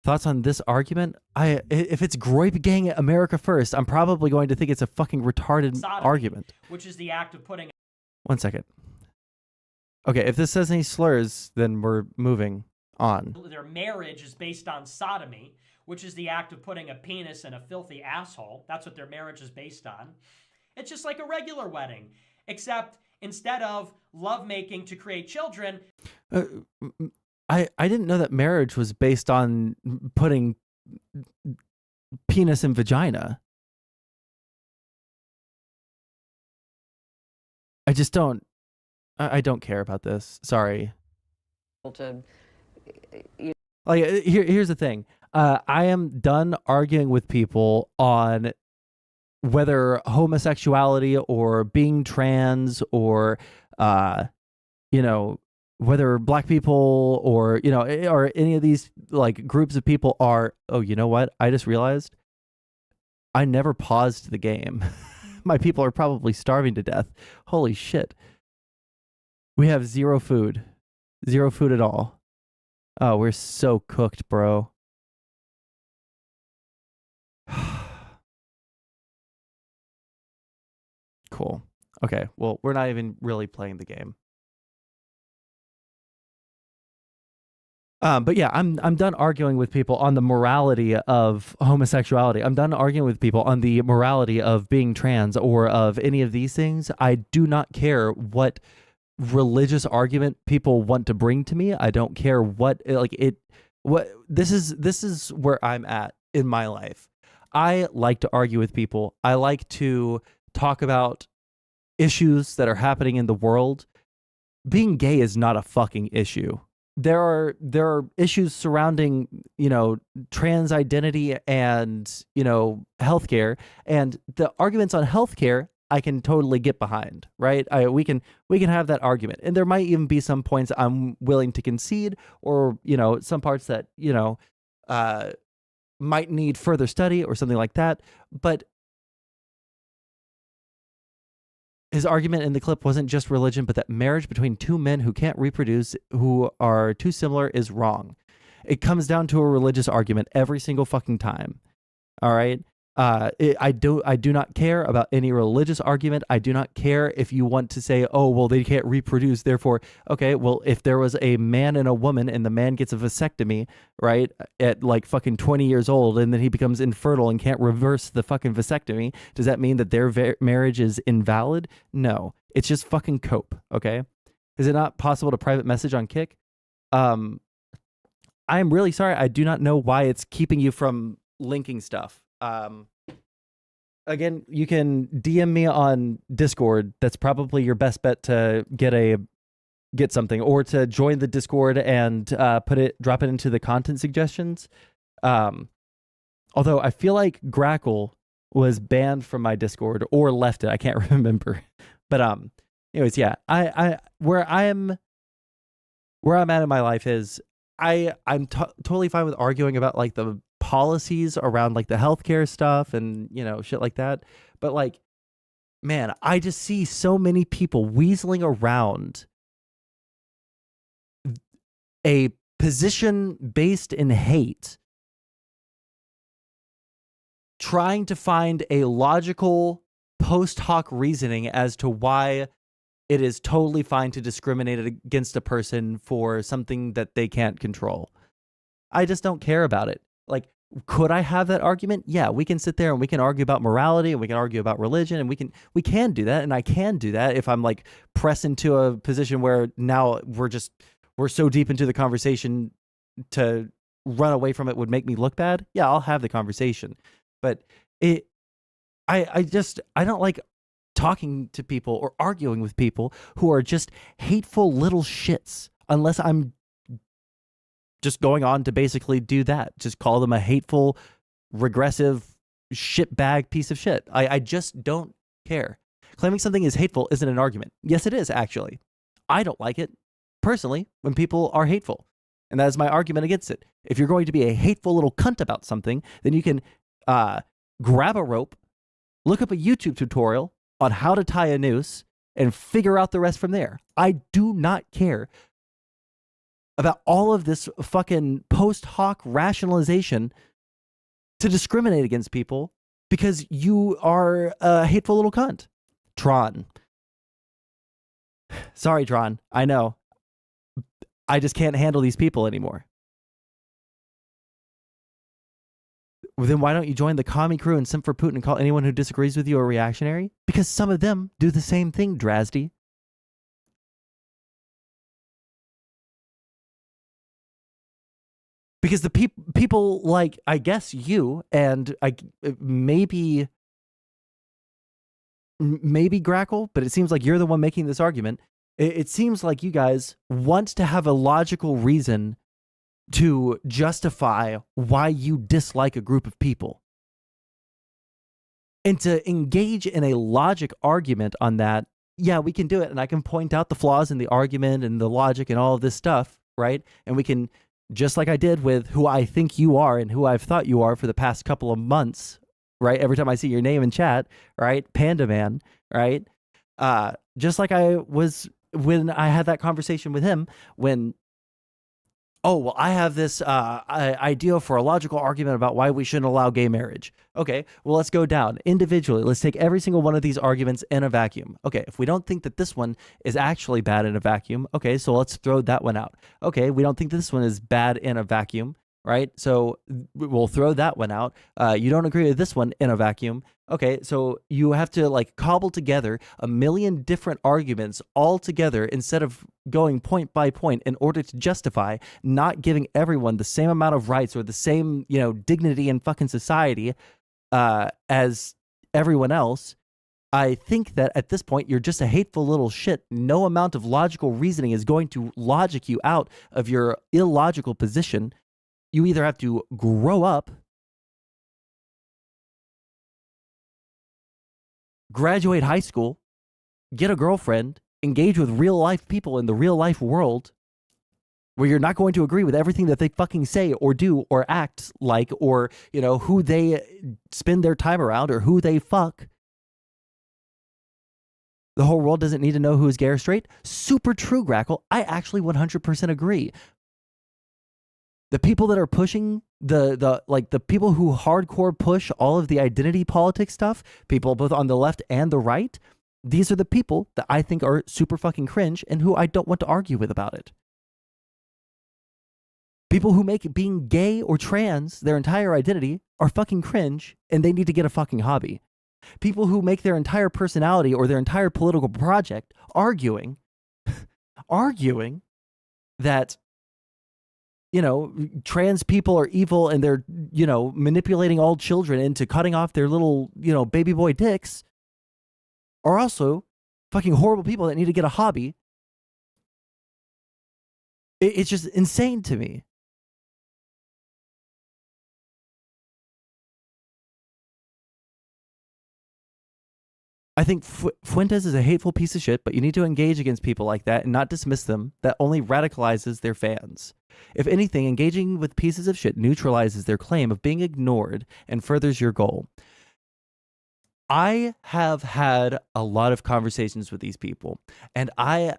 Thoughts on this argument? If it's Groip Gang America First, I'm probably going to think it's a fucking retarded Sodomy, argument. Which is the act of putting... 1 second. Okay, if this says any slurs, then we're moving on. Their marriage is based on sodomy, which is the act of putting a penis in a filthy asshole. That's what their marriage is based on. It's just like a regular wedding, except instead of lovemaking to create children... I didn't know that marriage was based on putting penis in vagina. I just don't... I don't care about this. Sorry. Like, here's the thing. I am done arguing with people on whether homosexuality or being trans or, you know, whether black people or, you know, or any of these like groups of people are, oh, you know what? I just realized I never paused the game. My people are probably starving to death. Holy shit. We have zero food. Zero food at all. Oh, we're so cooked, bro. Cool. Okay, well, we're not even really playing the game. But yeah, I'm done arguing with people on the morality of homosexuality. I'm done arguing with people on the morality of being trans or of any of these things. I do not care what religious argument people want to bring to me. I don't care what this is where I'm at in my life. I like to argue with people. I like to talk about issues that are happening in the world. Being gay is not a fucking issue. There are issues surrounding, you know, trans identity and, you know, healthcare, and the arguments on healthcare I can totally get behind, right? We can have that argument, and there might even be some points I'm willing to concede, or, you know, some parts that, you know, might need further study or something like that. But his argument in the clip wasn't just religion, but that marriage between two men who can't reproduce, who are too similar, is wrong. It comes down to a religious argument every single fucking time. All right? I do not care about any religious argument. I do not care if you want to say, oh, well, they can't reproduce, therefore, okay, well, if there was a man and a woman and the man gets a vasectomy, right, at like fucking 20 years old, and then he becomes infertile and can't reverse the fucking vasectomy, does that mean that their marriage is invalid? No. It's just fucking cope, okay? Is it not possible to private message on Kick? I am really sorry. I do not know why it's keeping you from linking stuff. Again, you can DM me on Discord. That's probably your best bet to get something, or to join the Discord and drop it into the content suggestions. Although I feel like Grackle was banned from my Discord or left it. I can't remember. But anyways, yeah, where I'm at in my life is I'm totally fine with arguing about like the policies around like the healthcare stuff and, you know, shit like that. But like, man, I just see so many people weaseling around a position based in hate, trying to find a logical post hoc reasoning as to why it is totally fine to discriminate against a person for something that they can't control. I just don't care about it. Like, could I have that argument? Yeah, we can sit there and we can argue about morality and we can argue about religion, and we can do that, and I can do that if I'm like pressed into a position where now we're so deep into the conversation, to run away from it would make me look bad. Yeah, I'll have the conversation. But I don't like talking to people or arguing with people who are just hateful little shits, unless I'm just going on to basically do that. Just call them a hateful, regressive, shitbag piece of shit. I just don't care. Claiming something is hateful isn't an argument. Yes, it is, actually. I don't like it, personally, when people are hateful. And that is my argument against it. If you're going to be a hateful little cunt about something, then you can grab a rope, look up a YouTube tutorial on how to tie a noose, and figure out the rest from there. I do not care about all of this fucking post hoc rationalization to discriminate against people because you are a hateful little cunt. Tron. Sorry, Tron. I know. I just can't handle these people anymore. Then why don't you join the commie crew and simp for Putin and call anyone who disagrees with you a reactionary? Because some of them do the same thing, Drasdy. Because the people like, I guess you and maybe Grackle, but it seems like you're the one making this argument. It seems like you guys want to have a logical reason to justify why you dislike a group of people. And to engage in a logic argument on that, yeah, we can do it. And I can point out the flaws in the argument and the logic and all of this stuff, right? And we can, just like I did with who I think you are and who I've thought you are for the past couple of months, right? Every time I see your name in chat, right? Panda Man, right? Just like I was when I had that conversation with him when, oh, well, I have this idea for a logical argument about why we shouldn't allow gay marriage. Okay, well, let's go down individually. Let's take every single one of these arguments in a vacuum. Okay, if we don't think that this one is actually bad in a vacuum, okay, so let's throw that one out. Okay, we don't think this one is bad in a vacuum, right? So we'll throw that one out. You don't agree with this one in a vacuum. Okay, so you have to like cobble together a million different arguments all together instead of going point by point in order to justify not giving everyone the same amount of rights or the same, dignity in fucking society as everyone else. I think that at this point, you're just a hateful little shit. No amount of logical reasoning is going to logic you out of your illogical position. You either have to grow up, graduate high school, get a girlfriend, engage with real life people in the real life world where you're not going to agree with everything that they fucking say or do or act like or, who they spend their time around or who they fuck. The whole world doesn't need to know who is gay or straight. Super true, Grackle. I actually 100% agree. The people that are pushing the people who hardcore push all of the identity politics stuff, people both on the left and the right, these are the people that I think are super fucking cringe and who I don't want to argue with about it. People who make being gay or trans their entire identity are fucking cringe and they need to get a fucking hobby. People who make their entire personality or their entire political project arguing that trans people are evil and they're, manipulating all children into cutting off their little, baby boy dicks are also fucking horrible people that need to get a hobby. It's just insane to me. I think Fuentes is a hateful piece of shit, but you need to engage against people like that and not dismiss them. That only radicalizes their fans. If anything, engaging with pieces of shit neutralizes their claim of being ignored and furthers your goal. I have had a lot of conversations with these people, and I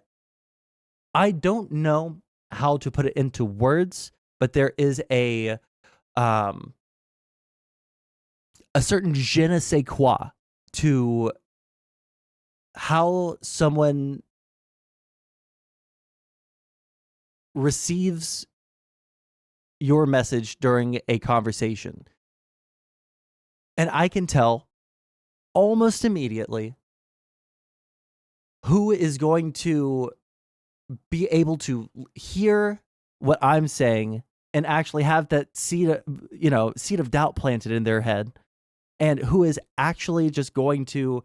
don't know how to put it into words, but there is a certain je ne sais quoi to how someone receives your message during a conversation. And I can tell almost immediately who is going to be able to hear what I'm saying and actually have that seed of doubt planted in their head, and who is actually just going to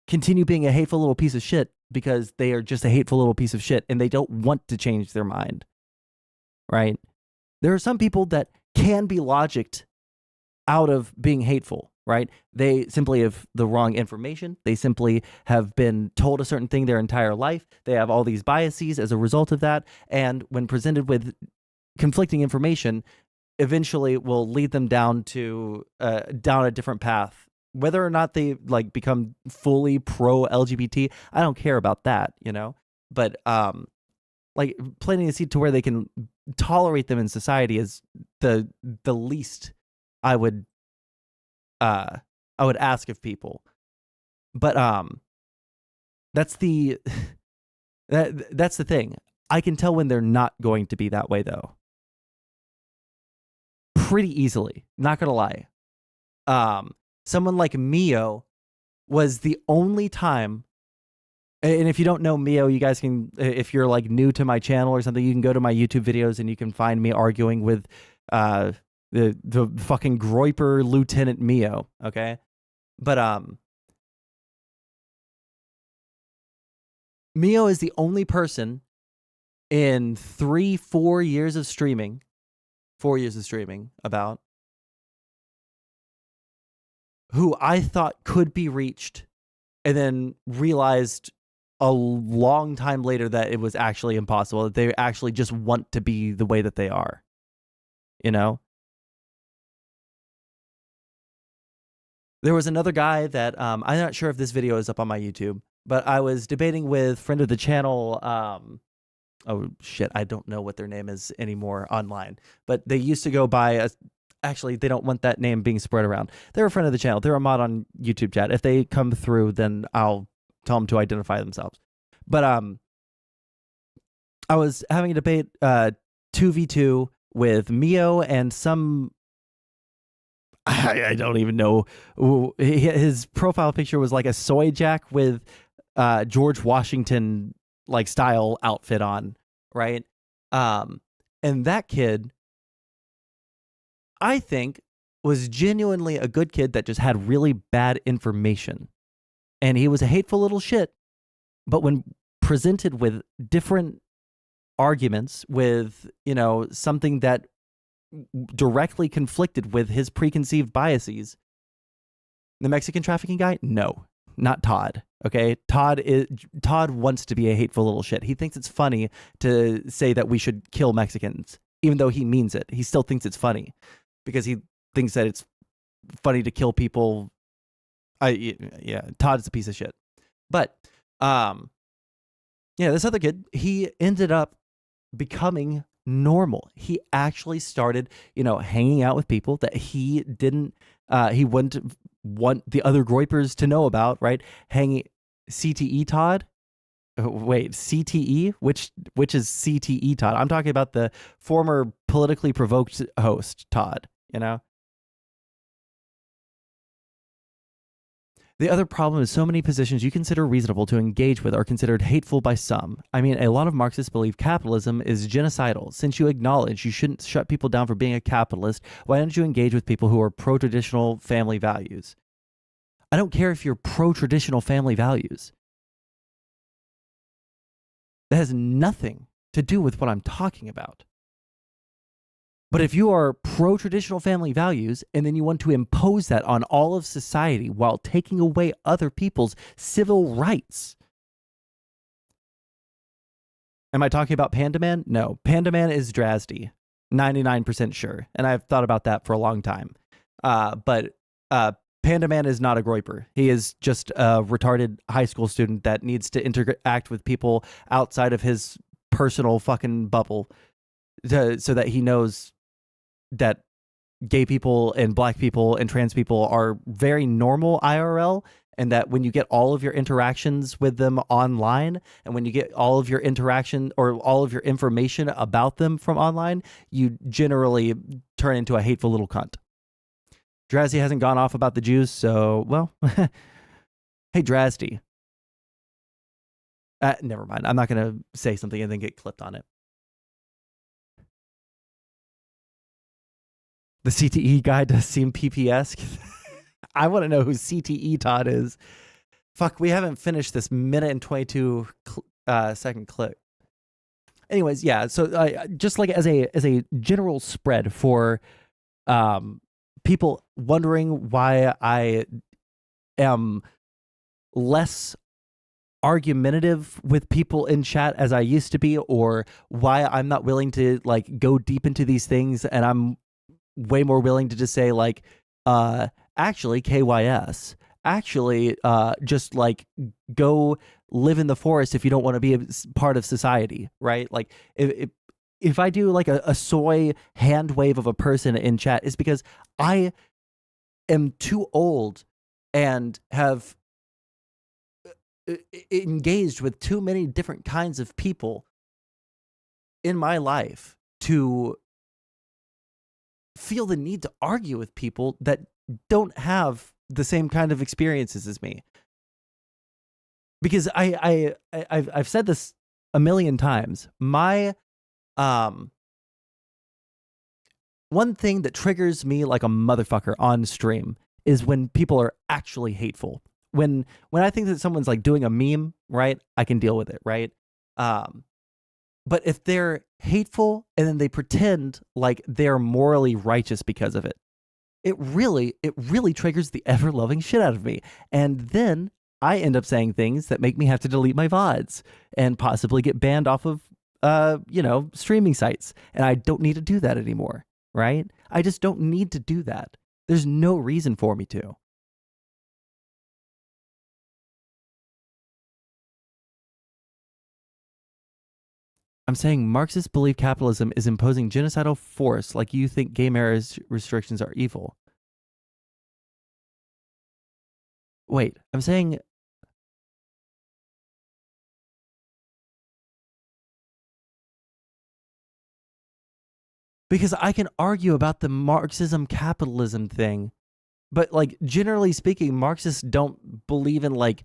continue being a hateful little piece of shit because they are just a hateful little piece of shit and they don't want to change their mind, right? There are some people that can be logicked out of being hateful, right? They simply have the wrong information. They simply have been told a certain thing their entire life. They have all these biases as a result of that. And when presented with conflicting information, eventually will lead them down a different path. Whether or not they become fully pro LGBT, I don't care about that, But planting a seed to where they can tolerate them in society is the least I would ask of people. But that's the thing. I can tell when they're not going to be that way though. Pretty easily, not gonna lie. Someone like Mio was the only time, and if you don't know Mio, you guys can, if you're new to my channel or something, you can go to my YouTube videos and you can find me arguing with the fucking Groiper Lieutenant Mio, okay? But Mio is the only person in 4 years of streaming, about who I thought could be reached, and then realized a long time later that it was actually impossible, that they actually just want to be the way that they are. You know? There was another guy that I'm not sure if this video is up on my YouTube, but I was debating with friend of the channel. Oh shit, I don't know what their name is anymore online, but they used to go by actually, they don't want that name being spread around. They're a friend of the channel. They're a mod on YouTube chat. If they come through, then I'll tell them to identify themselves. But I was having a debate 2v2 with Mio and some, I don't even know. His profile picture was like a soy jack with George Washington like style outfit on, right? And that kid, I think, was genuinely a good kid that just had really bad information. And he was a hateful little shit. But when presented with different arguments, with, you know, something that directly conflicted with his preconceived biases, the Mexican trafficking guy, no, not Todd. Okay, Todd wants to be a hateful little shit. He thinks it's funny to say that we should kill Mexicans, even though he means it. He still thinks it's funny because he thinks that it's funny to kill people. Yeah, Todd's a piece of shit. But yeah, this other kid, he ended up becoming normal. He actually started, you know, hanging out with people that he wouldn't want the other groypers to know about, right? CTE Todd? Wait, CTE? Which is CTE Todd? I'm talking about the former politically provoked host Todd, you know? The other problem is so many positions you consider reasonable to engage with are considered hateful by some. I mean, a lot of Marxists believe capitalism is genocidal. Since you acknowledge you shouldn't shut people down for being a capitalist, why don't you engage with people who are pro-traditional family values? I don't care if you're pro-traditional family values. That has nothing to do with what I'm talking about. But if you are pro-traditional family values and then you want to impose that on all of society while taking away other people's civil rights. Am I talking about Panda Man? No. Panda Man is Drasdy. 99% sure. And I've thought about that for a long time. But Panda Man is not a groyper. He is just a retarded high school student that needs to interact with people outside of his personal fucking bubble so that he knows that gay people and black people and trans people are very normal IRL, and that when you get all of your interactions with them online, and when you get all of your interaction or all of your information about them from online, you generally turn into a hateful little cunt. Drasdy hasn't gone off about the Jews, so, well, hey, Drasdy. Never mind. I'm not going to say something and then get clipped on it. The CTE guy does seem PP-esque. I want to know who CTE Todd is. Fuck, we haven't finished this minute and 22 second clip. Anyways, yeah. So just like as a general spread for people wondering why I am less argumentative with people in chat as I used to be, or why I'm not willing to like go deep into these things, and I'm way more willing to just say like, actually KYS, actually just like go live in the forest if you don't want to be a part of society, right? Like if I do like a soy hand wave of a person in chat, it's because I am too old and have engaged with too many different kinds of people in my life to feel the need to argue with people that don't have the same kind of experiences as me. Because I've said this a million times. My one thing that triggers me like a motherfucker on stream is when people are actually hateful. When I think that someone's like doing a meme, right? I can deal with it, right? But if they're hateful and then they pretend like they're morally righteous because of it, it really triggers the ever-loving shit out of me. And then I end up saying things that make me have to delete my VODs and possibly get banned off of, streaming sites. And I don't need to do that anymore, right? I just don't need to do that. There's no reason for me to. I'm saying Marxists believe capitalism is imposing genocidal force like you think gay marriage restrictions are evil. Wait, I'm saying... Because I can argue about the Marxism capitalism thing, but like generally speaking, Marxists don't believe in like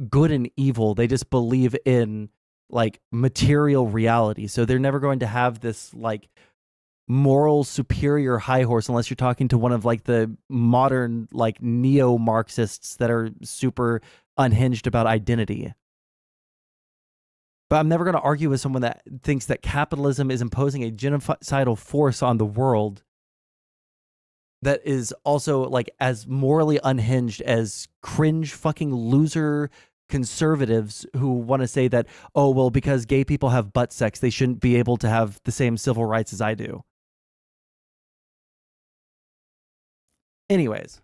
good and evil. They just believe in like material reality. So they're never going to have this like moral superior high horse unless you're talking to one of like the modern like neo-Marxists that are super unhinged about identity. But I'm never going to argue with someone that thinks that capitalism is imposing a genocidal force on the world that is also like as morally unhinged as cringe fucking loser conservatives who want to say that, oh, well, because gay people have butt sex, they shouldn't be able to have the same civil rights as I do. Anyways,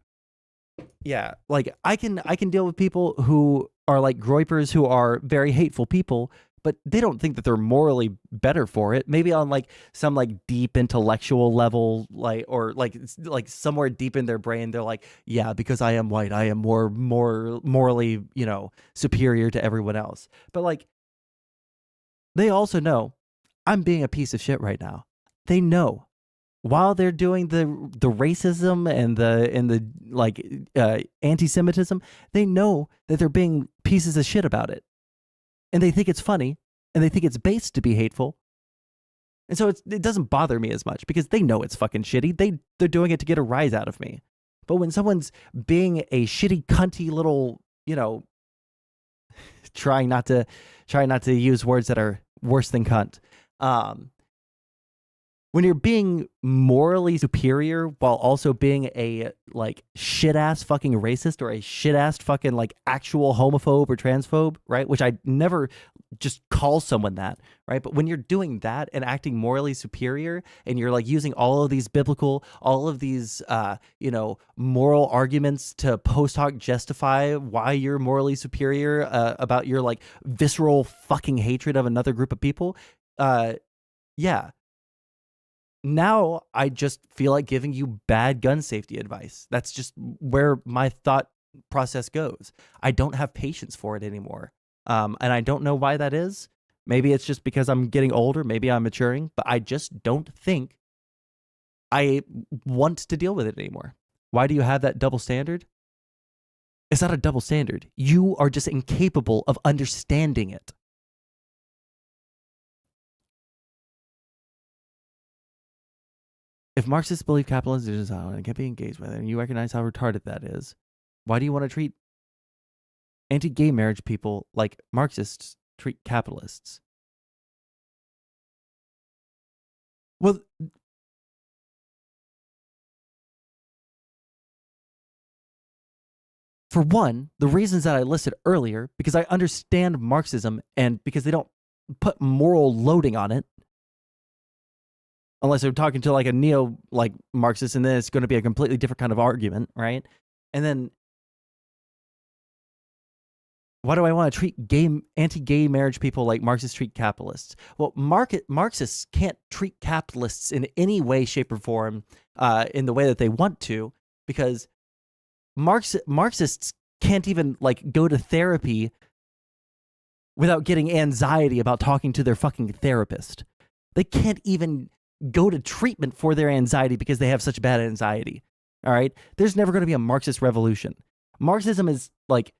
yeah, like I can deal with people who are like groypers who are very hateful people, but they don't think that they're morally better for it. Maybe on like some like deep intellectual level, like, or like somewhere deep in their brain, they're like, yeah, because I am white, I am more morally, superior to everyone else. But like, they also know I'm being a piece of shit right now. They know while they're doing the racism and the like anti-Semitism, they know that they're being pieces of shit about it. And they think it's funny, and they think it's based to be hateful. And so it doesn't bother me as much because they know it's fucking shitty. They're doing it to get a rise out of me. But when someone's being a shitty, cunty little, trying not to use words that are worse than cunt, when you're being morally superior while also being a like shit ass fucking racist or a shit ass fucking like actual homophobe or transphobe, right? Which I never just call someone that, right? But when you're doing that and acting morally superior and you're like using all of these all of these, moral arguments to post hoc justify why you're morally superior about your like visceral fucking hatred of another group of people, yeah. Now I just feel like giving you bad gun safety advice. That's just where my thought process goes. I don't have patience for it anymore. And I don't know why that is. Maybe it's just because I'm getting older. Maybe I'm maturing. But I just don't think I want to deal with it anymore. Why do you have that double standard? It's not a double standard. You are just incapable of understanding it. If Marxists believe capitalism is how and can't be engaged with it, and you recognize how retarded that is, why do you want to treat anti-gay marriage people like Marxists treat capitalists? Well, for one, the reasons that I listed earlier, because I understand Marxism and because they don't put moral loading on it, unless they're talking to like a neo like Marxist, and then it's going to be a completely different kind of argument, right? And then why do I want to treat anti-gay marriage people like Marxists treat capitalists? Well, Marxists can't treat capitalists in any way, shape, or form in the way that they want to, because Marxists can't even like go to therapy without getting anxiety about talking to their fucking therapist. They can't even go to treatment for their anxiety because they have such bad anxiety. All right? There's never going to be a Marxist revolution. Marxism is like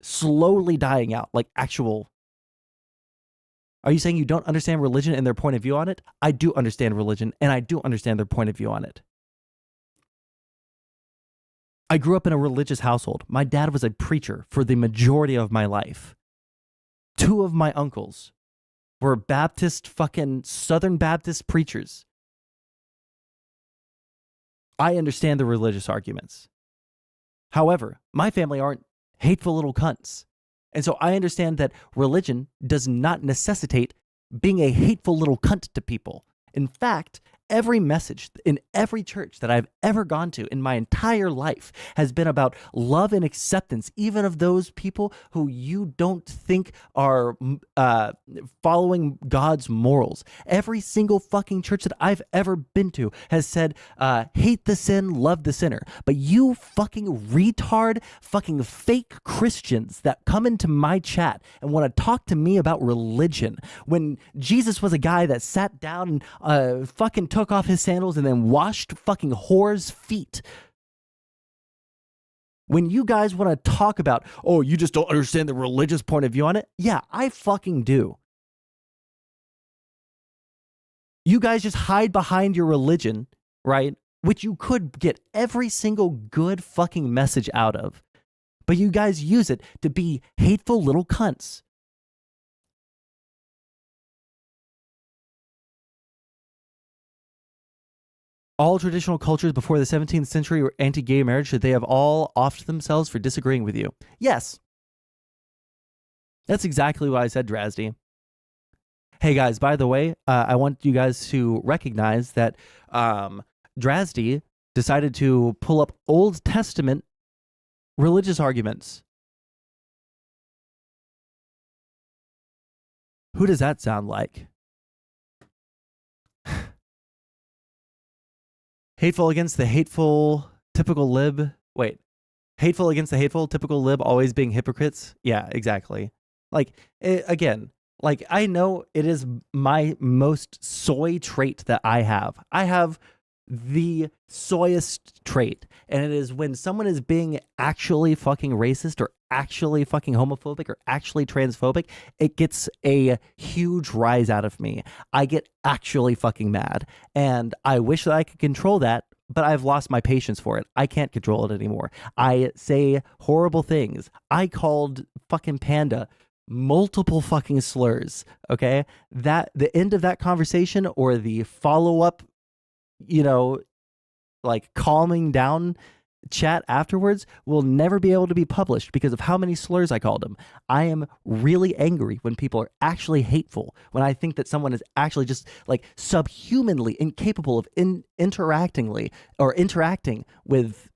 slowly dying out, like actual. Are you saying you don't understand religion and their point of view on it? I do understand religion, and I do understand their point of view on it. I grew up in a religious household. My dad was a preacher for the majority of my life. 2 of my uncles were Baptist, fucking Southern Baptist preachers. I understand the religious arguments. However, my family aren't hateful little cunts. And so I understand that religion does not necessitate being a hateful little cunt to people. In fact, every message in every church that I've ever gone to in my entire life has been about love and acceptance, even of those people who you don't think are following God's morals. Every single fucking church that I've ever been to has said, hate the sin, love the sinner. But you fucking retard, fucking fake Christians that come into my chat and want to talk to me about religion, when Jesus was a guy that sat down and fucking took off his sandals and then washed fucking whores' feet. When you guys want to talk about, oh, you just don't understand the religious point of view on it. Yeah, I fucking do. You guys just hide behind your religion, right? Which you could get every single good fucking message out of. But you guys use it to be hateful little cunts. All traditional cultures before the 17th century were anti-gay marriage. Should they have all offed themselves for disagreeing with you? Yes. That's exactly what I said, Drasdy. Hey guys, by the way, I want you guys to recognize that Drasdy decided to pull up Old Testament religious arguments. Who does that sound like? Hateful against the hateful, typical lib. Wait. Hateful against the hateful, typical lib, always being hypocrites? Yeah, exactly. Like, again, like, I know it is my most soy trait that I have. I have the soyest trait. And it is when someone is being actually fucking racist or actually fucking homophobic or actually transphobic, it gets a huge rise out of me. I get actually fucking mad. And I wish that I could control that, but I've lost my patience for it. I can't control it anymore. I say horrible things. I called fucking Panda multiple fucking slurs, okay? That the end of that conversation or the follow-up, you know, like calming down chat afterwards will never be able to be published because of how many slurs I called him. I am really angry when people are actually hateful, when I think that someone is actually just like subhumanly incapable of interacting with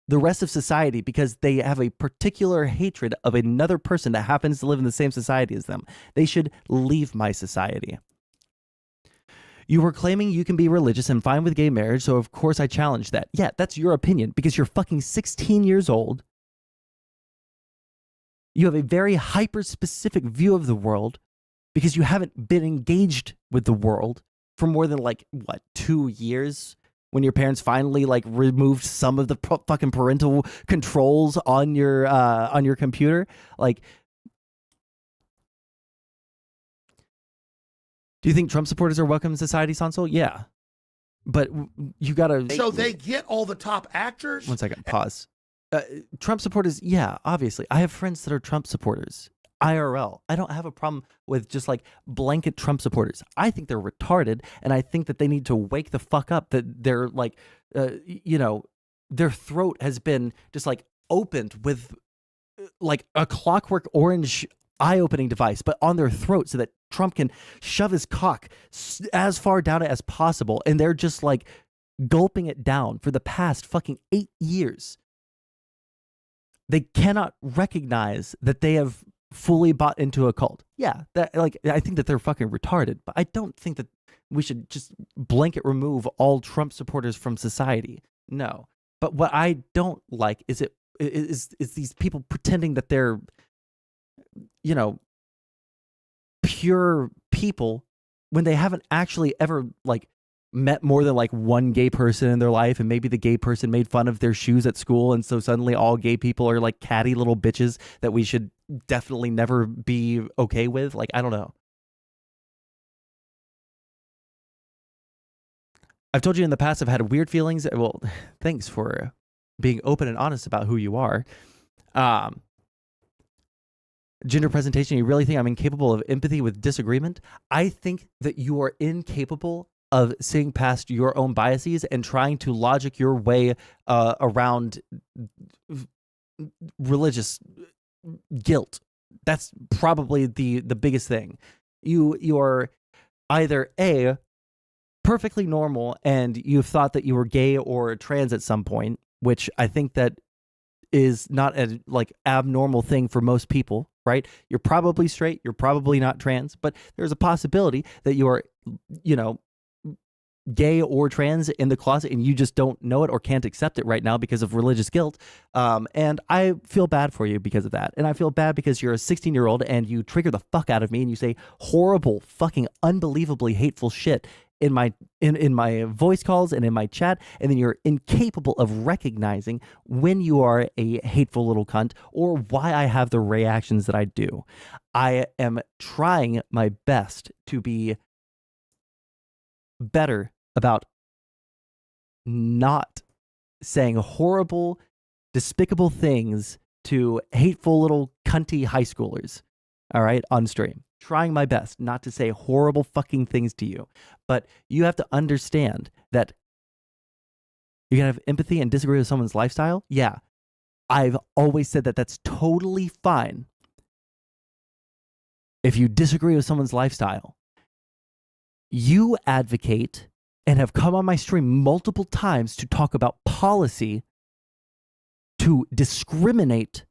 the rest of society because they have a particular hatred of another person that happens to live in the same society as them. They should leave my society. You were claiming you can be religious and fine with gay marriage, so of course I challenge that. Yeah, that's your opinion because you're fucking 16 years old. You have a very hyper-specific view of the world because you haven't been engaged with the world for more than, like, what, 2 years? When your parents finally, like, removed some of the fucking parental controls on your computer? Like, do you think Trump supporters are welcome in society, Sondsol? Yeah. But you gotta... So they get all the top actors? 1 second, pause. Trump supporters, yeah, obviously. I have friends that are Trump supporters. IRL. I don't have a problem with just like blanket Trump supporters. I think they're retarded, and I think that they need to wake the fuck up, that they're like, you know, their throat has been just like opened with like a Clockwork Orange eye-opening device, but on their throat so that Trump can shove his cock as far down it as possible, and they're just like gulping it down for the past fucking 8 years. They cannot recognize that they have fully bought into a cult. Yeah, that, like, I think that they're fucking retarded, but I don't think that we should just blanket remove all Trump supporters from society. No. But what I don't like is these people pretending that they're, you know, pure people when they haven't actually ever like met more than like one gay person in their life, and maybe the gay person made fun of their shoes at school, and so suddenly all gay people are like catty little bitches that we should definitely never be okay with. Like, I don't know. I've told you in the past I've had weird feelings. Well, thanks for being open and honest about who you are. Gender presentation, you really think I'm incapable of empathy with disagreement? I think that you are incapable of seeing past your own biases and trying to logic your way around religious guilt. That's probably the biggest thing. You're either A, perfectly normal and you've thought that you were gay or trans at some point, which I think that is not a like abnormal thing for most people, right? You're probably straight, you're probably not trans, but there's a possibility that you are, you know, gay or trans in the closet and you just don't know it or can't accept it right now because of religious guilt. And I feel bad for you because of that. And I feel bad because you're a 16-year-old and you trigger the fuck out of me and you say horrible, fucking unbelievably hateful shit in my voice calls and in my chat, and then you're incapable of recognizing when you are a hateful little cunt or why I have the reactions that I do. I am trying my best to be better about not saying horrible, despicable things to hateful little cunty high schoolers, all right, on stream. Trying my best not to say horrible fucking things to you. But you have to understand that you can have empathy and disagree with someone's lifestyle. Yeah, I've always said that that's totally fine if you disagree with someone's lifestyle. You advocate and have come on my stream multiple times to talk about policy to discriminate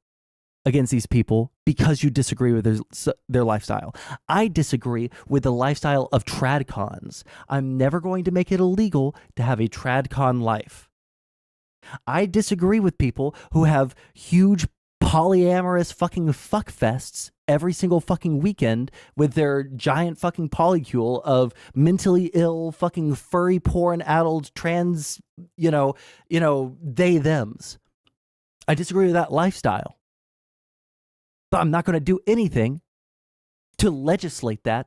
against these people because you disagree with their lifestyle. I disagree with the lifestyle of tradcons. I'm never going to make it illegal to have a tradcon life. I disagree with people who have huge polyamorous fucking fuckfests every single fucking weekend with their giant fucking polycule of mentally ill fucking furry porn addled trans, they thems. I disagree with that lifestyle. But I'm not going to do anything to legislate that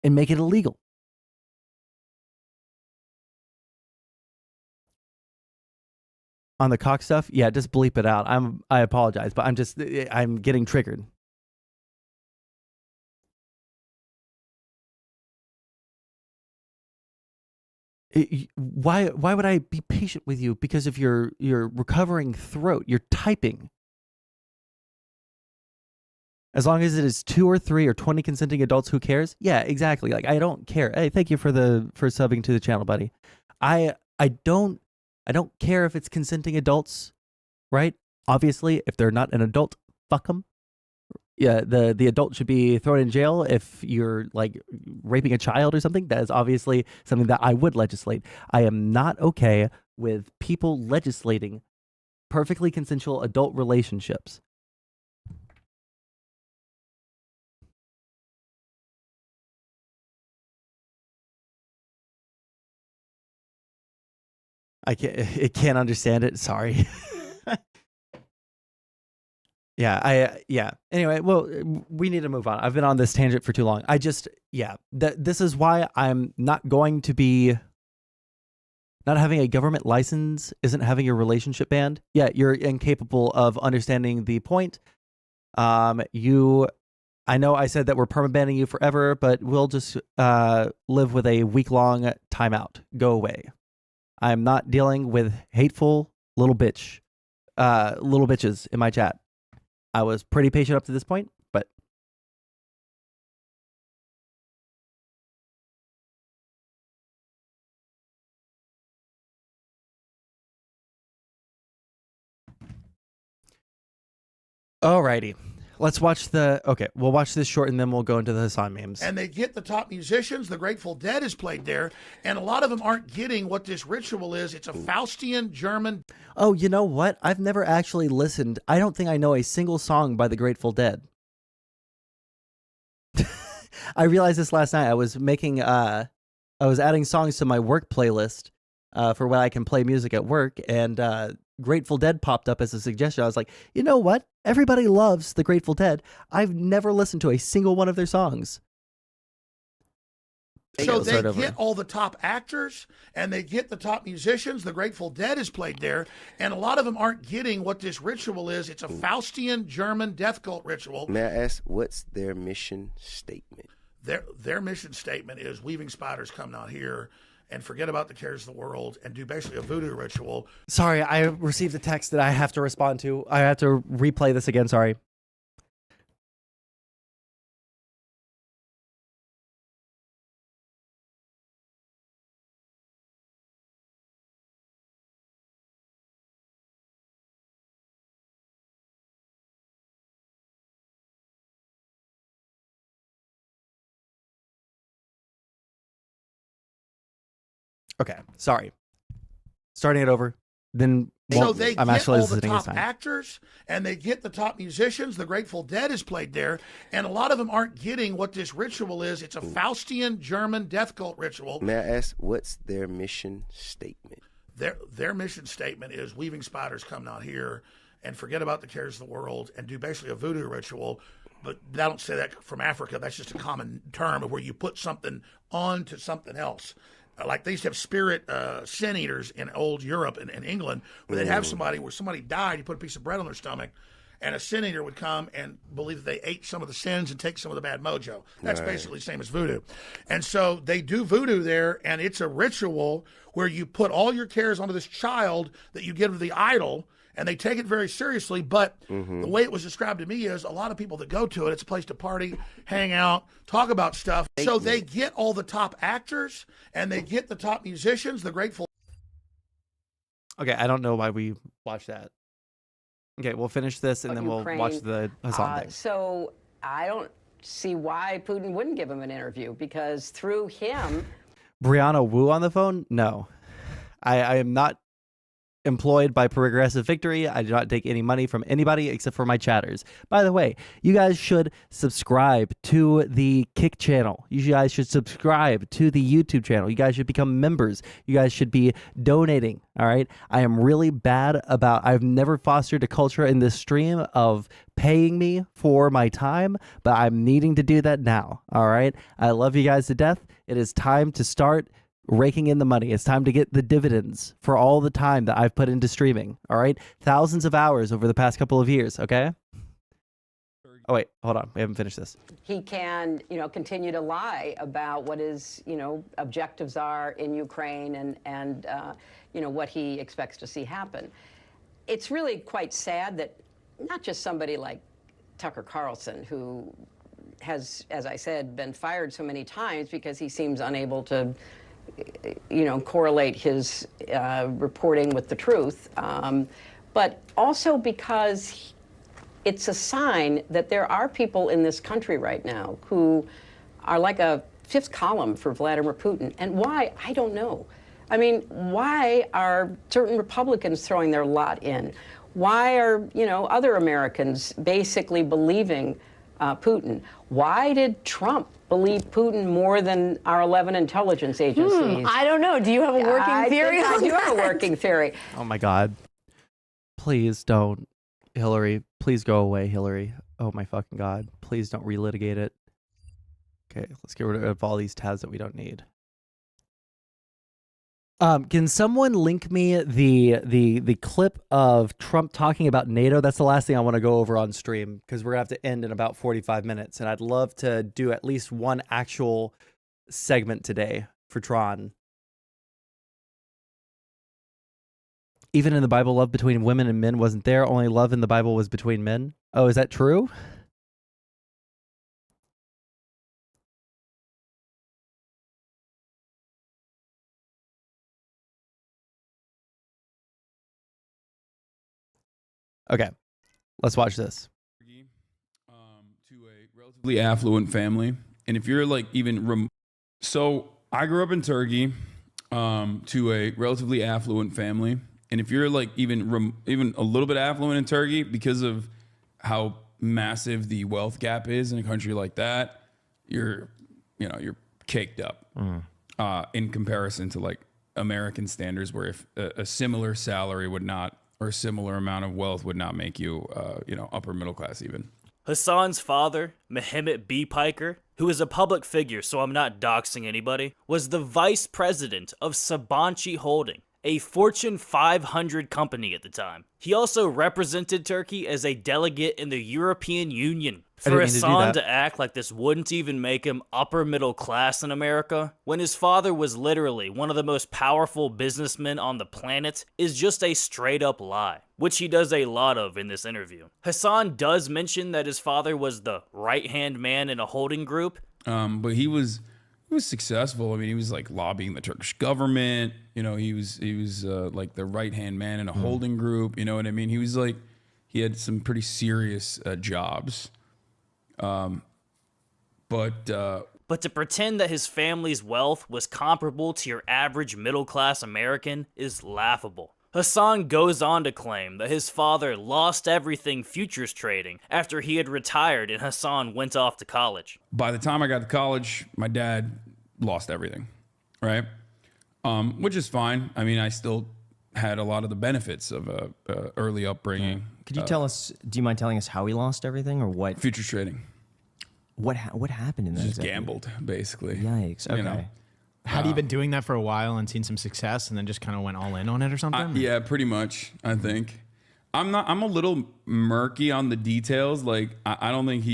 and make it illegal. On the cock stuff, yeah, just bleep it out. I apologize, but I'm getting triggered. Why would I be patient with you because of your recovering throat? You're typing. As long as it is 2 or 3 or 20 consenting adults, who cares? Yeah, exactly. Like, I don't care. Hey, thank you for subbing to the channel, buddy. I don't care if it's consenting adults, right? Obviously, if they're not an adult, fuck them. Yeah, the adult should be thrown in jail if you're like raping a child or something. That is obviously something that I would legislate. I am not okay with people legislating perfectly consensual adult relationships. It can't understand it. Sorry. Yeah. Anyway, well, we need to move on. I've been on this tangent for too long. This is why I'm not going to be. Not having a government license isn't having your relationship banned. Yeah, you're incapable of understanding the point. I know I said that we're permabanning you forever, but we'll just live with a week-long timeout. Go away. I'm not dealing with hateful little bitches in my chat. I was pretty patient up to this point, but alrighty. We'll watch this short and then we'll go into the Hassan memes. And they get the top musicians. The Grateful Dead is played there. And a lot of them aren't getting what this ritual is. It's a Faustian German. Oh, you know what? I've never actually listened. I don't think I know a single song by the Grateful Dead. I realized this last night. I was adding songs to my work playlist for when I can play music at work, and Grateful Dead popped up as a suggestion. I was like, you know what? Everybody loves the Grateful Dead. I've never listened to a single one of their songs. So they get all the top actors and they get the top musicians. The Grateful Dead is played there. And a lot of them aren't getting what this ritual is. It's a Faustian German death cult ritual. May I ask, what's their mission statement? Their mission statement is weaving spiders come not here and forget about the cares of the world and do basically a voodoo ritual. Sorry, I received a text that I have to respond to. I have to replay this again. Sorry. Okay, sorry. Starting it over. Then So they I'm get actually all the listening this top time. actors and they get the top musicians. The Grateful Dead is played there, and a lot of them aren't getting what this ritual is. It's a Faustian German death cult ritual. May I ask, what's their mission statement? Their mission statement is weaving spiders come not here and forget about the cares of the world and do basically a voodoo ritual. But I don't say that from Africa. That's just a common term of where you put something onto something else. Like they used to have spirit sin eaters in old Europe and England, where they'd have somebody where somebody died, you put a piece of bread on their stomach, and a sin eater would come and believe that they ate some of the sins and take some of the bad mojo. That's basically the same as voodoo. And so they do voodoo there, and it's a ritual where you put all your cares onto this child that you give to the idol, and they take it very seriously. But the way it was described to me is a lot of people that go to it, it's a place to party, hang out, talk about stuff. So they get all the top actors and they get the top musicians, the Grateful. Okay, I don't know why we watched that. Okay, we'll finish this and then we'll watch the Hassan thing. So I don't see why Putin wouldn't give him an interview, because through him. Brianna Wu on the phone? No. I am not employed by Progressive Victory. I do not take any money from anybody except for my chatters. By the way, you guys should subscribe to the Kick channel. You guys should subscribe to the YouTube channel. You guys should become members. You guys should be donating. All right. I am really bad about, I've never fostered a culture in this stream of paying me for my time, but I'm needing to do that now. All right. I love you guys to death. It is time to start raking in the money. It's time to get the dividends for all the time that I've put into streaming. All right. Thousands of hours over the past couple of years. Okay. Oh, wait, hold on. We haven't finished this. He can, continue to lie about what his, objectives are in Ukraine and what he expects to see happen. It's really quite sad that not just somebody like Tucker Carlson, who has, as I said, been fired so many times because he seems unable to correlate his reporting with the truth, but also because it's a sign that there are people in this country right now who are like a fifth column for Vladimir Putin. And why? I don't know. I mean, why are certain Republicans throwing their lot in? Why are, other Americans basically believing Putin? Why did Trump believe Putin more than our 11 intelligence agencies? I don't know. Do you have a working theory on I do have a that? working theory. Oh my God. Please don't. Hillary, please go away, Hillary. Oh my fucking God. Please don't relitigate it. Okay, let's get rid of all these tabs that we don't need. Can someone link me the clip of Trump talking about NATO? That's the last thing I want to go over on stream, because we're gonna have to end in about 45 minutes, and I'd love to do at least one actual segment today for Tron. Even in the Bible, love between women and men wasn't there. Only love in the Bible was between men. Oh, is that true? Okay, let's watch this. To a relatively affluent family, and if you're like even so I grew up in Turkey, to a relatively affluent family, and if you're like even a little bit affluent in Turkey, because of how massive the wealth gap is in a country like that, you're caked up in comparison to like American standards, where if a similar salary would not, or a similar amount of wealth would not make you, upper middle class even. Hassan's father, Mehmet B. Piker, who is a public figure, so I'm not doxing anybody, was the vice president of Sabancı Holding, a Fortune 500 company at the time. He also represented Turkey as a delegate in the European Union For Hassan to act like this wouldn't even make him upper middle class in America, when his father was literally one of the most powerful businessmen on the planet, is just a straight up lie, which he does a lot of in this interview. Hassan does mention that his father was the right-hand man in a holding group. But he was successful. I mean, he was like lobbying the Turkish government. You know, he was like the right-hand man in a holding group. You know what I mean? He was like, he had some pretty serious jobs. But to pretend that his family's wealth was comparable to your average middle-class American is laughable. Hassan goes on to claim that his father lost everything futures trading after he had retired and Hassan went off to college. By the time I got to college, my dad lost everything, right? Which is fine. I mean, I still had a lot of the benefits of a early upbringing. Could you tell us, do you mind telling us how he lost everything or what? Futures trading. What happened in that? Just gambled, basically. Yikes. Okay. You know? Had he been doing that for a while and seen some success and then just kind of went all in on it or something? Yeah, pretty much, I think. I'm a little murky on the details. Like, I don't think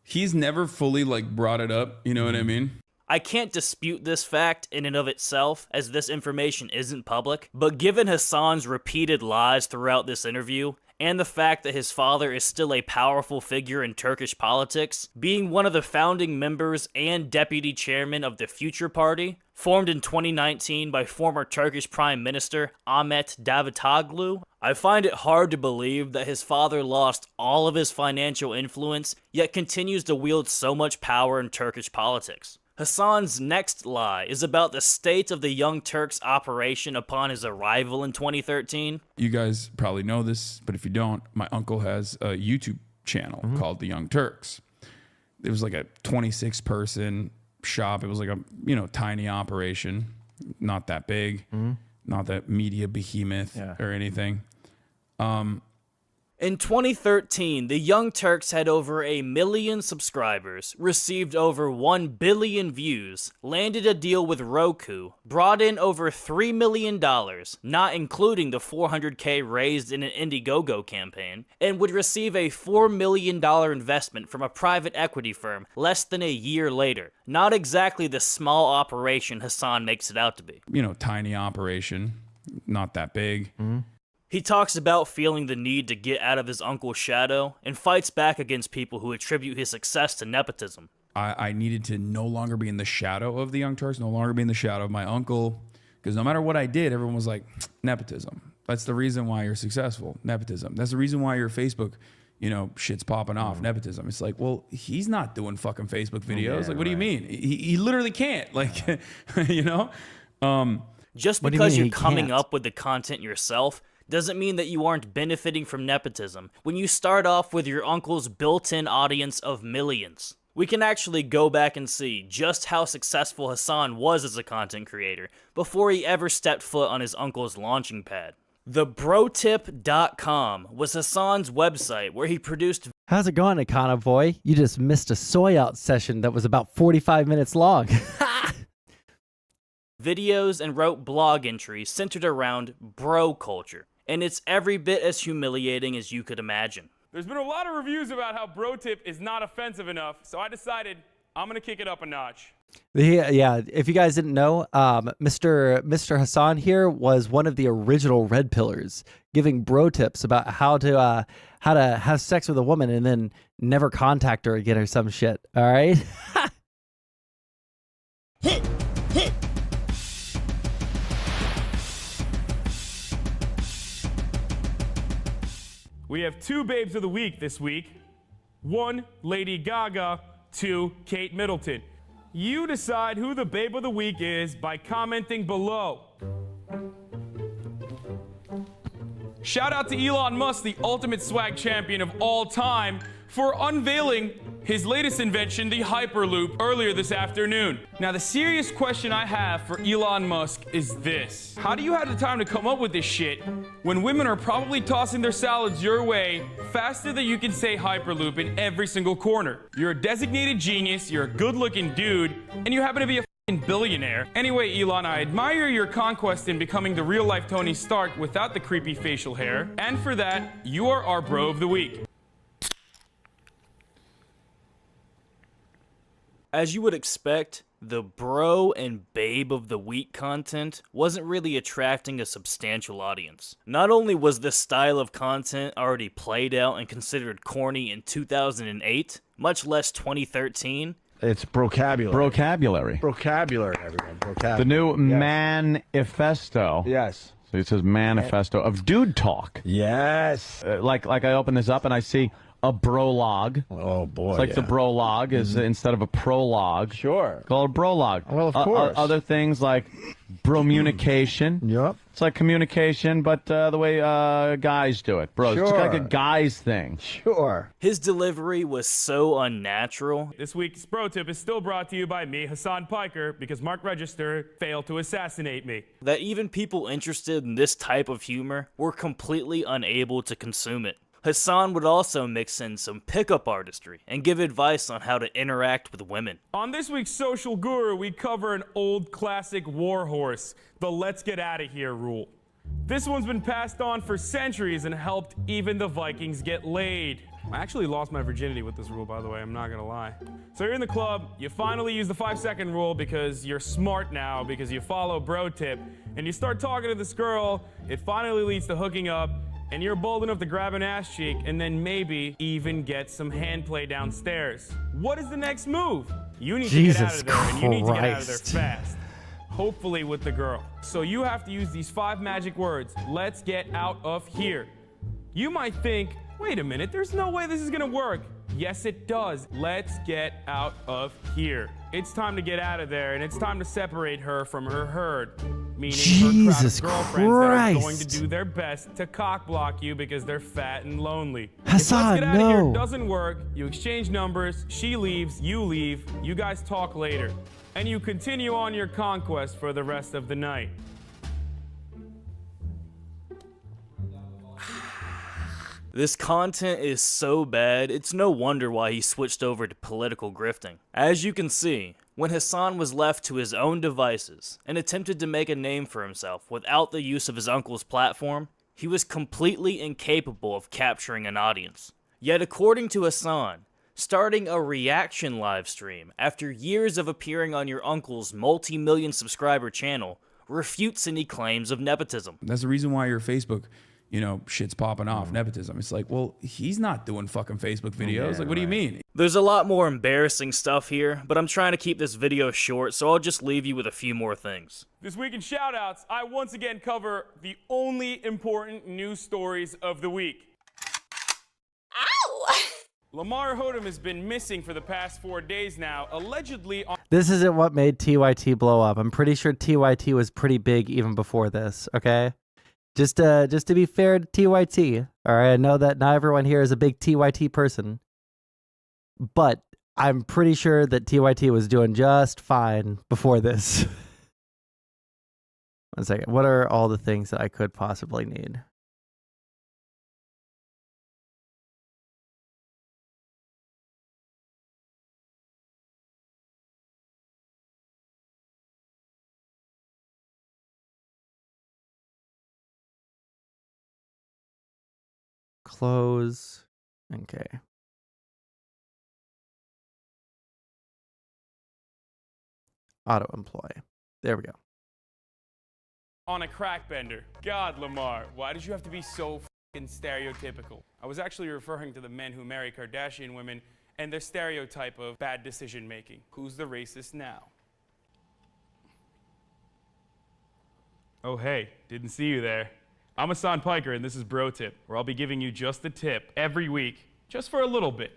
he's never fully like brought it up. You know what I mean? I can't dispute this fact in and of itself, as this information isn't public, but given Hassan's repeated lies throughout this interview, and the fact that his father is still a powerful figure in Turkish politics, being one of the founding members and deputy chairman of the Future Party, formed in 2019 by former Turkish Prime Minister Ahmet Davutoglu, I find it hard to believe that his father lost all of his financial influence, yet continues to wield so much power in Turkish politics. Hassan's next lie is about the state of the Young Turks operation upon his arrival in 2013. You guys probably know this, but if you don't, my uncle has a YouTube channel called The Young Turks. It was like a 26-person shop. It was like a, tiny operation, not that big, not that media behemoth or anything. In 2013, the Young Turks had over 1 million subscribers, received over 1 billion views, landed a deal with Roku, brought in over $3 million, not including the $400K raised in an Indiegogo campaign, and would receive a $4 million investment from a private equity firm less than a year later. Not exactly the small operation Hassan makes it out to be. Tiny operation, not that big. He talks about feeling the need to get out of his uncle's shadow and fights back against people who attribute his success to nepotism. I needed to no longer be in the shadow of the Young Turks, no longer be in the shadow of my uncle, because no matter what I did, everyone was like, nepotism. That's the reason why you're successful, nepotism. That's the reason why your Facebook, shit's popping off, nepotism. It's like, well, he's not doing fucking Facebook videos. What do you mean? He literally can't. Just because you're coming up with the content yourself doesn't mean that you aren't benefiting from nepotism when you start off with your uncle's built-in audience of millions. We can actually go back and see just how successful Hassan was as a content creator before he ever stepped foot on his uncle's launching pad. TheBrotip.com was Hassan's website where he produced... How's it going, Econo Boy? You just missed a soy out session that was about 45 minutes long. videos and wrote blog entries centered around bro culture. And it's every bit as humiliating as you could imagine. There's been a lot of reviews about how bro tip is not offensive enough, so I decided I'm going to kick it up a notch. Yeah, if you guys didn't know, Mr. Hassan here was one of the original Red Pillars, giving bro tips about how to have sex with a woman and then never contact her again or some shit. All right? We have 2 babes of the week this week. 1, Lady Gaga. 2, Kate Middleton. You decide who the babe of the week is by commenting below. Shout out to Elon Musk, the ultimate swag champion of all time, for unveiling his latest invention, the Hyperloop, earlier this afternoon. Now, the serious question I have for Elon Musk is this. How do you have the time to come up with this shit when women are probably tossing their salads your way faster than you can say Hyperloop in every single corner? You're a designated genius, you're a good-looking dude, and you happen to be a fucking billionaire. Anyway, Elon, I admire your conquest in becoming the real-life Tony Stark without the creepy facial hair, and for that, you are our bro of the week. As you would expect, the bro and babe of the week content wasn't really attracting a substantial audience. Not only was this style of content already played out and considered corny in 2008, much less 2013. It's vocabulary. Vocabulary. Vocabulary, everyone. Vocabulary. The new manifesto. Yes. So it says manifesto of dude talk. Yes. Like I open this up and I see a brologue. Oh boy. It's like the brologue is instead of a prologue. Sure. Called a brologue. Well, of course. Other things like bromunication. Yep. It's like communication, but the way guys do it. Bro, it's like a guys thing. Sure. His delivery was so unnatural. This week's Bro Tip is still brought to you by me, Hassan Piker, because Mark Register failed to assassinate me. That even people interested in this type of humor were completely unable to consume it. Hassan would also mix in some pickup artistry and give advice on how to interact with women. On this week's Social Guru, we cover an old classic warhorse, the let's get out of here rule. This one's been passed on for centuries and helped even the Vikings get laid. I actually lost my virginity with this rule, by the way, I'm not gonna lie. So you're in the club, you finally use the 5-second rule because you're smart now, because you follow Bro Tip, and you start talking to this girl, it finally leads to hooking up, and you're bold enough to grab an ass cheek and then maybe even get some hand play downstairs. What is the next move? You need to get out of there, and you need to get out of there fast. Hopefully with the girl. So you have to use these 5 magic words. Let's get out of here. You might think, wait a minute, there's no way this is gonna work. Yes, it does. Let's get out of here. It's time to get out of there, and it's time to separate her from her herd. Meaning Jesus her crowd of girlfriends that are going to Christ. do their best to cock block you because they're fat and lonely. Hassan, if let's get out of here no. doesn't work, you exchange numbers, she leaves, you leave, you guys talk later. And you continue on your conquest for the rest of the night. This content is so bad, it's no wonder why he switched over to political grifting. As you can see, when Hassan was left to his own devices and attempted to make a name for himself without the use of his uncle's platform, he was completely incapable of capturing an audience. Yet according to Hassan, starting a reaction live stream after years of appearing on your uncle's multi-million subscriber channel refutes any claims of nepotism. That's the reason why your Facebook, shit's popping off, nepotism. It's like, well, he's not doing fucking Facebook videos. Like, what do you mean? There's a lot more embarrassing stuff here, but I'm trying to keep this video short, so I'll just leave you with a few more things. This week in shoutouts, I once again cover the only important news stories of the week. Ow! Lamar Odom has been missing for the past 4 days now, allegedly on... This isn't what made TYT blow up. I'm pretty sure TYT was pretty big even before this, okay? Just to be fair to TYT, all right? I know that not everyone here is a big TYT person, but I'm pretty sure that TYT was doing just fine before this. 1 second. What are all the things that I could possibly need? Close. Okay. Auto employ. There we go. On a crack bender. God, Lamar, why did you have to be so fucking stereotypical? I was actually referring to the men who marry Kardashian women and their stereotype of bad decision making. Who's the racist now? Oh, hey, didn't see you there. I'm Hassan Piker, and this is Bro Tip, where I'll be giving you just a tip every week, just for a little bit.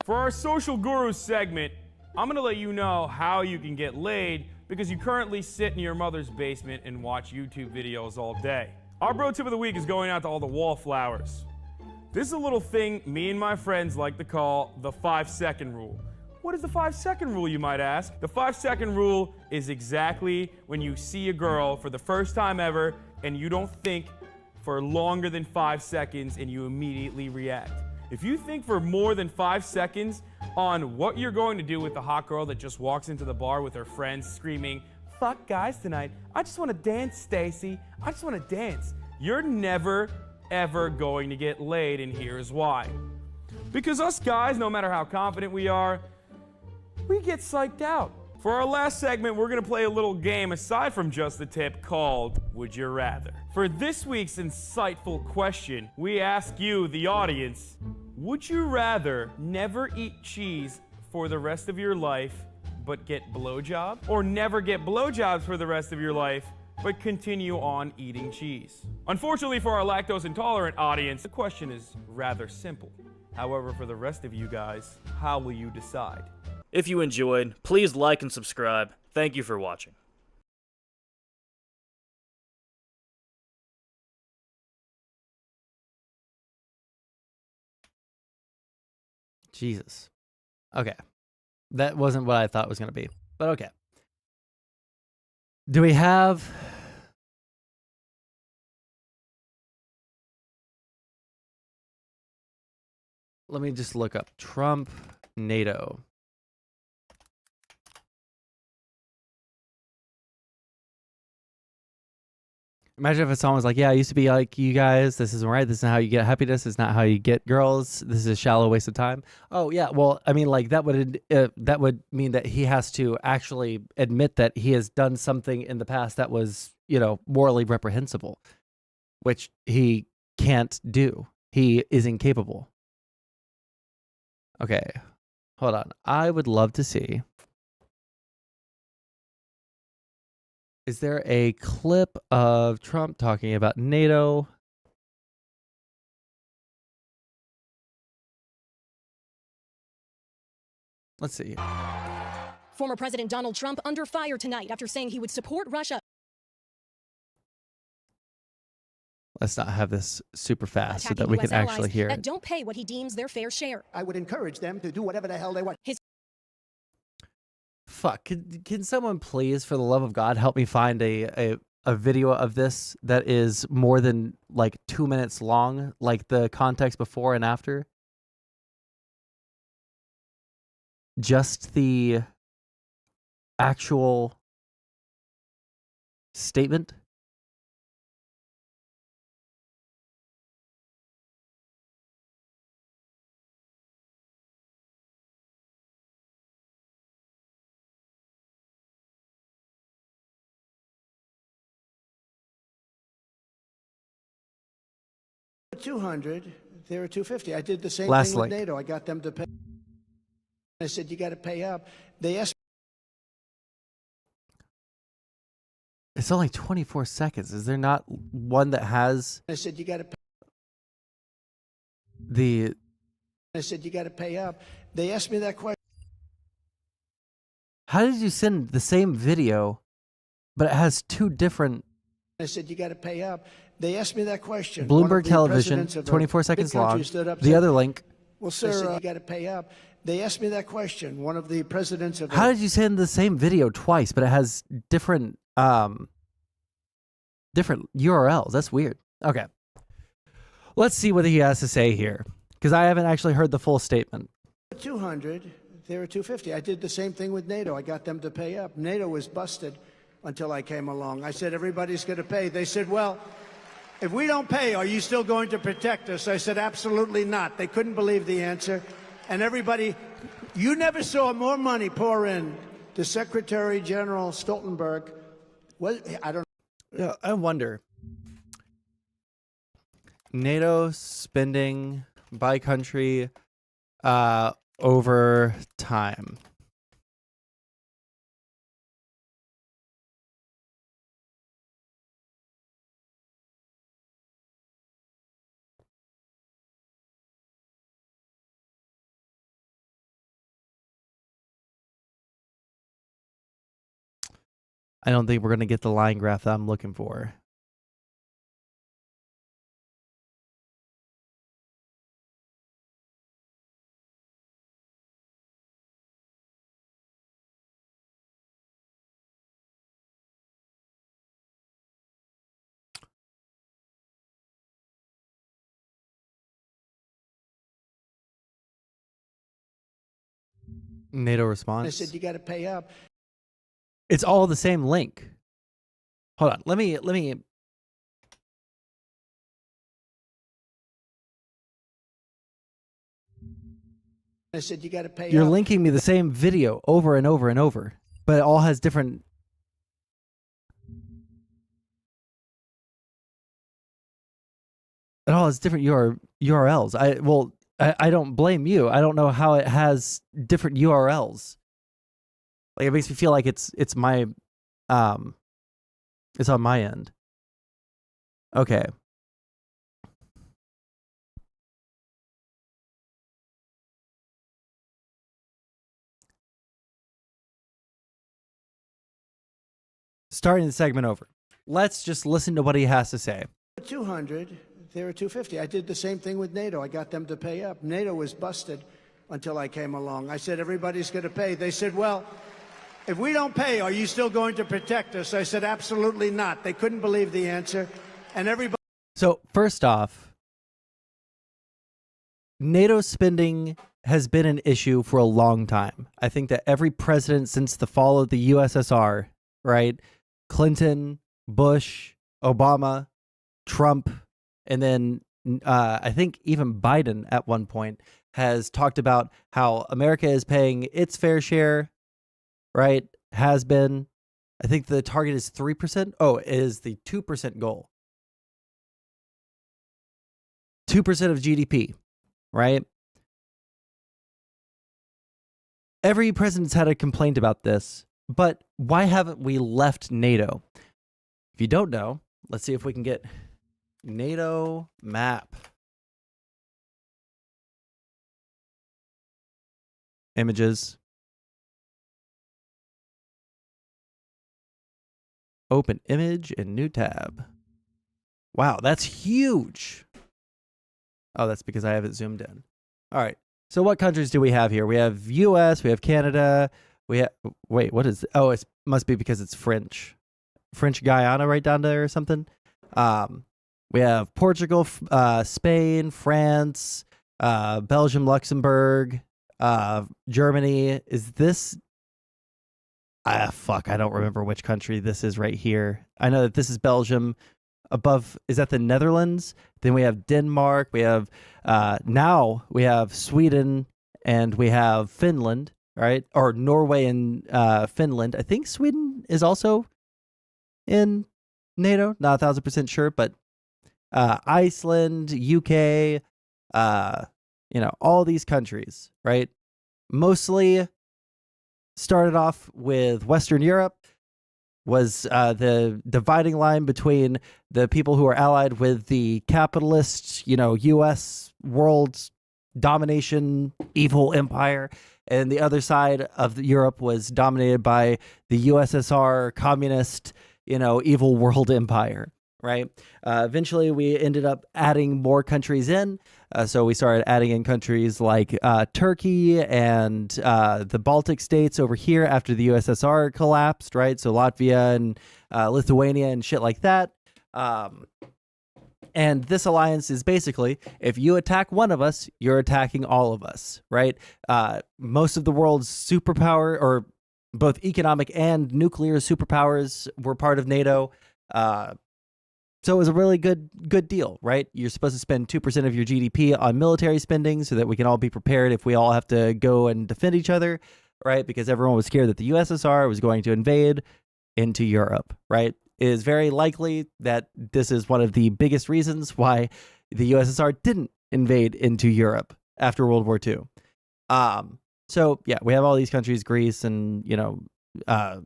For our Social Guru segment, I'm gonna let you know how you can get laid because you currently sit in your mother's basement and watch YouTube videos all day. Our Bro Tip of the week is going out to all the wallflowers. This is a little thing me and my friends like to call the 5-second rule. What is the 5-second rule, you might ask? The 5-second rule is exactly when you see a girl for the first time ever and you don't think for longer than 5 seconds and you immediately react. If you think for more than 5 seconds on what you're going to do with the hot girl that just walks into the bar with her friends screaming, "Fuck guys tonight, I just want to dance, Stacy, I just want to dance," you're never, ever going to get laid, and here's why. Because us guys, no matter how confident we are, we get psyched out. For our last segment, we're gonna play a little game aside from just the tip called Would You Rather. For this week's insightful question, we ask you, the audience, would you rather never eat cheese for the rest of your life but get blowjobs? Or never get blowjobs for the rest of your life but continue on eating cheese? Unfortunately for our lactose intolerant audience, the question is rather simple. However, for the rest of you guys, how will you decide? If you enjoyed, please like and subscribe. Thank you for watching. Jesus. Okay. That wasn't what I thought it was going to be, but okay. Do we have... Let me just look up Trump, NATO. Imagine if someone was like, yeah, I used to be like you guys. This isn't right. This is not how you get happiness. It's not how you get girls. This is a shallow waste of time. Oh, yeah. Well, I mean, like that would mean that he has to actually admit that he has done something in the past that was, you know, morally reprehensible, which he can't do. He is incapable. Okay. Hold on. I would love to see. Is there a clip of Trump talking about NATO? Let's see. Former President Donald Trump under fire tonight after saying he would support Russia. Let's not have this super fast so that attacking we US can actually allies hear that it. don't pay what he deems their fair share. I would encourage them to do whatever the hell they want. Fuck. Can someone please, for the love of God, help me find a video of this that is more than like 2 minutes long, like the context before and after? Just the actual statement? $200, they were $250. I did the same Last thing with link. NATO. I got them to pay. I said, you got to pay up. They asked It's only 24 seconds. Is there not one that has I said, you got to pay. the... I said, you got to pay up. They asked me that question. How did you send the same video, but it has two different... I said, you got to pay up. They asked me that question. One Bloomberg of the Television, presidents of a 24 big seconds country long. stood up, The said- other link. Well, sir, I said, you got to pay up. They asked me that question. One of the presidents of How did you send the same video twice, but it has different different URLs? That's weird. Okay. Let's see what he has to say here, because I haven't actually heard the full statement. 200, they were 250. I did the same thing with NATO. I got them to pay up. NATO was busted until I came along. I said, everybody's going to pay. They said, well, if we don't pay, are you still going to protect us? I said, absolutely not. They couldn't believe the answer. And everybody, you never saw more money pour in to Secretary General Stoltenberg. Well, I don't Yeah, I wonder. NATO spending by country over time. I don't think we're going to get the line graph that I'm looking for. NATO I response. said, you got to pay up. It's all the same link. Hold on. Let me I said, you got to pay You're up. linking me the same video over and over and over, but it all has different. It all has different URLs. I don't blame you. I don't know how it has different URLs. Like, it makes me feel like it's my it's on my end. Okay. Starting the segment over. Let's just listen to what he has to say. 200, they were 250. I did the same thing with NATO. I got them to pay up. NATO was busted until I came along. I said, everybody's going to pay. They said, well, if we don't pay, are you still going to protect us? I said, absolutely not. They couldn't believe the answer. And everybody. So, first off, NATO spending has been an issue for a long time. I think that every president since the fall of the USSR, right? Clinton, Bush, Obama, Trump, and then I think even Biden at one point has talked about how America is paying its fair share, right? Has been. I think the target is 3%. Oh, it is the 2% goal. 2% of GDP, right? Every president's had a complaint about this, but why haven't we left NATO? If you don't know, let's see if we can get NATO map. Images. Open image and new tab. Wow, that's huge. Oh, that's because I have it zoomed in. All right. So what countries do we have here? We have US, we have Canada, we have, wait, what is, oh, it must be because it's French. French Guyana right down there or something. We have Portugal, Spain, France, Belgium, Luxembourg, Germany. Is this, fuck, I don't remember which country this is right here. I know that this is Belgium. Above, is that the Netherlands? Then we have Denmark. We have, now we have Sweden and we have Finland, right? Or Norway and Finland. I think Sweden is also in NATO. Not 1,000% sure, but Iceland, UK, all these countries, right? Mostly started off with Western Europe, was the dividing line between the people who are allied with the capitalist, U.S. world domination, evil empire, and the other side of Europe was dominated by the USSR communist, evil world empire, right? Eventually, we ended up adding more countries in. So we started adding in countries like Turkey and the Baltic states over here after the USSR collapsed, right? So Latvia and Lithuania and shit like that. And this alliance is basically, if you attack one of us, you're attacking all of us, right? Most of the world's superpower, or both economic and nuclear superpowers, were part of NATO. So it was a really good deal, right? You're supposed to spend 2% of your GDP on military spending so that we can all be prepared if we all have to go and defend each other, right? Because everyone was scared that the USSR was going to invade into Europe, right? It is very likely that this is one of the biggest reasons why the USSR didn't invade into Europe after World War II. So yeah, we have all these countries, Greece and, I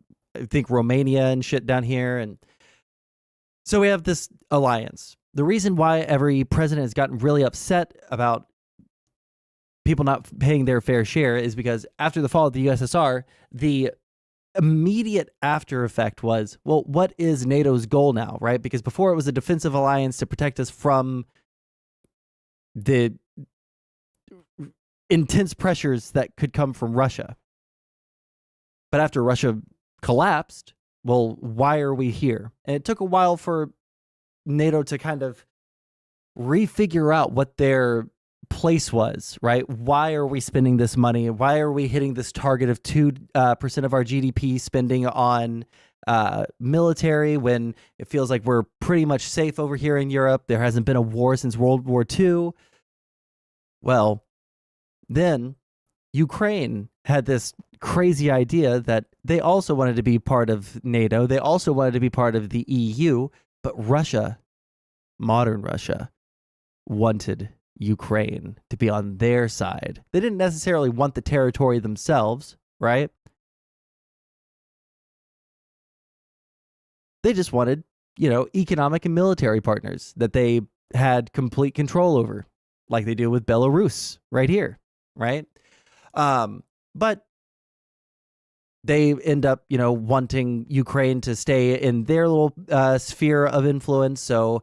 think Romania and shit down here. And so we have this alliance. The reason why every president has gotten really upset about people not paying their fair share is because after the fall of the USSR, the immediate after effect was, well, what is NATO's goal now, right? Because before it was a defensive alliance to protect us from the intense pressures that could come from Russia. But after Russia collapsed, well, why are we here? And it took a while for NATO to kind of refigure out what their place was, right? Why are we spending this money? Why are we hitting this target of 2% of our GDP spending on military when it feels like we're pretty much safe over here in Europe? There hasn't been a war since World War II. Well, then Ukraine had this crazy idea that they also wanted to be part of NATO. They also wanted to be part of the EU, but Russia, modern Russia, wanted Ukraine to be on their side. They didn't necessarily want the territory themselves, right? They just wanted, economic and military partners that they had complete control over, like they do with Belarus right here, right? But they end up, wanting Ukraine to stay in their little sphere of influence. So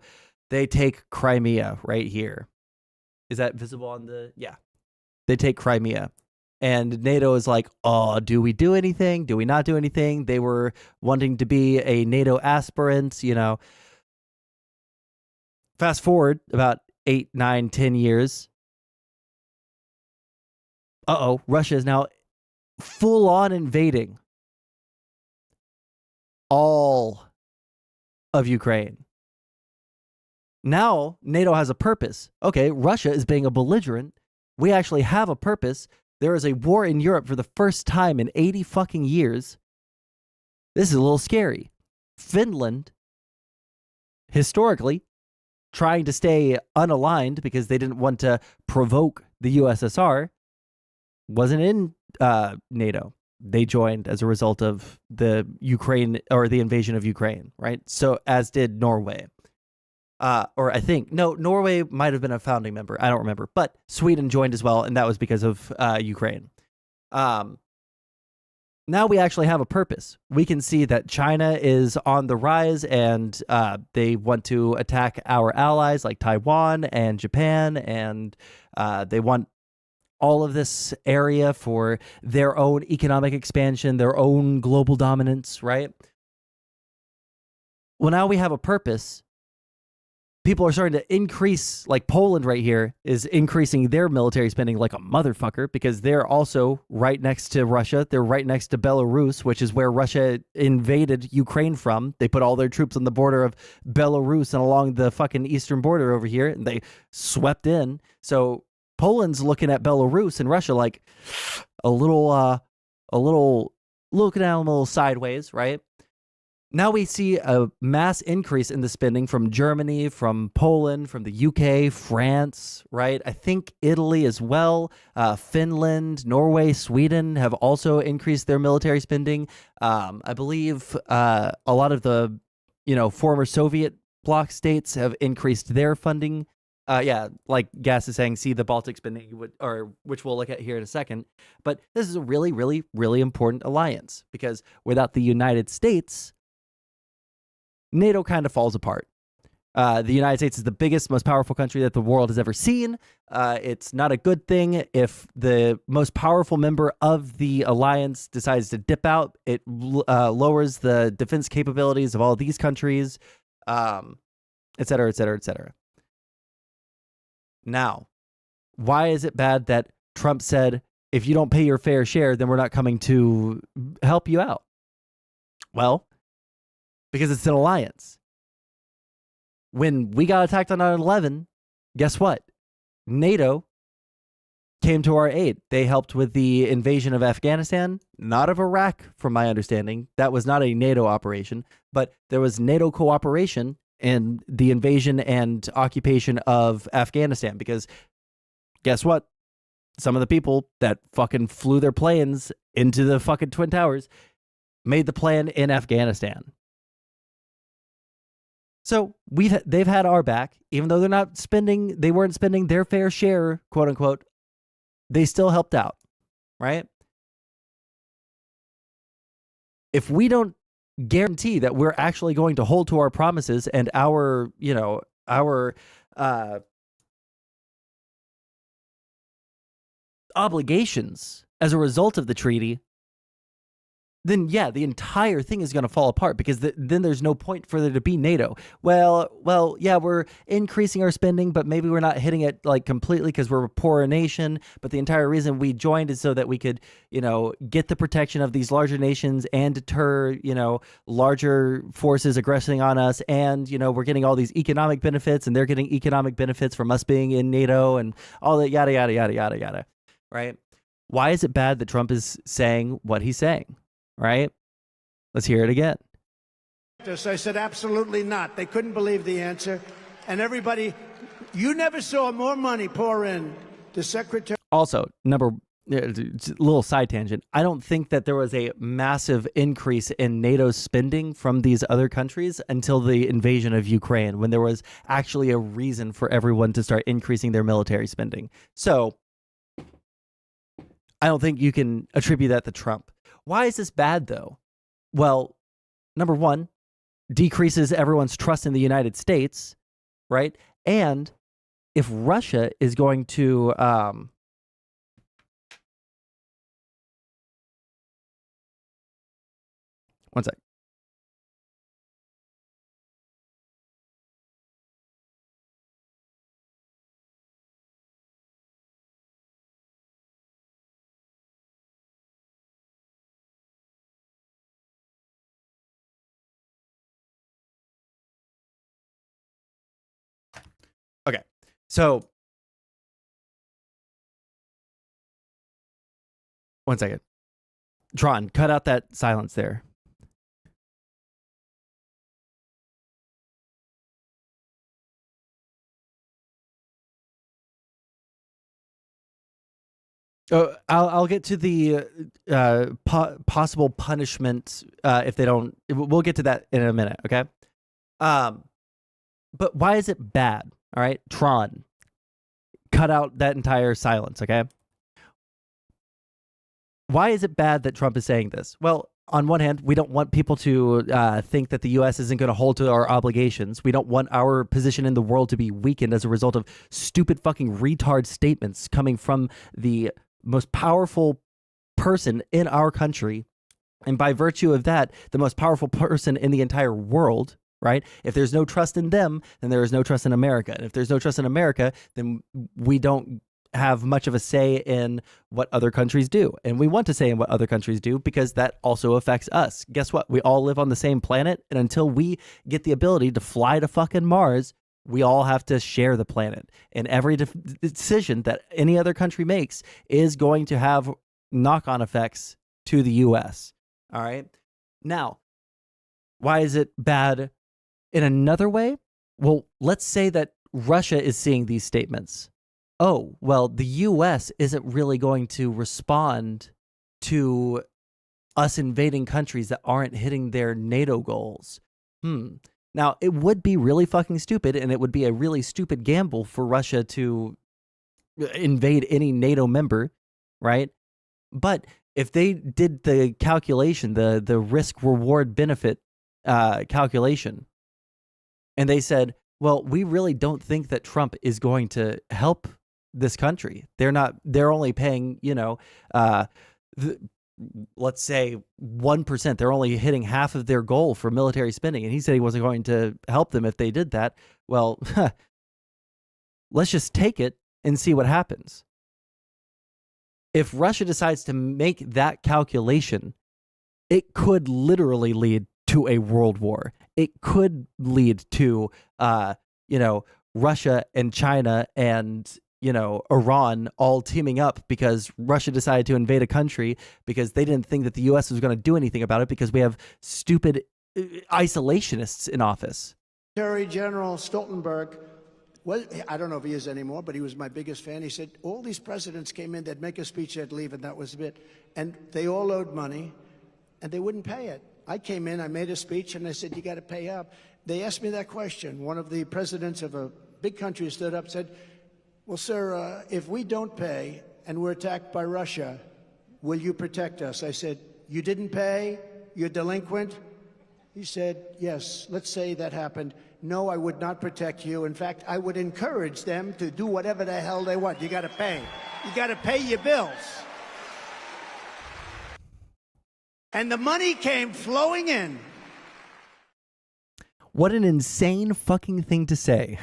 they take Crimea right here. Is that visible on the? Yeah. They take Crimea. And NATO is like, oh, do we do anything? Do we not do anything? They were wanting to be a NATO aspirant, Fast forward about 8, 9, 10 years. Russia is now full on invading all of Ukraine. Now NATO has a purpose. Okay, Russia is being a belligerent. We actually have a purpose. There is a war in Europe for the first time in 80 fucking years. This is a little scary. Finland, historically, trying to stay unaligned because they didn't want to provoke the USSR, wasn't in NATO. They joined as a result of the Ukraine or the invasion of Ukraine, right? So as did Norway. Or I think, no, Norway might have been a founding member. I don't remember. But Sweden joined as well, and that was because of Ukraine. Now we actually have a purpose. We can see that China is on the rise, and they want to attack our allies like Taiwan and Japan, and they want all of this area for their own economic expansion, their own global dominance, right? Well, now we have a purpose. People are starting to increase, like Poland right here is increasing their military spending like a motherfucker because they're also right next to Russia. They're right next to Belarus, which is where Russia invaded Ukraine from. They put all their troops on the border of Belarus and along the fucking eastern border over here, and they swept in. So Poland's looking at Belarus and Russia like a little looking at them a little sideways, right? Now we see a mass increase in the spending from Germany, from Poland, from the UK, France, right? I think Italy as well. Finland, Norway, Sweden have also increased their military spending. I believe a lot of the, former Soviet bloc states have increased their funding. Like Gas is saying, see the Baltic spending, which we'll look at here in a second. But this is a really, really, really important alliance because without the United States, NATO kind of falls apart. The United States is the biggest, most powerful country that the world has ever seen. It's not a good thing if the most powerful member of the alliance decides to dip out. It lowers the defense capabilities of all these countries, et cetera, et cetera, et cetera. Now, why is it bad that Trump said, if you don't pay your fair share, then we're not coming to help you out? Well, because it's an alliance. When we got attacked on 9/11, guess what? NATO came to our aid. They helped with the invasion of Afghanistan, not of Iraq, from my understanding. That was not a NATO operation, but there was NATO cooperation in the invasion and occupation of Afghanistan. Because guess what? Some of the people that fucking flew their planes into the fucking Twin Towers made the plan in Afghanistan. So they've had our back, even though they weren't spending their fair share, quote unquote. They still helped out, right? If we don't guarantee that we're actually going to hold to our promises and our obligations as a result of the treaty, then yeah, the entire thing is going to fall apart because then there's no point for there to be NATO. Well, yeah, we're increasing our spending, but maybe we're not hitting it like completely because we're a poorer nation. But the entire reason we joined is so that we could, get the protection of these larger nations and deter, larger forces aggressing on us. And, we're getting all these economic benefits and they're getting economic benefits from us being in NATO and all that, yada, yada, yada, yada, yada. Right? Why is it bad that Trump is saying what he's saying? Right? Let's hear it again. I said, absolutely not. They couldn't believe the answer. And everybody, you never saw more money pour in to Secretary. Also, a little side tangent. I don't think that there was a massive increase in NATO's spending from these other countries until the invasion of Ukraine, when there was actually a reason for everyone to start increasing their military spending. So I don't think you can attribute that to Trump. Why is this bad, though? Well, number one, decreases everyone's trust in the United States, right? And if Russia is going to one sec. Okay, so one second. Tron, cut out that silence there. I'll get to the possible punishment if they don't. We'll get to that in a minute, okay? But why is it bad? All right, Tron, cut out that entire silence, okay? Why is it bad that Trump is saying this? Well, on one hand, we don't want people to think that the U.S. isn't going to hold to our obligations. We don't want our position in the world to be weakened as a result of stupid fucking retard statements coming from the most powerful person in our country. And by virtue of that, the most powerful person in the entire world, right? If there's no trust in them, then there is no trust in America. And if there's no trust in America, then we don't have much of a say in what other countries do. And we want to say in what other countries do because that also affects us. Guess what? We all live on the same planet. And until we get the ability to fly to fucking Mars, we all have to share the planet. And every decision that any other country makes is going to have knock-on effects to the U.S. All right? Now, why is it bad in another way? Well, let's say that Russia is seeing these statements. Oh, well, the U.S. isn't really going to respond to us invading countries that aren't hitting their NATO goals. Now, it would be really fucking stupid, and it would be a really stupid gamble for Russia to invade any NATO member, right? But if they did the calculation, the risk-reward benefit calculation, and they said, well, we really don't think that Trump is going to help this country. They're only paying, let's say 1%. They're only hitting half of their goal for military spending. And he said he wasn't going to help them if they did that. Well, let's just take it and see what happens. If Russia decides to make that calculation, it could literally lead to a world war. It could lead to, Russia and China and, Iran all teaming up because Russia decided to invade a country because they didn't think that the U.S. was going to do anything about it because we have stupid isolationists in office. Secretary General Stoltenberg, well, I don't know if he is anymore, but he was my biggest fan. He said all these presidents came in, they'd make a speech, they'd leave, and that was it. And they all owed money, and they wouldn't pay it. I came in, I made a speech, and I said, you got to pay up. They asked me that question. One of the presidents of a big country stood up and said, well, sir, if we don't pay and we're attacked by Russia, will you protect us? I said, you didn't pay? You're delinquent? He said, yes, let's say that happened. No, I would not protect you. In fact, I would encourage them to do whatever the hell they want. You got to pay. You got to pay your bills. And the money came flowing in. What an insane fucking thing to say.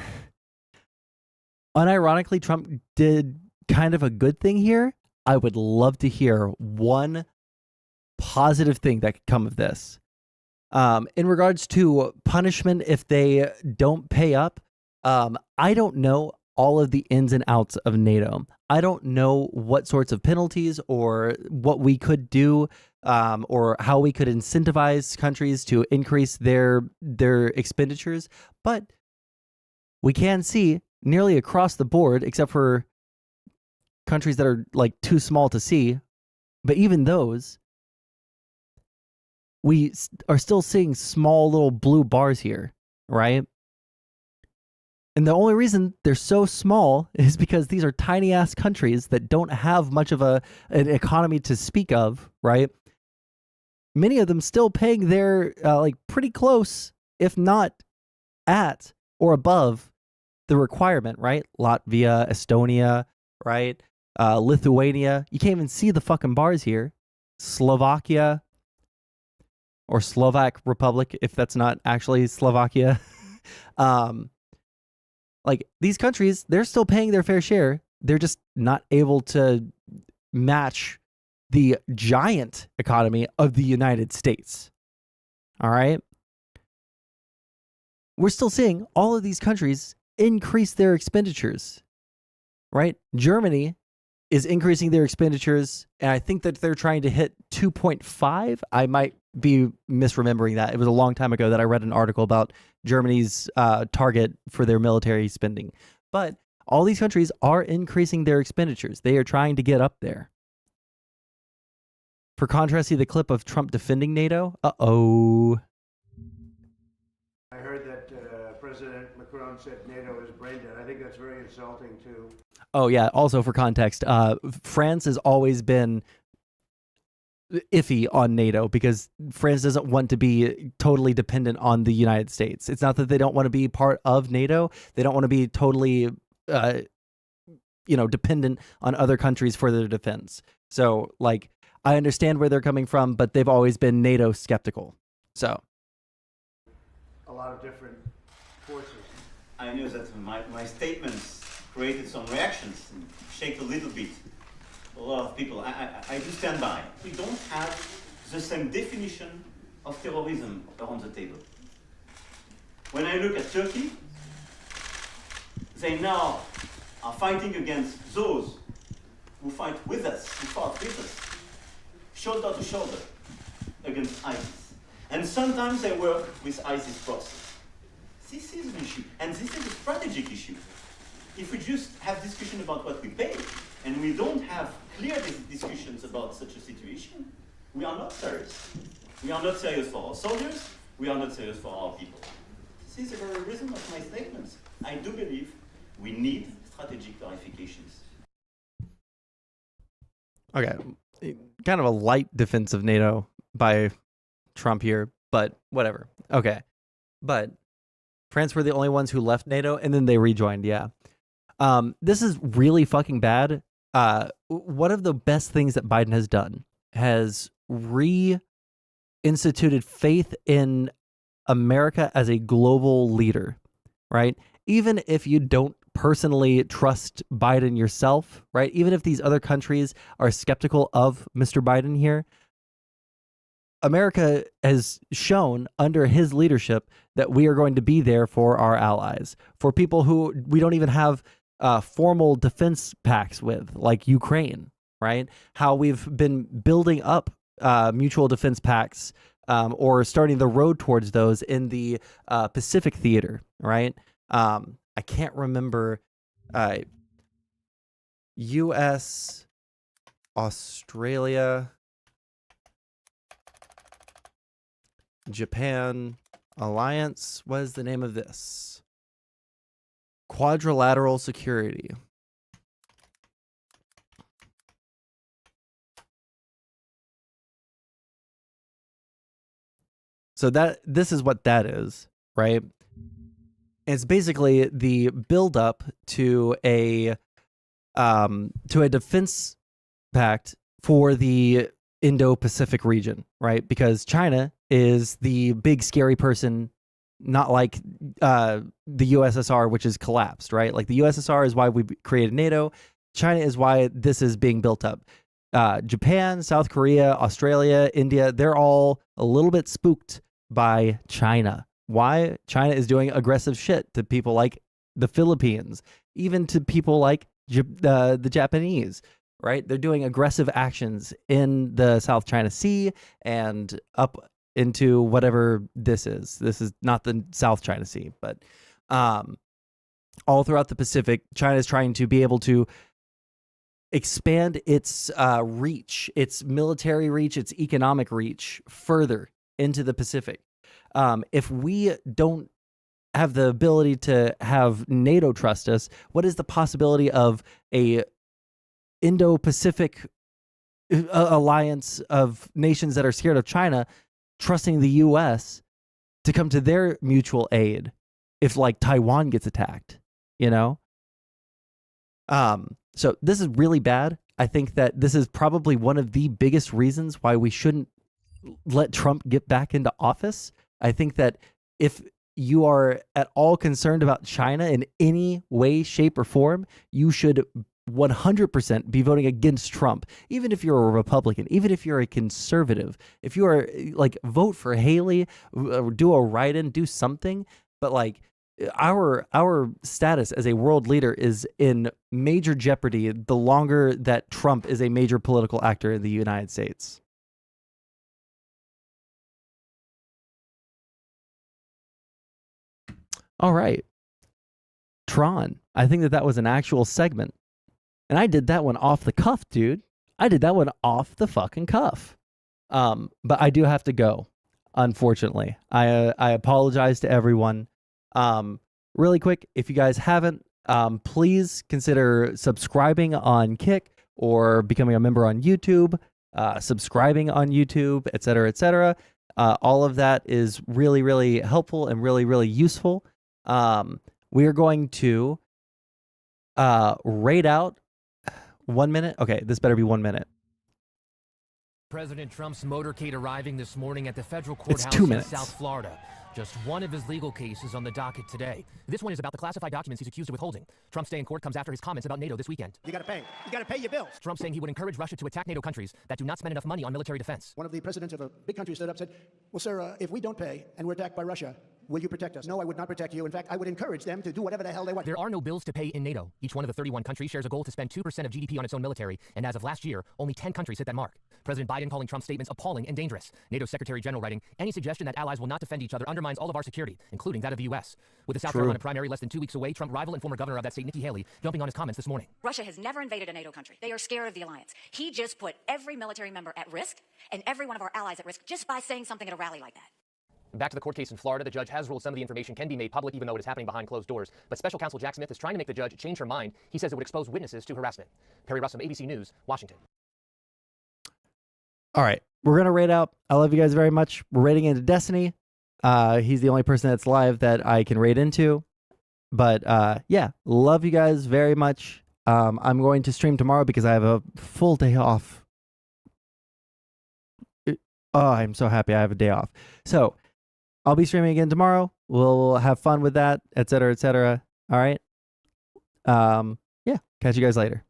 Unironically, Trump did kind of a good thing here. I would love to hear one positive thing that could come of this. In regards to punishment if they don't pay up, I don't know. all of the ins and outs of NATO. I don't know what sorts of penalties or what we could do or how we could incentivize countries to increase their expenditures, but we can see nearly across the board, except for countries that are like too small to see, but even those, we are still seeing small little blue bars here, right? And the only reason they're so small is because these are tiny ass countries that don't have much of an economy to speak of, right? Many of them still paying their like pretty close, if not at or above the requirement, right? Latvia, Estonia, right? Lithuania. You can't even see the fucking bars here. Slovakia or Slovak Republic, if that's not actually Slovakia. Like these countries, they're still paying their fair share. They're just not able to match the giant economy of the United States. All right. We're still seeing all of these countries increase their expenditures, right? Germany is increasing their expenditures, and I think that they're trying to hit 2.5. I might be misremembering that. It was a long time ago that I read an article about Germany's target for their military spending. But all these countries are increasing their expenditures. They are trying to get up there. For contrast, see the clip of Trump defending NATO? Uh-oh. I heard that President Macron said NATO is brain dead. I think that's very insulting too. Oh, yeah. Also, for context, France has always been iffy on NATO because France doesn't want to be totally dependent on the United States. It's not that they don't want to be part of NATO. They don't want to be totally, dependent on other countries for their defense. So, like, I understand where they're coming from, but they've always been NATO skeptical. So, A lot of different forces. I knew that my statements created some reactions and shake a little bit. A lot of people, I do stand by. We don't have the same definition of terrorism around the table. When I look at Turkey, they now are fighting against those who fight with us, who fought with us, shoulder to shoulder against ISIS. And sometimes they work with ISIS process. This is an issue, and this is a strategic issue. If we just have discussion about what we pay, and we don't have clear discussions about such a situation, we are not serious. We are not serious for our soldiers, we are not serious for our people. This is the very reason of my statements. I do believe we need strategic clarifications. okay, kind of a light defense of NATO by Trump here, but whatever. Okay. But France were the only ones who left NATO, and then they rejoined, yeah. This is really fucking bad. One of the best things that Biden has done has reinstituted faith in America as a global leader, right? Even if you don't personally trust Biden yourself, right? Even if these other countries are skeptical of Mr. Biden here, America has shown under his leadership that we are going to be there for our allies, for people who we don't even have formal defense pacts with, like Ukraine, right? How we've been building up mutual defense pacts or starting the road towards those in the Pacific theater, right? I can't remember U.S., Australia, Japan alliance. What is the name of this? Quadrilateral security. So this is what that is, right? It's basically the buildup to a defense pact for the Indo-Pacific region, right? Because China is the big scary person, not like the USSR, which is collapsed, right? Like the USSR is why we created NATO. China is why this is being built up. Japan, South Korea, Australia, India, they're all a little bit spooked by China. Why? China is doing aggressive shit to people like the Philippines, even to people like the Japanese, right? They're doing aggressive actions in the South China Sea and up into whatever this is. This is not the South China Sea, but all throughout the Pacific, China is trying to be able to expand its reach, its military reach, its economic reach further into the Pacific. If we don't have the ability to have NATO trust us, what is the possibility of a Indo-Pacific alliance of nations that are scared of China trusting the U.S. to come to their mutual aid if like Taiwan gets attacked, you know? So this is really bad. I think that this is probably one of the biggest reasons why we shouldn't let Trump get back into office. I think that if you are at all concerned about China in any way, shape, or form, you should 100% be voting against Trump, even if you're a Republican, even if you're a conservative. If you are like, vote for Haley, do a write-in, do something. But like, our status as a world leader is in major jeopardy the longer that Trump is a major political actor in the United States. All right. Tron. I think that was an actual segment. And I did that one off the cuff, dude. I did that one off the fucking cuff. But I do have to go, unfortunately. I apologize to everyone. Really quick, if you guys haven't, please consider subscribing on Kick or becoming a member on YouTube, subscribing on YouTube, et cetera, et cetera. All of that is really, really helpful and really, really useful. We are going to rate out 1 minute. Okay, this better be 1 minute. President Trump's motorcade arriving this morning at the federal courthouse 2 in minutes. South Florida. Just one of his legal cases on the docket today. This one is about the classified documents he's accused of withholding. Trump's stay in court comes after his comments about NATO this weekend. You got to pay. You got to pay your bills. Trump saying he would encourage Russia to attack NATO countries that do not spend enough money on military defense. One of the presidents of a big country stood up and said, well, sir, if we don't pay and we're attacked by Russia, will you protect us? No, I would not protect you. In fact, I would encourage them to do whatever the hell they want. There are no bills to pay in NATO. Each one of the 31 countries shares a goal to spend 2% of GDP on its own military, and as of last year, only 10 countries hit that mark. President Biden calling Trump's statements appalling and dangerous. NATO Secretary General writing, any suggestion that allies will not defend each other undermines all of our security, including that of the U.S. With the South Carolina primary less than 2 weeks away, Trump rival and former governor of that state, Nikki Haley, jumping on his comments this morning. Russia has never invaded a NATO country. They are scared of the alliance. He just put every military member at risk and every one of our allies at risk just by saying something at a rally like that. Back to the court case in Florida, the judge has ruled some of the information can be made public even though it is happening behind closed doors. But special counsel Jack Smith is trying to make the judge change her mind. He says it would expose witnesses to harassment. Perry Russum, ABC News, Washington. All right. We're going to rate out. I love you guys very much. We're rating into Destiny. He's the only person that's live that I can rate into. But yeah, love you guys very much. I'm going to stream tomorrow because I have a full day off. Oh, I'm so happy I have a day off. So I'll be streaming again tomorrow. We'll have fun with that, et cetera, et cetera. All right. Yeah. Catch you guys later.